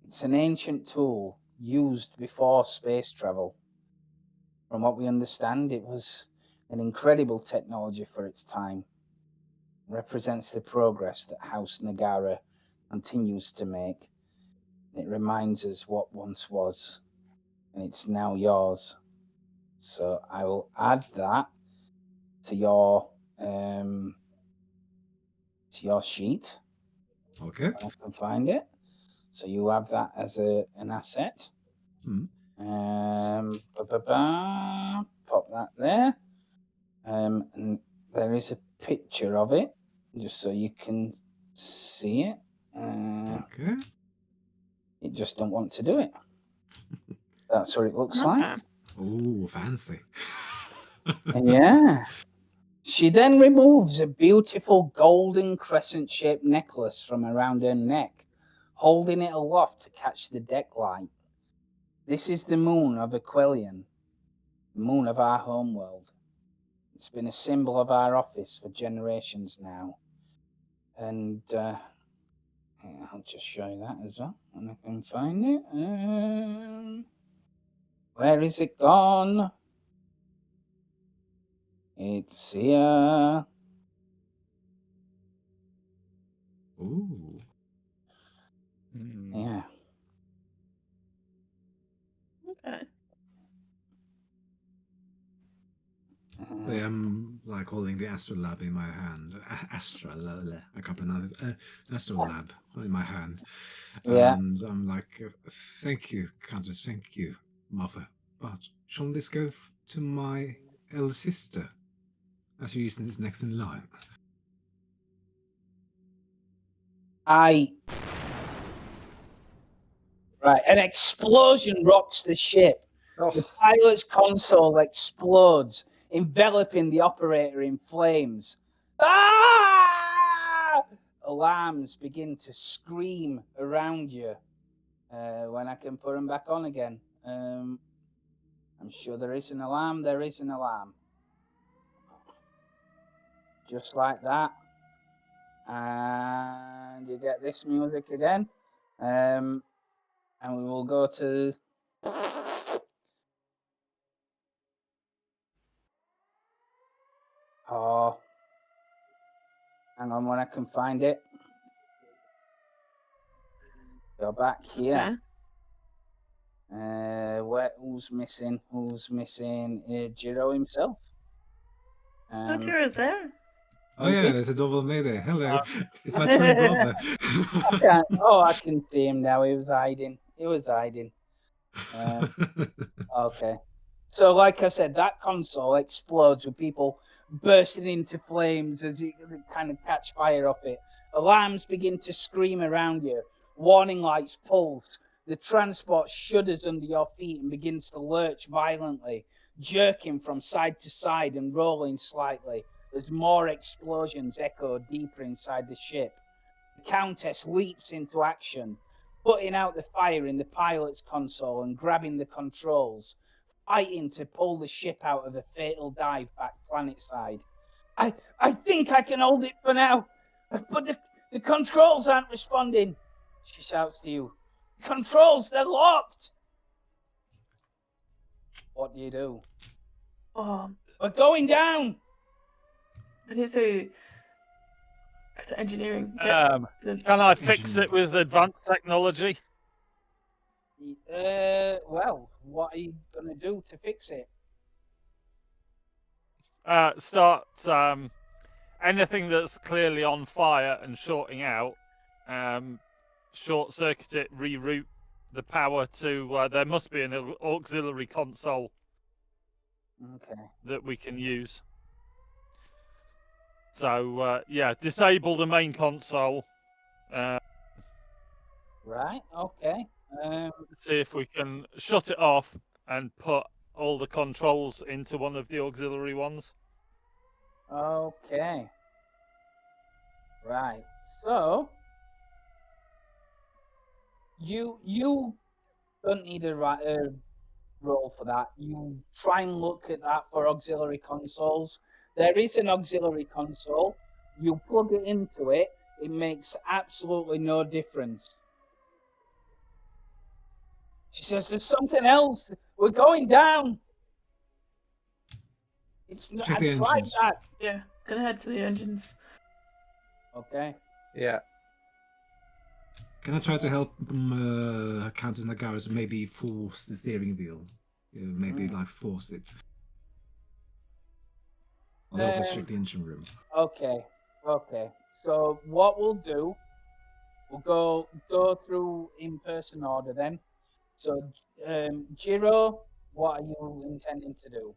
It's an ancient tool used before space travel. From what we understand, it was an incredible technology for its time. It represents the progress that House Nagara continues to make. It reminds us what once was, and it's now yours. So I will add that to your sheet. Okay. I can find it. So you have that as an asset. Pop that there. And there is a picture of it, just so you can see it. Okay. It just don't want to do it. That's what it looks like. Oh, fancy. Yeah. She then removes a beautiful golden crescent-shaped necklace from around her neck, holding it aloft to catch the deck light. This is the moon of Aquilion, the moon of our homeworld. It's been a symbol of our office for generations now. And I'll just show you that as well, when I can find it. Where is it gone? It's here. Ooh. Yeah. Okay. I am like holding the astrolabe in my hand. Astrolabe, I can't pronounce it. Astrolabe in my hand. Yeah. And I'm like, thank you, Countess, thank you, Mother. But shouldn't this go to my elder sister, as she is next in line. Right, an explosion rocks the ship. The pilot's console explodes, enveloping the operator in flames. Ah! Alarms begin to scream around you. When I can put them back on again. I'm sure there is an alarm. There is an alarm. Just like that. And you get this music again. And we will go to... Oh. Hang on when I can find it. Go back here. Okay. Who's missing? Who's missing? Jiro himself. Oh, Jiro's there. Oh yeah, there's a double mayday. Hello, it's my twin brother. I can see him now. He was hiding. Okay. So, like I said, that console explodes with people bursting into flames as you kind of catch fire off it. Alarms begin to scream around you. Warning lights pulse. The transport shudders under your feet and begins to lurch violently, jerking from side to side and rolling slightly as more explosions echo deeper inside the ship. The Countess leaps into action, putting out the fire in the pilot's console and grabbing the controls, fighting to pull the ship out of a fatal dive back planetside. I think I can hold it for now, but the controls aren't responding, she shouts to you. Controls, they're locked! What do you do? We're going down! I need to go to engineering. Can I fix it with advanced technology? Well, what are you going to do to fix it? Start anything that's clearly on fire and shorting out. Short circuit it, reroute the power to. There must be an auxiliary console. Okay. That we can use. So disable the main console. Right. Okay. See if we can shut it off and put all the controls into one of the auxiliary ones. Okay. Right. So you don't need a roll for that. You try and look at that for auxiliary consoles. There is an auxiliary console. You plug it into it. It makes absolutely no difference. She says, "There's something else. We're going down." It's not. Check the I tried engines. that. Yeah, gonna head to the engines. Okay. Yeah. Can I try to help Countess Nagara to maybe force the steering wheel? Maybe like force it. I'll also check the engine room. Okay. So what we'll do, we'll go through in person order then. So, Jiro, what are you intending to do?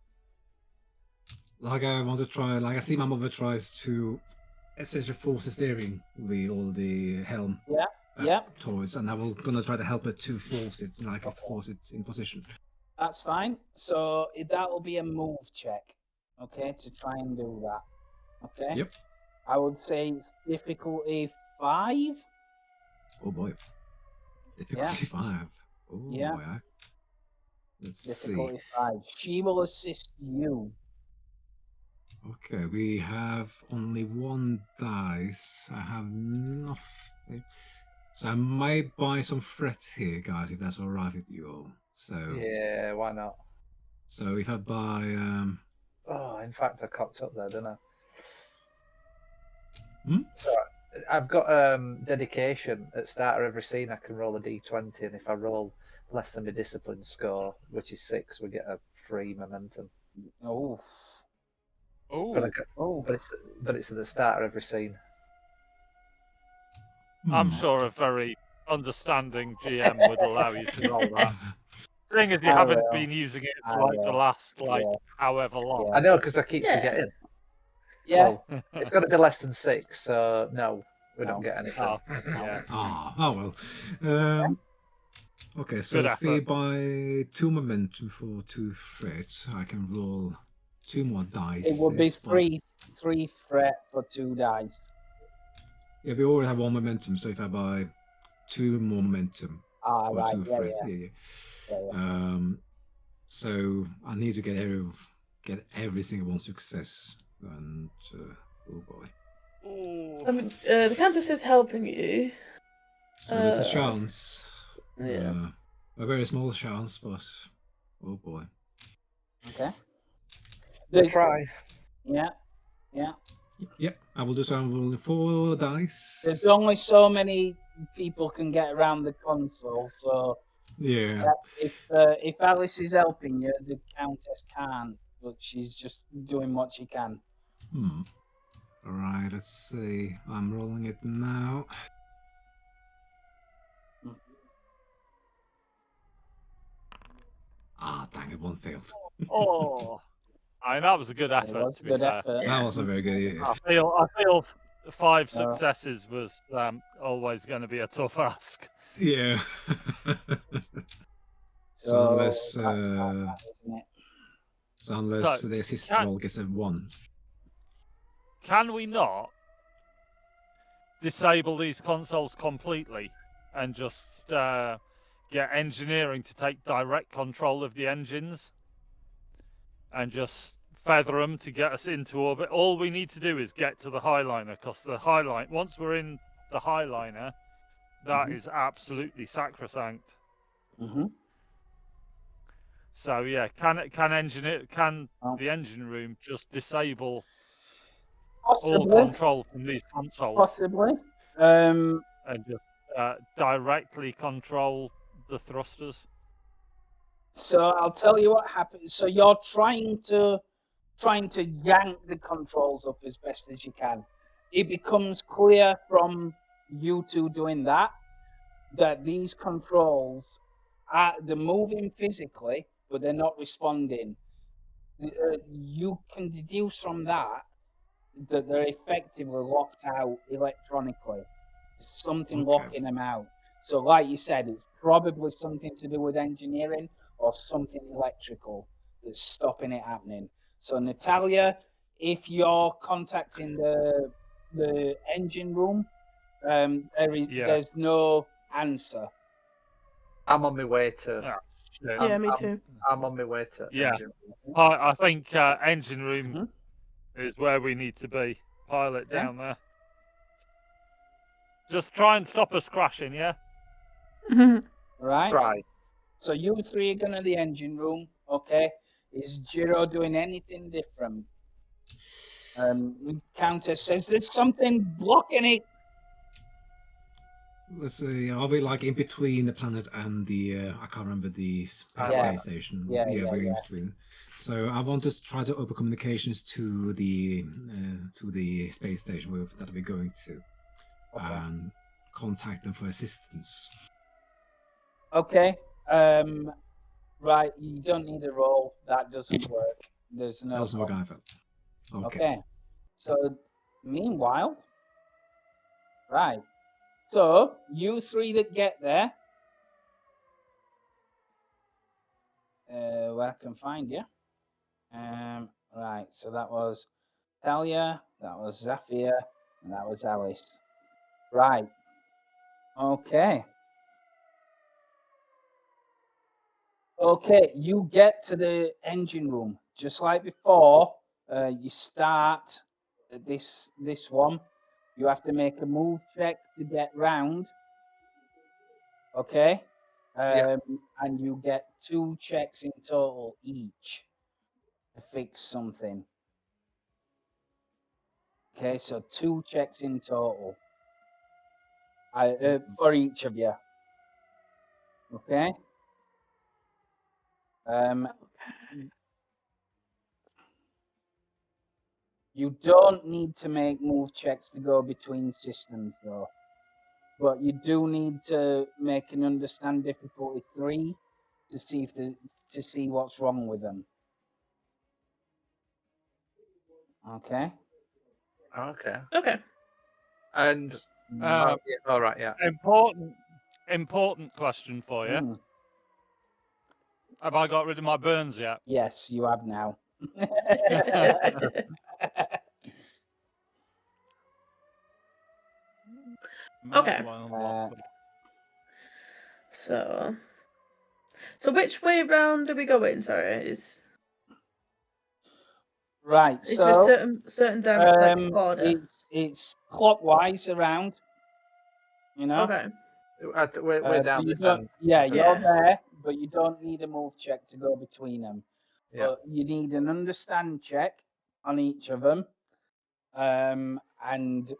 Like I want to try, like I see my mother tries to essentially force the steering wheel or the helm. Yeah. Towards, and I'm gonna try to help her to force it, force it in position. That's fine. So that will be a move check, okay, to try and do that. Okay. Yep. I would say difficulty 5. Oh boy. Difficulty 5. Oh yeah. boy. Let's difficulty see. 5. She will assist you. Okay, we have only 1 dice. I have nothing. So I might buy some fret here, guys, if that's all right with you all. So yeah, why not? So if I buy, in fact, I cocked up there, didn't I? Hmm? So I've got dedication at start of every scene. I can roll a d20, and if I roll less than my discipline score, which is 6, we get a free momentum. Oh. But it's at the start of every scene. I'm sure a very understanding GM would allow you to roll that. Seeing as you I haven't will. been using it I for like the will. last Yeah. however long. I know because I keep Yeah. forgetting. Yeah. Well, it's got to be less than 6, so no, we don't No. get anything. Oh, yeah. Oh well. Okay, so Good if we effort. buy 2 momentum for 2 threats, I can roll 2 more dice. It would be three threat for 2 dice. Yeah, we already have 1 momentum, so if I buy 2 more momentum Ah, for right. 2 Yeah, threats, yeah. yeah. So I need to get every single one success, and oh boy. I mean, the Countess is helping you. So there's a chance. Yeah. A very small chance, but oh boy. Okay. We'll try. Yeah. Yeah. Yeah, I will do so. I'm rolling 4 dice. There's only so many people can get around the console, so Yeah. if Alice is helping you, the Countess can't, but she's just doing what she can. All right, let's see. I'm rolling it now. Ah, dang it, 1 failed. Oh, I mean, that was a good It effort. was To a be good fair, effort. That was a very good idea. I feel 5 successes was always going to be a tough ask. Yeah. So unless that's not bad, isn't it? So, the assist can- roll gets a 1. Can we not disable these consoles completely and just get engineering to take direct control of the engines and just feather them to get us into orbit? All we need to do is get to the Highliner, because the Highliner, once we're in the Highliner, that is absolutely sacrosanct. Mm-hmm. So yeah, can the engine room just disable all control from these consoles Possibly. and just directly control the thrusters? So I'll tell you what happens. So you're trying to yank the controls up as best as you can. It becomes clear from you two doing that these controls they're moving physically, but they're not responding. You can deduce from that they're effectively locked out electronically. Something locking them out. So, like you said, it's probably something to do with engineering or something electrical that's stopping it happening. So, Natalia, if you're contacting the engine room, there's no answer. I'm on my way to. Yeah, me too. I'm on my way to. Yeah. Engine room. I think engine room is where we need to be. Pilot down there. Just try and stop us crashing, yeah? Right? Try. So you three are going to the engine room, okay? Is Jiro doing anything different? Countess says there's something blocking it. Let's see, are we like in between the planet and the I can't remember the space station. Yeah, we're in between. So I want to try to open communications to the space station that we're going to, and contact them for assistance. Okay. Right, you don't need a roll. That doesn't work. There's no. Doesn't work either. Okay. So meanwhile, right. So you three that get there, where I can find you. Right. So that was Talia, that was Zafir, and that was Alice. Right. Okay. Okay, you get to the engine room just like before. You start at this one. You have to make a move check to get round. Okay. And you get 2 checks in total each to fix something. Okay, so 2 checks in total. For each of you. Okay. You don't need to make move checks to go between systems, though. But you do need to make an understand difficulty 3 to see to see what's wrong with them. Okay. Okay. Okay. And Uh, all right, yeah. important question for you. Mm. Have I got rid of my burns yet? Yes, you have now. How Okay. do I unlock them? So which way round are we going? Sorry, Right. is So there certain like order? it's clockwise around. You know. Okay. We're But down you this don't, end. yeah, Okay. you're Yeah. there, but you don't need a move check to go between them. Yeah. But you need an understand check on each of them, and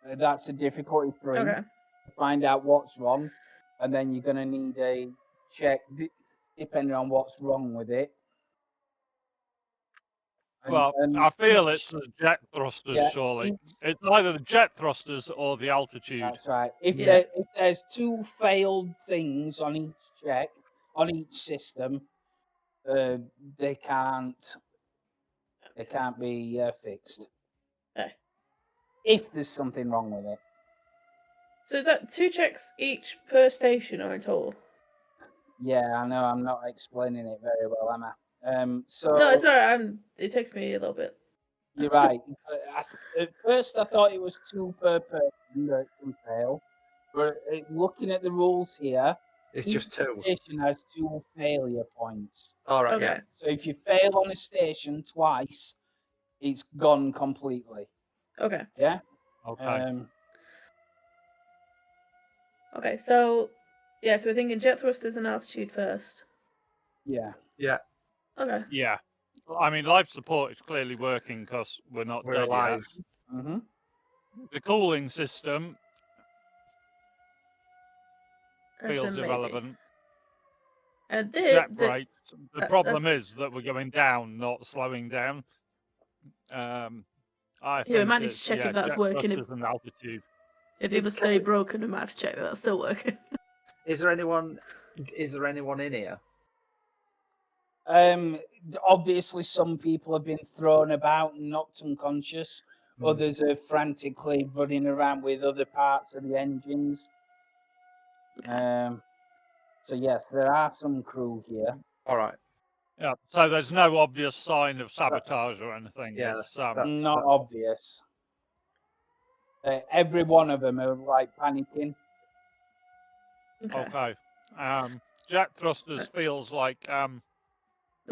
that's a difficulty 3 Okay. to find out what's wrong, and then you're going to need a check depending on what's wrong with it. Well, I feel it's the jet thrusters, yeah, surely. each- It's either the jet thrusters or the altitude. That's right. If Yeah. if there's 2 failed things on each check on each system, they can't be fixed. Okay. If there's something wrong with it. So is that 2 checks each per station or in total? Yeah, I know I'm not explaining it very well, am I? So No, it's alright. It takes me a little bit. you're right. At first, I thought it was 2 per person that can fail, but looking at the rules here, It's each just 2. station has 2 failure points. All right, Okay. yeah. So if you fail on a station twice, it's gone completely. Okay. Yeah. Okay. Okay. So yeah. So we're thinking jet thrusters and altitude first. Yeah. Yeah. Okay. Yeah. I mean, life support is clearly working because we're not We're dead alive. yet. Mm-hmm. The cooling system That's feels a maybe. irrelevant. And Jet rate. The that's- problem is that we're going down, not slowing down. I Yeah, we think might need to it's, check if that's jet working. thrusters and altitude. If the other stay broken, we might have to check that that's still working. Is there anyone in here? Obviously, some people have been thrown about and knocked unconscious. Others are frantically running around with other parts of the engines. So yes, there are some crew here. All right. Yeah. So there's no obvious sign of sabotage or anything. Yeah, It's, Not that's- obvious. Every one of them are like panicking. okay. Jet thrusters feels like The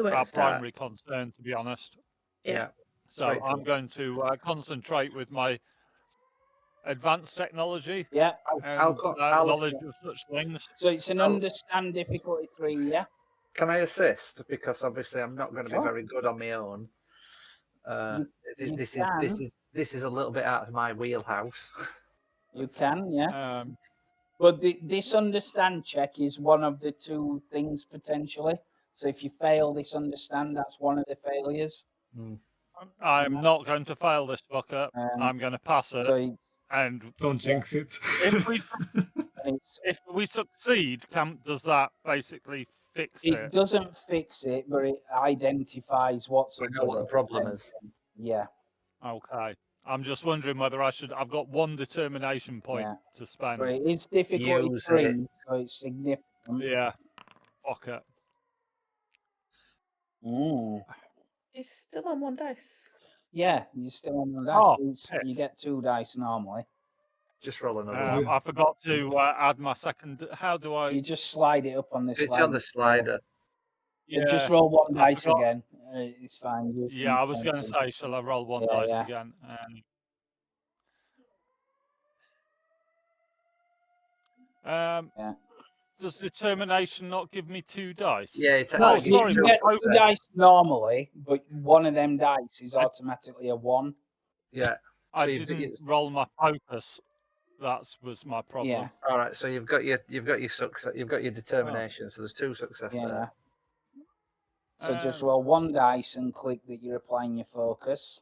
way our to start. primary concern, to be honest. Yeah. So Straight I'm through. going to concentrate with my advanced technology Yeah. and I'll knowledge of such things. So it's an understand difficulty 3. Yeah. Can I assist? Because obviously I'm not going to be Sure. very good on my own. You This can. is a little bit out of my wheelhouse. You can. Yes. Um, But this understand check is one of the 2 things potentially. So if you fail this understand, that's one of the failures. I'm not going to fail this fucker. I'm going to pass it. So And Don't jinx it. if we succeed, does that basically fix it it? doesn't fix it, but it identifies what's We up know with what the it. problem is. Yeah. Okay. I'm just wondering whether I should. I've got 1 determination point Yeah. to spend. But it's difficulty Use 3, it. so it's significant. Yeah. Fuck it. You're still on 1 dice. Yeah, you're still on the dice. Oh, You piss. get 2 dice normally. Just roll another one. I forgot to add my second. How do I? You just slide it up on the It's slider. on the slider. Yeah, just roll 1 I dice forgot. again. It's fine. Yeah, I was going to say, shall I roll 1 dice Yeah. again? Yeah. Does determination not give me 2 dice? Yeah, it Oh, gives sorry, You you get that's 2 dice normally, but one of them dice is automatically a 1. Yeah. I So you've got didn't roll my focus. That was my problem. Yeah. All right. So you've got your success. You've got your determination. So there's 2 success Yeah. there. So just roll 1 dice and click that you're applying your focus.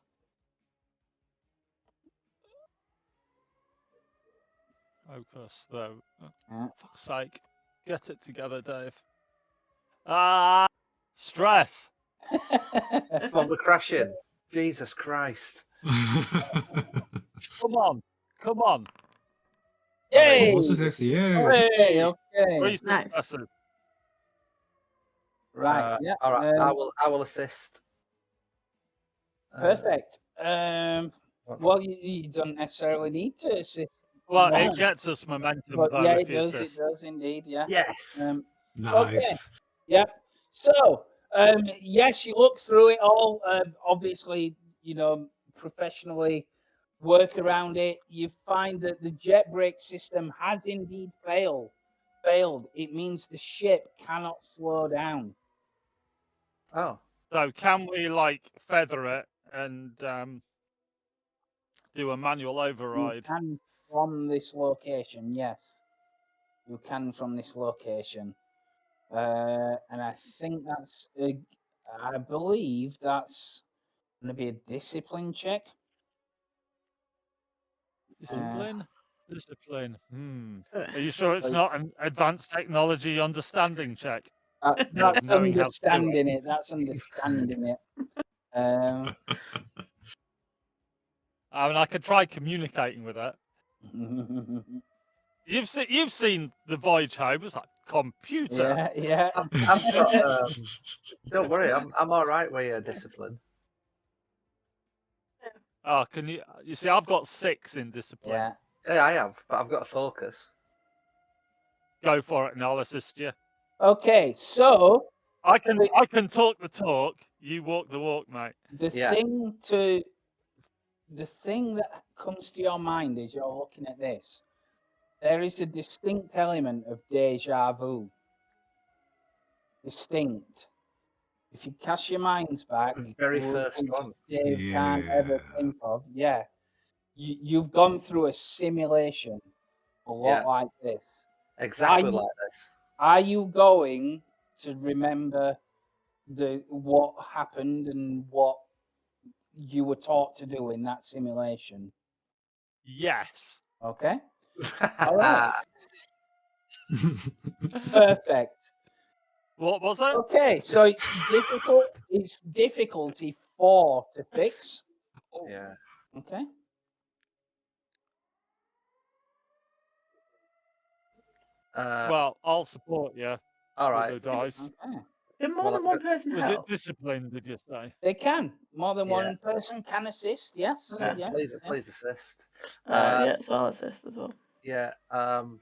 Focus, though. Yeah. Fuck's sake. Get it together, Dave. Stress. Come on, we're crashing. Jesus Christ. Come on. Come on. Yay! Also success, yeah. Okay, okay. Very Nice. successive. Right, yeah. All right, I will assist. Perfect. Well, you don't necessarily need to assist. Well, more, it gets us momentum, but though, yeah, if it you does. assist. It does indeed. Yeah. Yes. Okay. Nice. Yeah. So, yes, you look through it all. Obviously, professionally work around it. You find that the jet brake system has indeed failed. It means the ship cannot slow down. Oh. So can we, like, feather it and do a manual override? You can from this location, yes. You can from this location. And I think that's, I believe that's going to be a discipline check. Discipline? Discipline. Uh, Are you sure it's so- not an advanced technology understanding check? That's knowing how to do it. understanding it. That's understanding it. I mean, I could try communicating with it. You've seen the voyage home. It's like computer. yeah. I'm not, don't worry, I'm all right with your discipline. Oh, can you? You see, I've got 6 in discipline. Yeah. Yeah, I have, but I've got to focus. Go for it, and I'll assist you. Okay, so I can talk the talk. You walk the walk, mate. the Yeah. thing that comes to your mind as you're looking at this, there is a distinct element of deja vu. Distinct. If you cast your minds back, The very which first one. Dave can't ever Yeah. think of. Yeah, you've gone through a simulation a lot Yeah. like this. Exactly I- like this. Are you going to remember what happened and what you were taught to do in that simulation? Yes. Okay. All right. Perfect. What was it? Okay, so it's difficult. It's difficulty 4 to fix. Yeah. Okay. Well, I'll support you. all With right. the dice. Okay. Can more Well, than I've one got- person Was help? it discipline? Did you say? They can. More than Yeah. one person can assist. Yes. Okay. Yeah. Please assist. Yeah, so I'll assist as well. Yeah. I'm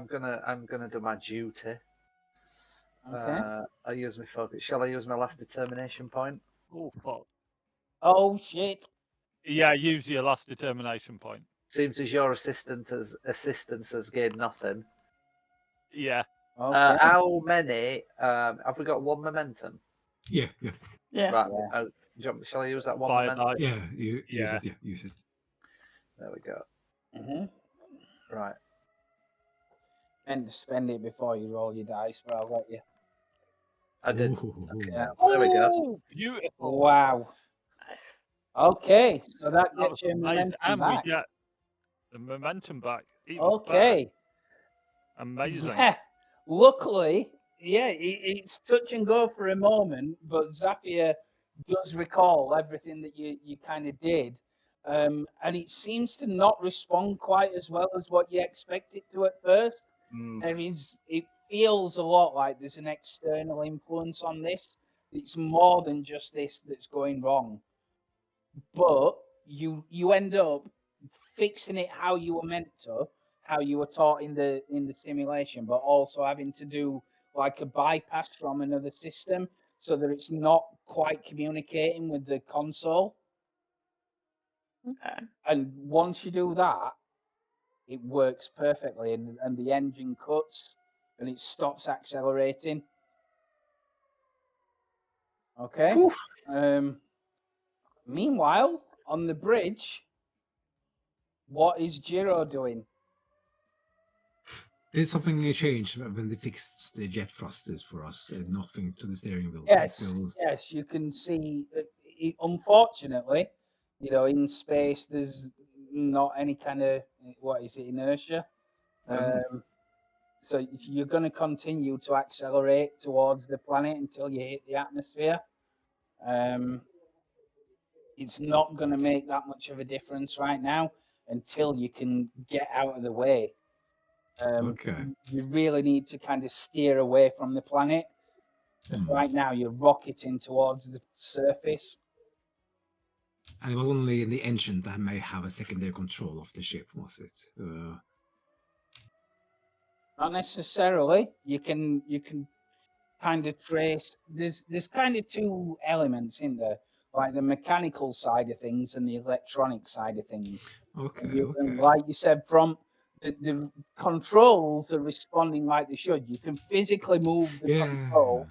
gonna do my duty. Okay. I'll use my focus. Shall I use my last determination point? Oh fuck. Oh shit. Yeah, use your last determination point. Seems as your assistance has gained nothing. Yeah. Okay. How many? Have we got 1 momentum? Yeah. Yeah. Right. Yeah. Shall I use that 1 Buy a momentum? dice. Yeah, use Yeah. it. Yeah, use it. There we go. Mm-hmm. Right. And spend it before you roll your dice, but I'll let you. I did. Ooh. Yeah. There we go. Ooh, beautiful. Wow. Nice. Okay, so that That gets was you amazing. momentum And back. we get the momentum back. Even Okay. better. Amazing. Yeah. Luckily, yeah, it's touch and go for a moment, but Zafir does recall everything that you kind of did. And it seems to not respond quite as well as what you expect it to at first. It feels a lot like there's an external influence on this. It's more than just this that's going wrong. But you end up fixing it how you were meant to, how you were taught in the simulation, but also having to do like a bypass from another system so that it's not quite communicating with the console. Okay. And once you do that, it works perfectly, and the engine cuts and it stops accelerating. Okay. Meanwhile, on the bridge, what is Jiro doing? Did something change when they fixed the jet thrusters for us? Nothing to the steering wheel. Yes, yes, you can see. Unfortunately, in space, there's not any kind of inertia. So you're going to continue to accelerate towards the planet until you hit the atmosphere. It's not going to make that much of a difference right now until you can get out of the way. Okay. You really need to kind of steer away from the planet. Because right now you're rocketing towards the surface. And it was only in the engine that may have a secondary control of the ship, was it? Not necessarily. You can kind of trace. There's kind of two elements in there, like the mechanical side of things and the electronic side of things. Okay, And like you said, from the controls are responding like they should. You can physically move the control,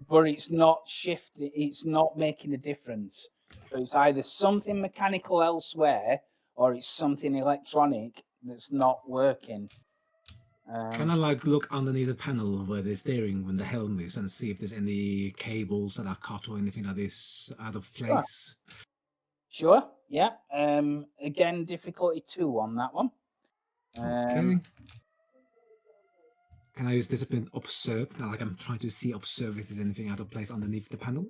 but it's not shifting. It's not making a difference. So it's either something mechanical elsewhere, or it's something electronic that's not working. Can I like look underneath the panel where the steering when the helm is and see if there's any cables that are cut or anything that is out of place? Sure. Yeah. Again, difficulty 2 on that one. Okay. Can I use discipline observe? Now, like I'm trying to observe if there's anything out of place underneath the panel.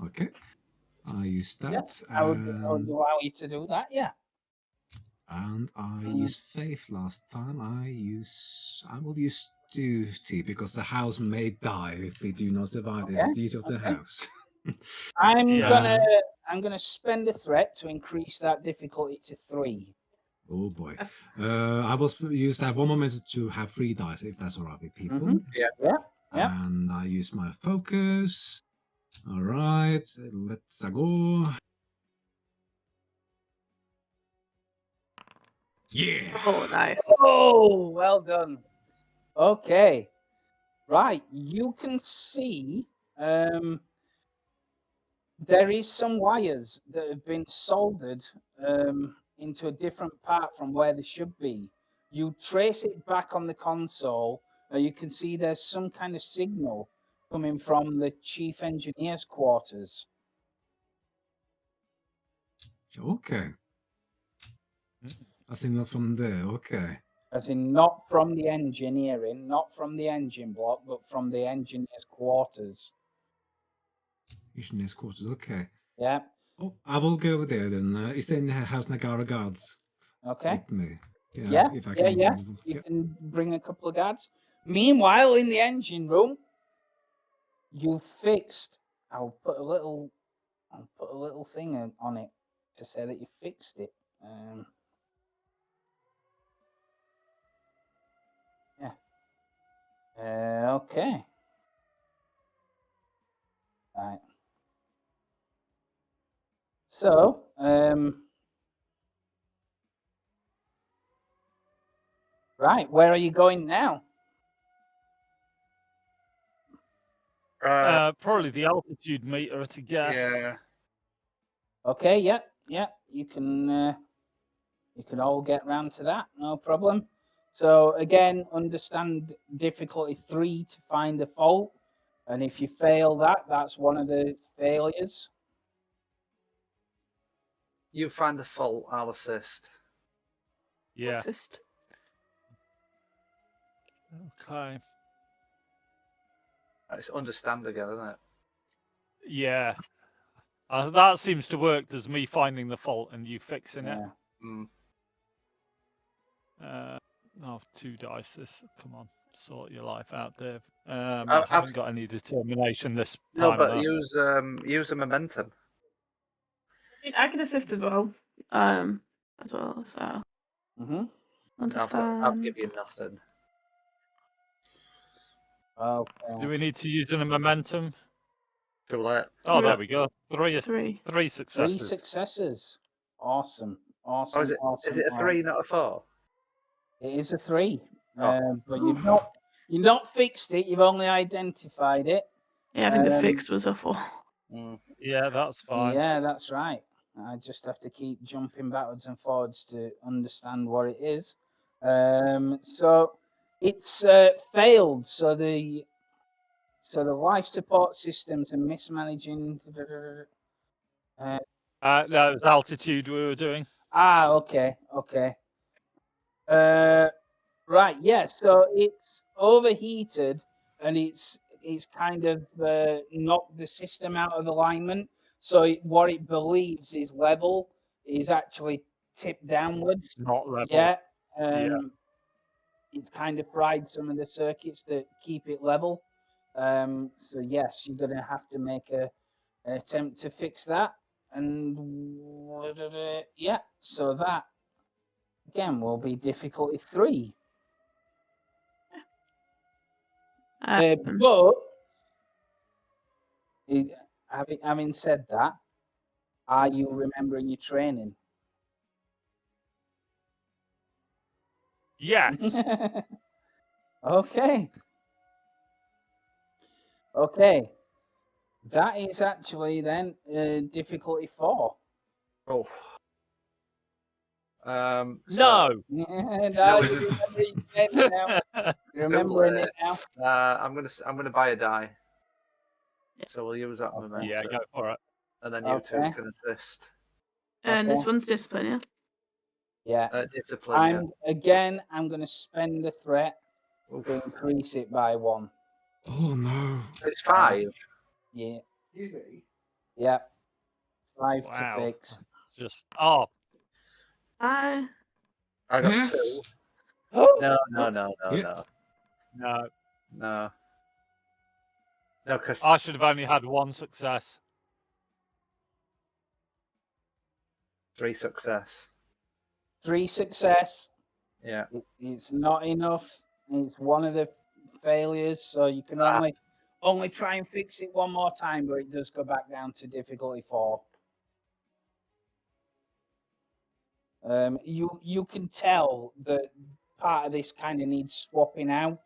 Okay. I use that. Yes, I would allow you to do that. Yeah. And I used faith last time. I will use duty because the house may die if we do not survive this. It's duty of the house. I'm gonna spend a threat to increase that difficulty to 3. Oh boy. I will use that one moment to have 3 dice if that's alright with people. Yeah. And I use my focus. Alright, let's go. Yeah. Oh, nice. Oh, well done. Okay. Right, you can see there is some wires that have been soldered into a different part from where they should be. You trace it back on the console, you can see there's some kind of signal coming from the chief engineer's quarters. Okay. A signal from there, okay. As in, not from the engineering, not from the engine block, but from the engineer's quarters. Engineer's quarters, okay. Yeah. Oh, I will go over there then. Is there in the house Nagara guards? Okay. With me? Yeah. If I can You can bring a couple of guards. Meanwhile, in the engine room, you fixed. I'll put a little thing on it to say that you fixed it. Okay. Right. So, right, where are you going now? Probably the altitude meter to guess. Yeah. Okay, yeah. You can all get round to that, no problem. So again, understand difficulty 3 to find the fault, and if you fail that, that's one of the failures. You find the fault, I'll assist. Yeah. Assist. Okay. It's understand again, isn't it? Yeah. That seems to work. There's me finding the fault and you fixing it. Mm. 2 dice. Come on, sort your life out, Dave. I haven't got any determination this time. No, but use a momentum. I can assist as well. So. Understand. I'll give you nothing. Okay. Do we need to use a momentum? Too late. Oh, there we go. Three successes. 3 successes. Awesome. Oh, is it a 3, not a 4? It is a 3. Oh. But you've not fixed it. You've only identified it. Yeah, I think the fix was a 4. Yeah, that's fine. Yeah, that's right. I just have to keep jumping backwards and forwards to understand what it is. So it's failed. So the life support systems are mismanaging. That was altitude we were doing. Okay. Right, yeah. So it's overheated, and it's kind of knocked the system out of alignment. So what it believes is level is actually tipped downwards. Not level. Yeah. Yeah. It's kind of fried some of the circuits that keep it level. So yes, you're gonna have to make an attempt to fix that. And yeah, so that again will be difficulty 3. But having said that, are you remembering your training? Yes. Okay. Okay. That is actually then difficulty 4. Oh. No. So, No, you remember your training now. You're remembering it now. I'm gonna buy a die. So we'll use that momentum. Yeah, go for it. And then you two Okay. can assist. And this Okay. one's discipline, yeah? Yeah. Discipline. I'm going to spend the threat to increase it by 1. Oh no. It's 5. Yeah. Yeah. 5 Wow. to fix. It's just I got Yes. 2. Oh, No. no. No, because I should have only had 1 success. 3 success. 3 success. Yeah. It's not enough. It's one of the failures, so you can only try and fix it one more time, but it does go back down to difficulty 4. You can tell that part of this kind of needs swapping out.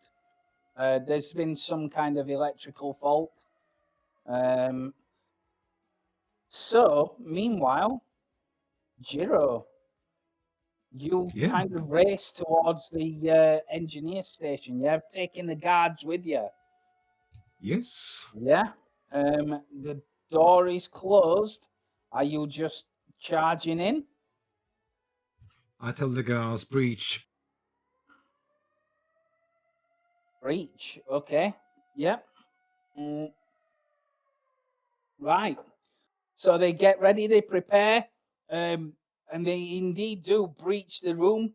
There's been some kind of electrical fault. So meanwhile, Jiro, you kind of race towards the engineer station. You have taken the guards with you. Yes. Yeah. The door is closed. Are you just charging in? I tell the guards breach. Breach. Okay. Yep. Right. So they get ready, they prepare, and they indeed do breach the room,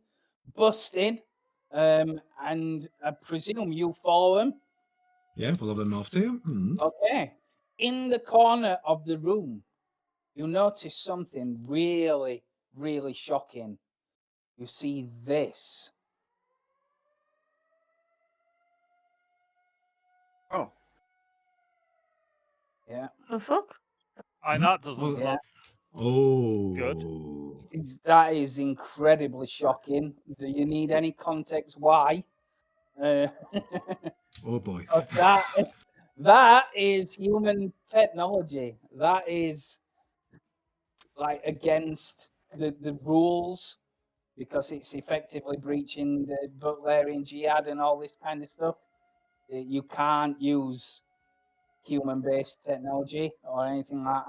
bust in, and I presume you follow them. Yeah, follow them after you. Okay. In the corner of the room, you notice something really, really shocking. You see this. Oh. Yeah. The fuck? That doesn't Yeah. look good. That is incredibly shocking. Do you need any context why? Oh boy. That is human technology. That is like against the rules because it's effectively breaching the Butlerian Jihad and all this kind of stuff. You can't use human-based technology or anything like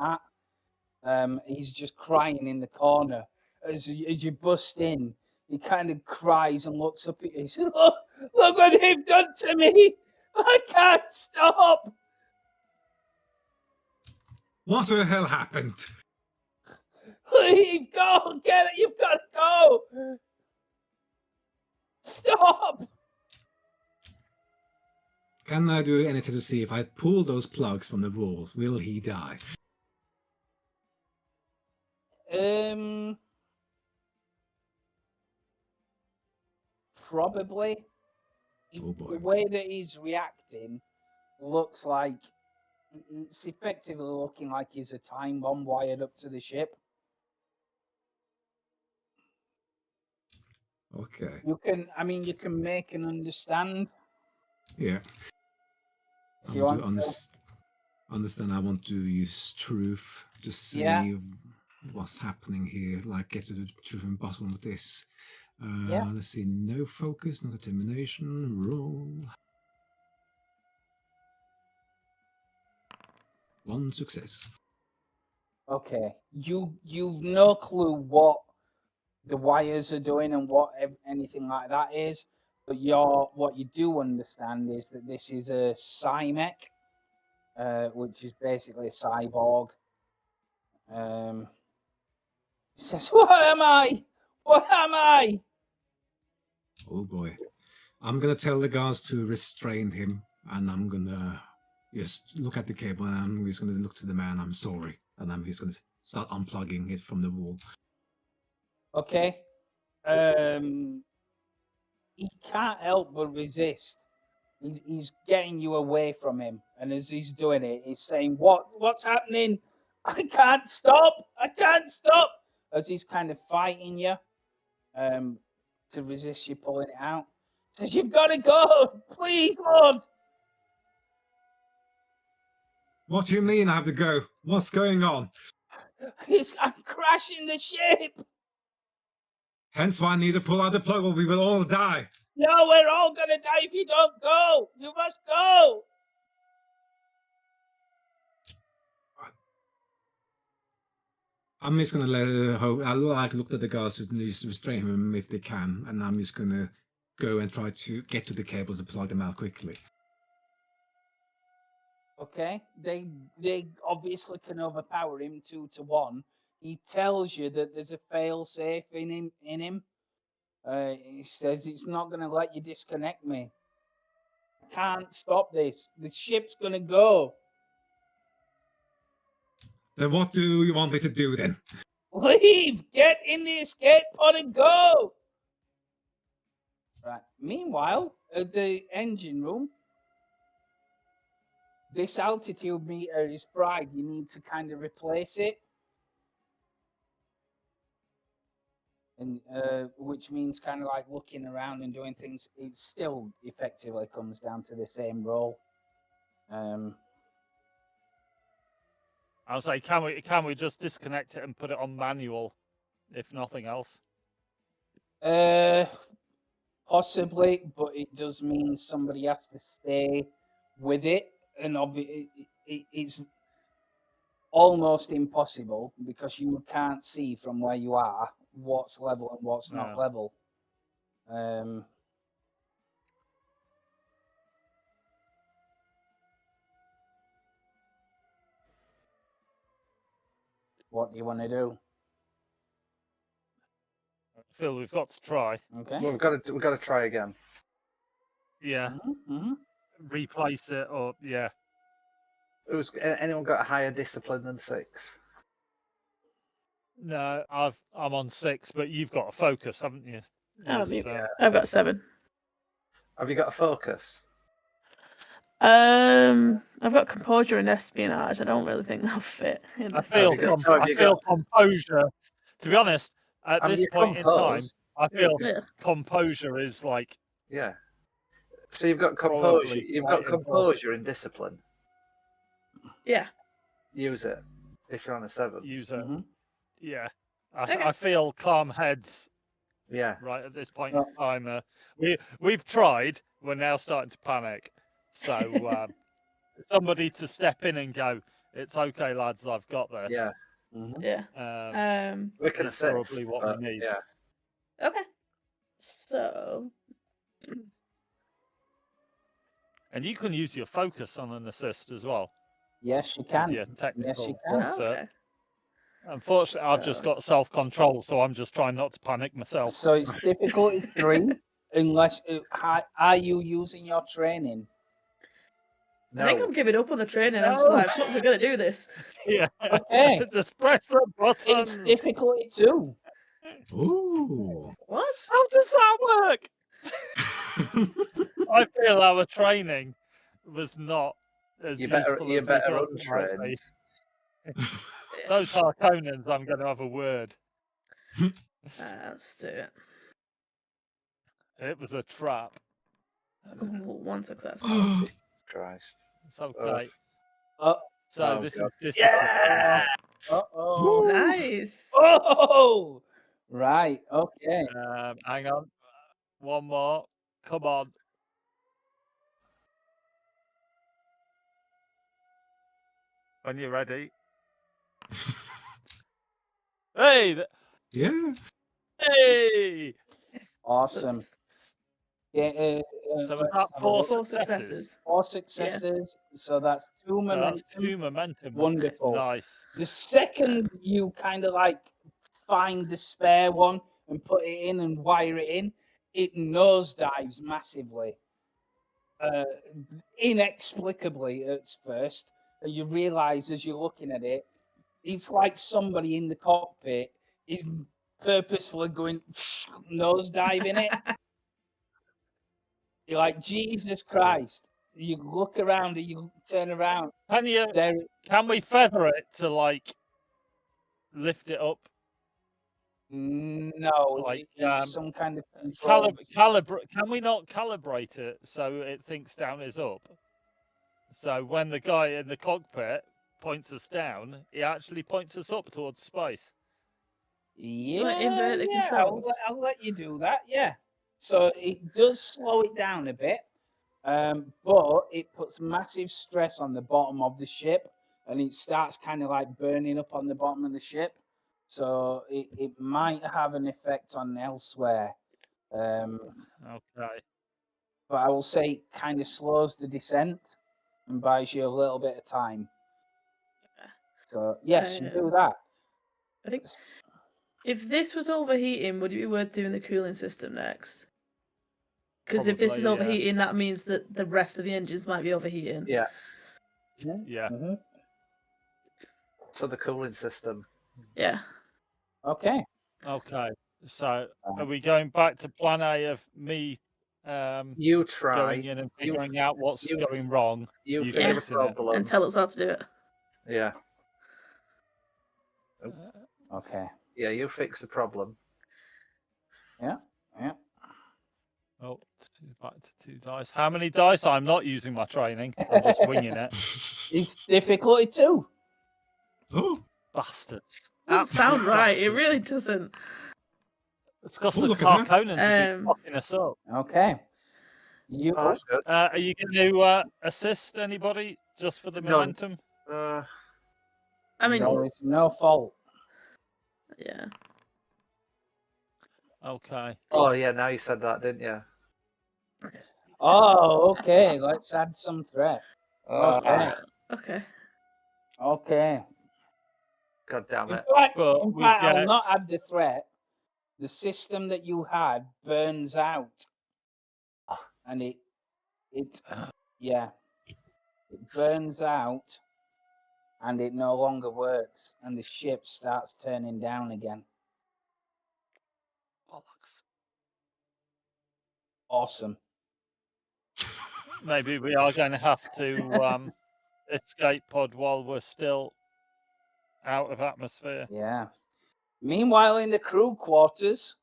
that. He's just crying in the corner as you bust in. He kind of cries and looks up at you. He says, look what they've done to me. I can't stop. What the hell happened? Leave, go, get it. You've got to go. Stop. Can I do anything to see if I pull those plugs from the walls? Will he die? Probably. Oh boy. The way that he's reacting looks like it's effectively looking like he's a time bomb wired up to the ship. Okay. You can make and understand. Yeah. If you want to understand, I want to use truth to see what's happening here, like get to the truth and bottom of this. Let's see, no focus, no determination, roll. 1 success. Okay, you've no clue what the wires are doing and what anything like that is, what you do understand is that this is a Cymech, which is basically a cyborg. He says, "What am I? What am I?" Oh boy. I'm gonna tell the guards to restrain him, and I'm gonna just look at the cable, and I'm just gonna look to the man. I'm sorry, and I'm just gonna start unplugging it from the wall. Okay. He can't help but resist. He's getting you away from him, and as he's doing it, he's saying, "What's happening? I can't stop! I can't stop!" As he's kind of fighting you, to resist you pulling it out. Says, "You've got to go, please, Lord." What do you mean I have to go? What's going on? I'm crashing the ship. Hence why I need to pull out the plug, or we will all die. No, we're all gonna die if you don't go. You must go. I'm just gonna I'll look at the guards to restrain him if they can, and I'm just gonna go and try to get to the cables and plug them out quickly. Okay, they obviously can overpower him 2-1. He tells you that there's a fail safe in him. He says it's not going to let you disconnect me. Can't stop this. The ship's going to go. Then what do you want me to do then? Leave. Get in the escape pod and go. Right. Meanwhile, at the engine room, this altitude meter is fried. You need to kind of replace it. And which means kind of like looking around and doing things. It still effectively comes down to the same roll. I was like, can we just disconnect it and put it on manual, if nothing else? Possibly, but it does mean somebody has to stay with it, and it's almost impossible because you can't see from where you are what's level and what's not level. What do you want to do? Phil, we've got to try. Okay. Well, we've got to try again. Yeah. Mm-hmm. Replace it, or yeah. Anyone got a higher discipline than 6? No, I'm on 6, but you've got a focus, haven't you? I've got 7. Have you got a focus? I've got composure and espionage. I don't really think they'll fit in I this. feel situation. composure. To be honest, at this point in time, I feel composure is like So you've got composure. You've got composure and discipline. Yeah. Use it if you're on a 7. Use it. Mm-hmm. Yeah. I feel calm heads. Yeah. Right at this point in time, we've tried. We're now starting to panic. So somebody to step in and go, "It's okay, lads. I've got this." Yeah. Mm-hmm. Yeah. We can assist. Probably what we need. Yeah. Okay. So. And you can use your focus on an assist as well. Yes, you can. Yeah, technical. Yes, you can. Okay. Unfortunately, I've just got self-control, so I'm just trying not to panic myself. So it's difficulty 3, unless are you using your training? No. I think I'm giving up on the training. I'm just like, fuck, we're gonna do this. Yeah. Okay. Just press the button. It's difficulty 2. Ooh. What? How does that work? I feel our training was not as useful you're as better we thought it might be. untrained. Those Harkonnens, I'm going to have a word. Let's do it. It was a trap. Ooh, 1 success. Christ. It's okay. Oh, this God. is discipline. Yeah! Uh-oh. Nice. Oh! Right, okay. Hang on. One more. Come on. When you're ready. Hey! Yeah. Hey! Awesome. Yeah. So let's that have a four look. Four successes. successes. 4 successes. So that's 2 So momentum. that's 2 momentum. Wonderful. Nice. The second you kind of like find the spare one and put it in and wire it in, it nosedives massively. Inexplicably at first, and you realize as you're looking at it, it's like somebody in the cockpit is purposefully going nosediving it. You're like, Jesus Christ. You look around and you turn around. Can we feather it to like lift it up? No, Like it's some kind of control. Can we not calibrate it so it thinks down is up? So when the guy in the cockpit points us down, he actually points us up towards space. Yeah, invert the controls. I'll let you do that. Yeah. So it does slow it down a bit, but it puts massive stress on the bottom of the ship, and it starts kind of like burning up on the bottom of the ship. So it might have an effect on elsewhere. Okay. But I will say it kind of slows the descent and buys you a little bit of time. So yes, you do that. I think if this was overheating, would it be worth doing the cooling system next? Because if this is Probably, yeah. overheating, that means that the rest of the engines might be overheating. Yeah. Yeah. Mm-hmm. So the cooling system. Yeah. Okay. Okay. So are we going back to plan A of me You try. going in and figuring out what's going wrong? You You figure the fixing it. problem. And tell us how to do it. Yeah. Okay. Yeah, you fix the problem. Yeah. Oh, back to 2 dice. How many dice? I'm not using my training. I'm just winging it. It's difficulty 2. Oh, Bastards. Doesn't sound Absolute right. bastards. It really doesn't. It's got Oh, the look at that. Harkonnens to be fucking us up. Okay. You. Oh, that's good. Are you going to assist anybody just for the None. momentum? I mean, There is no fault. yeah. Okay. Oh, yeah, now you said that, didn't you? Oh, okay. Let's add some threat. Okay. Okay. Okay. God damn In it. fact, But we I'll not get- add the threat. The system that you had burns out, and it burns out, and it no longer works, and the ship starts turning down again. Bollocks. Awesome. Maybe we are going to have to escape pod while we're still out of atmosphere. Yeah. Meanwhile, in the crew quarters.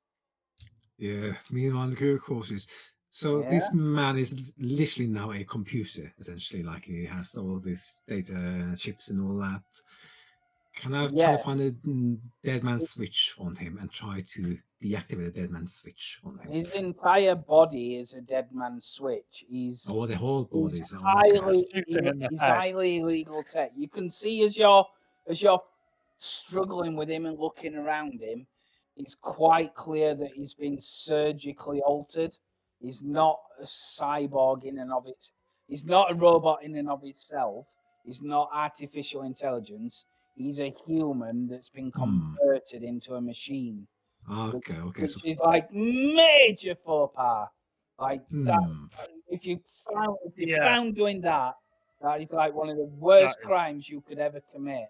yeah. Meanwhile, the crew quarters. So this man is literally now a computer, essentially. Like he has all this data chips and all that. Can I try to find a dead man switch on him and try to deactivate the dead man switch on him? His entire body is a dead man switch. He's the whole body he's is highly illegal tech. You can see as you're struggling with him and looking around him, it's quite clear that he's been surgically altered. He's not a cyborg in and of it. He's not a robot in and of itself. He's not artificial intelligence. He's a human that's been converted into a machine. Okay. Which is like major faux pas. Like that. If you found doing that, that is like one of the worst crimes you could ever commit.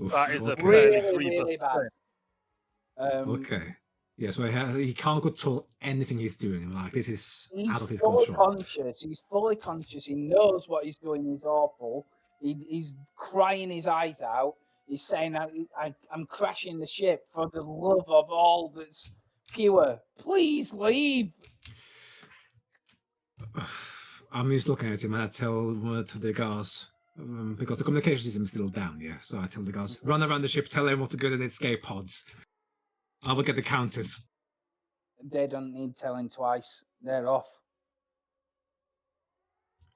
That is a really bad. Okay. Yeah, so he can't control anything he's doing. Like this is out of his fully control. He's fully conscious. He knows what he's doing is awful. He's crying his eyes out. He's saying, I'm crashing the ship for the love of all that's pure. Please leave. I'm just looking at him and I tell to the guys, because the communication system is still down, yeah. So I tell the guys, run around the ship, tell everyone to go to the escape pods. I will get the counters. They don't need telling twice. They're off.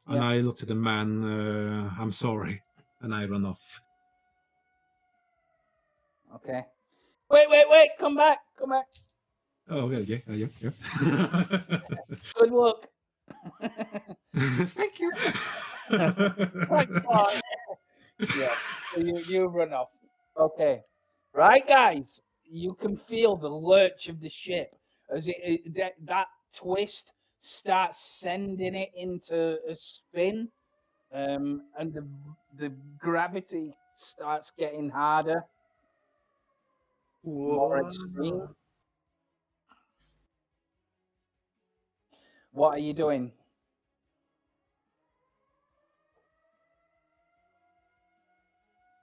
And I look to the man, I'm sorry. And I run off. Okay. Wait, come back. Oh, yeah. Good luck. Thank you. Thanks, Mark. Yeah, so you run off. Okay, right, guys. You can feel the lurch of the ship as that twist starts sending it into a spin, and the gravity starts getting harder, more extreme. What are you doing?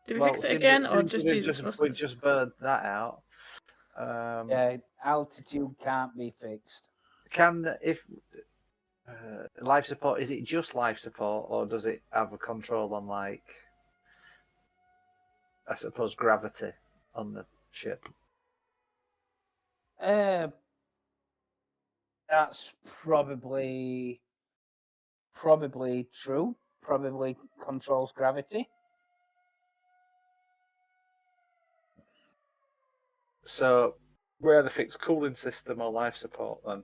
Do we Well, fix it seems- again, or seems just we've do the just, thrusters? we've just burned that out. Yeah, altitude can't be fixed. Can if life support, is it just life support, or does it have a control on, like, I suppose, gravity on the ship? That's probably true. Probably controls gravity. So we either fix cooling system or life support then.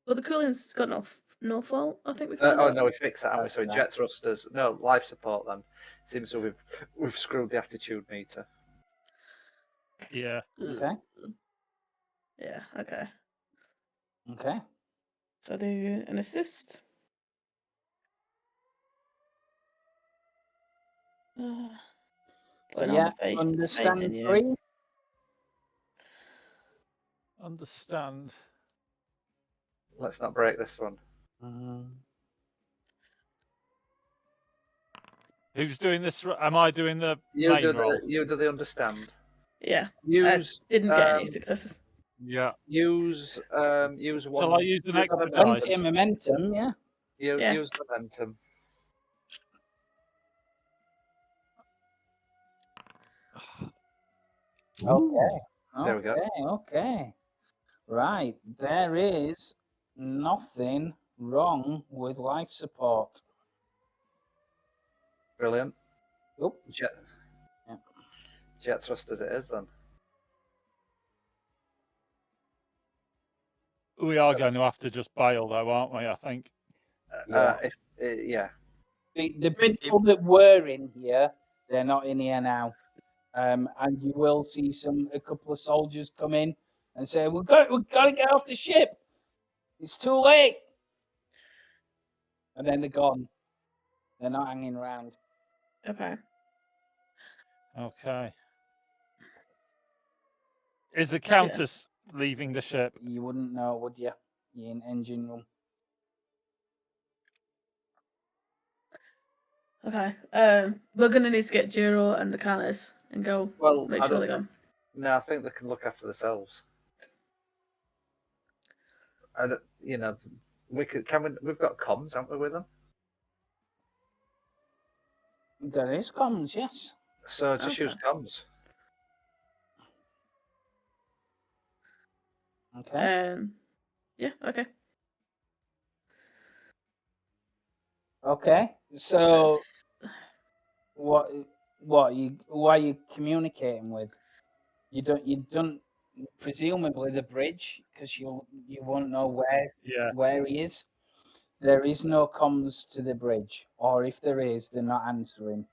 Well, the cooling's got no fault. I think we found Oh out. no, we fixed that, haven't we? That's So right. jet thrusters. No, life support then. Seems so we've screwed the attitude meter. Yeah. Okay. Yeah. Okay. Okay. So I do an assist. So Putting all yeah, my faith in understand you. 3. Understand. Let's not break this one. Who's doing this? Am I doing the You main do roll? the understand. Yeah. Use I didn't get any successes. Yeah. use one. Shall I use an extra momentum. dice? Momentum, yeah. Yeah. Use momentum. Okay. There we go. Okay. Right. There is nothing wrong with life support. Brilliant. Oop. Jet thrusters it is then. We are going to have to just bail, though, aren't we? I think. Yeah. Yeah. The people that were in here, they're not in here now. And you will see a couple of soldiers come in and say, we've got to get off the ship. It's too late. And then they're gone. They're not hanging around. Okay. Okay. Is the Countess leaving the ship? You wouldn't know, would you? You're in engine room. Okay. We're gonna need to get Jiro and the Countess and go make sure they're gone. No, I think they can look after themselves. We could. We've got comms, haven't we, with them? There is comms, yes. So just use comms. Okay. Yeah. Okay. Okay. So who are you communicating with? You don't presumably the bridge, because you won't know where he is. There is no comms to the bridge, or if there is, they're not answering.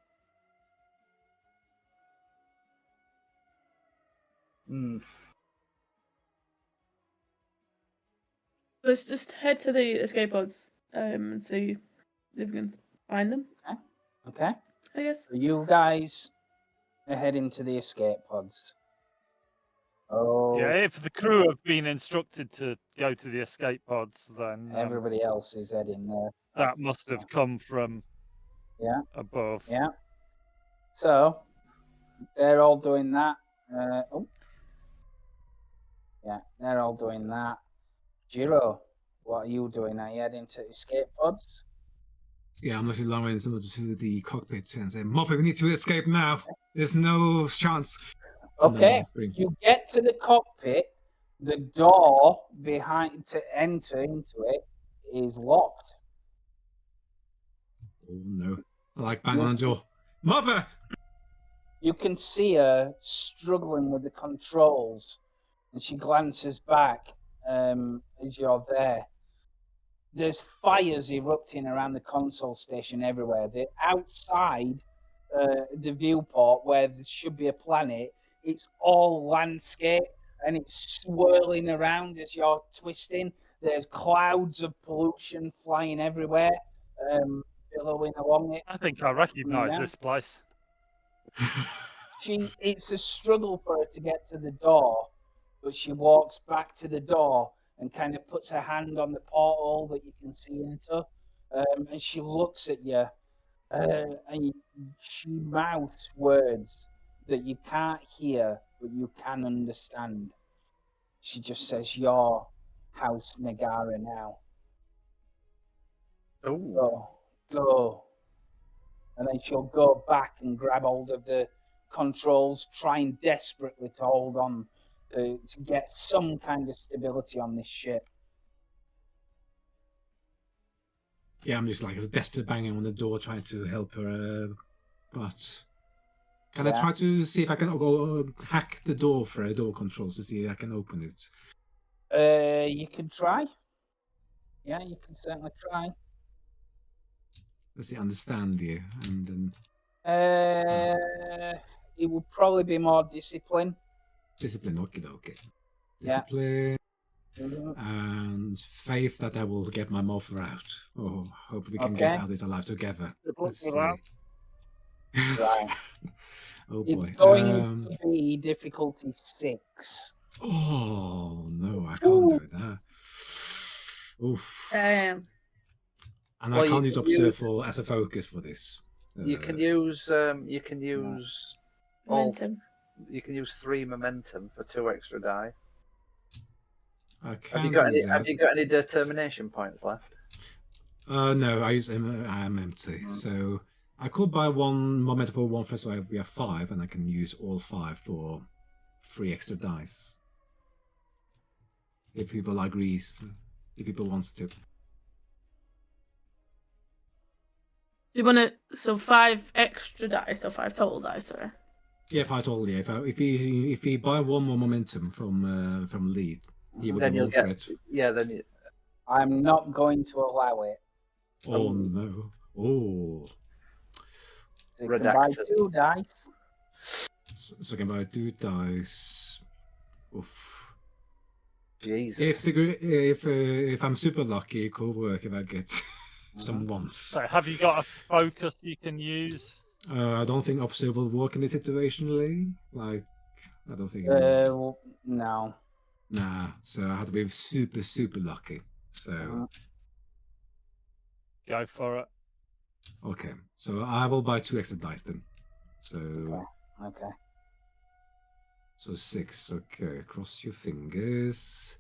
Let's just head to the escape pods and see if we can find them. Okay. I guess. So you guys are heading to the escape pods. Oh. Yeah, if the crew have been instructed to go to the escape pods, then everybody else is heading there. That must have come from above. Yeah. So they're all doing that. Yeah, they're all doing that. Jiro, what are you doing? Are you heading to escape pods? Yeah, I'm looking long way to the cockpit and say, Moffat, we need to escape now. There's no chance. Okay, you get to the cockpit. The door behind to enter into it is locked. Oh no! I like bang on the door. Mother! You can see her struggling with the controls, and she glances back as you're there. There's fires erupting around the console station everywhere. The outside the viewport where there should be a planet, it's all landscape and it's swirling around as you're twisting. There's clouds of pollution flying everywhere, billowing along it. I think I recognise Yeah. this place. It's a struggle for her to get to the door, but she walks back to the door and kind of puts her hand on the porthole that you can see into, and she looks at you, and she mouths words that you can't hear, but you can understand. She just says, "Your house, Nagara, now. Oh, Go." And then she'll go back and grab hold of the controls, trying desperately to hold on to get some kind of stability on this ship. Yeah, I'm just like desperately banging on the door, trying to help her. But can I try to see if I can go hack the door for a door controls to see if I can open it? You can try. Yeah, you can certainly try. Let's see, understand you, and then It would probably be more discipline. discipline. Okay. Yeah. Discipline. Mhm. And faith that I will get my mother out. Oh, hope we can Okay. get out of this alive together. Good luck Let's with see. that. Right. Oh boy. It's going to be difficulty 6. Oh no, I can't do that. Oof. And Well, I you can't use can observe as a focus for this. you can use all. Momentum. You can use 3 momentum for 2 extra die. I Have can you got do any? that. Have you got any determination points left? No, I'm empty. So I could buy 1 momentum for 1 first, so we have 5, and I can use all 5 for 3 extra dice. If people agrees, if people wants to. Do you want to? So 5 extra dice or 5 total dice, sorry. Yeah, 5 total. Yeah, if he buy 1 more momentum from lead, he would Then be you'll one get. for it. Yeah, then you. I'm not going to allow it. Oh no! Oh. So you can buy Redacted. 2 dice. So I can buy 2 dice. Oof. Jesus. If I'm super lucky, it could work if I get some ones. So have you got a focus you can use? I don't think observe will work in this situation, Lee. Like, I don't think. No. Nah. So I have to be super, super lucky. So. Go for it. Okay. So I will buy 2 extra dice then. So. Okay. So 6. Okay. Cross your fingers.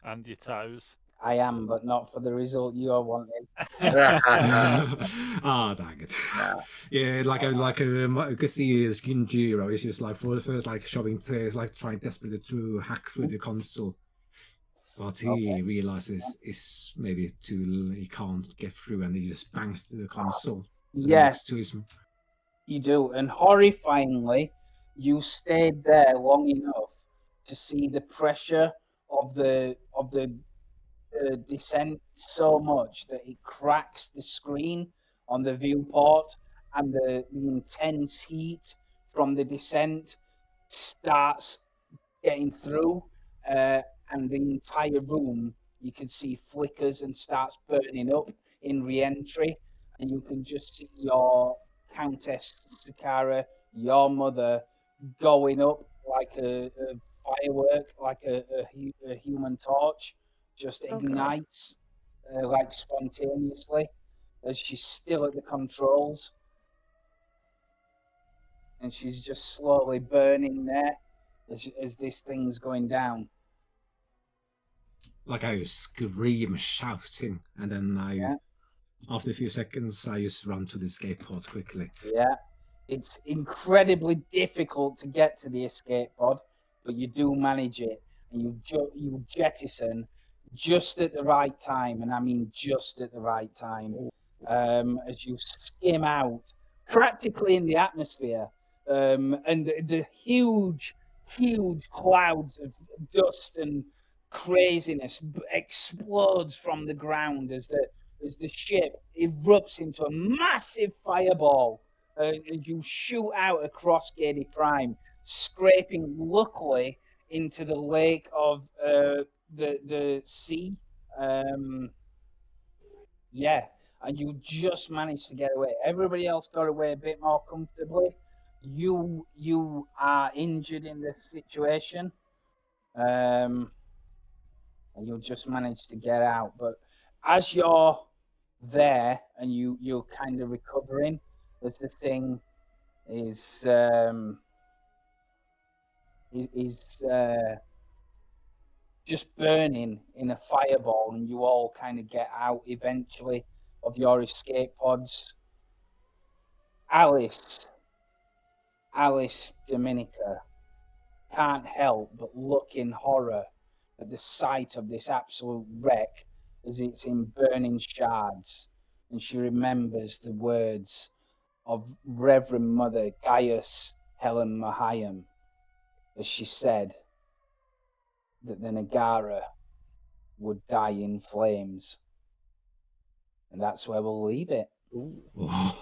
And your toes. I am, but not for the result you're wanting. Ah, dang it. Yeah. Yeah, you can see Shinjiro is just like for the first like shoving tears, like trying desperately to hack through the console. But he realizes it's maybe he can't get through, and he just bangs to the console. Yes, To his... you do. And horrifyingly, you stayed there long enough to see the pressure of the descent so much that it cracks the screen on the viewport, and the intense heat from the descent starts getting through, and the entire room you can see flickers and starts burning up in re-entry, and you can just see your Countess Sakara, your mother, going up like a firework, like a human torch, just ignites like spontaneously as she's still at the controls, and she's just slowly burning there as this thing's going down. Like I scream, shouting, and then after a few seconds, I just run to the escape pod quickly. Yeah, it's incredibly difficult to get to the escape pod, but you do manage it, and you jettison just at the right time, and I mean just at the right time, as you skim out practically in the atmosphere, and the huge huge clouds of dust and craziness explodes from the ground as the ship erupts into a massive fireball, and you shoot out across Gedi Prime, scraping luckily into the lake of the sea. Yeah, and you just managed to get away. Everybody else got away a bit more comfortably. You are injured in this situation, and you'll just manage to get out. But as you're there and you're kind of recovering, as the thing is just burning in a fireball, and you all kind of get out eventually of your escape pods. Alice Dominica can't help but look in horror at the sight of this absolute wreck as it's in burning shards, and she remembers the words of Reverend Mother Gaius Helen Mahayam as she said that the Nagara would die in flames. And that's where we'll leave it. Wow.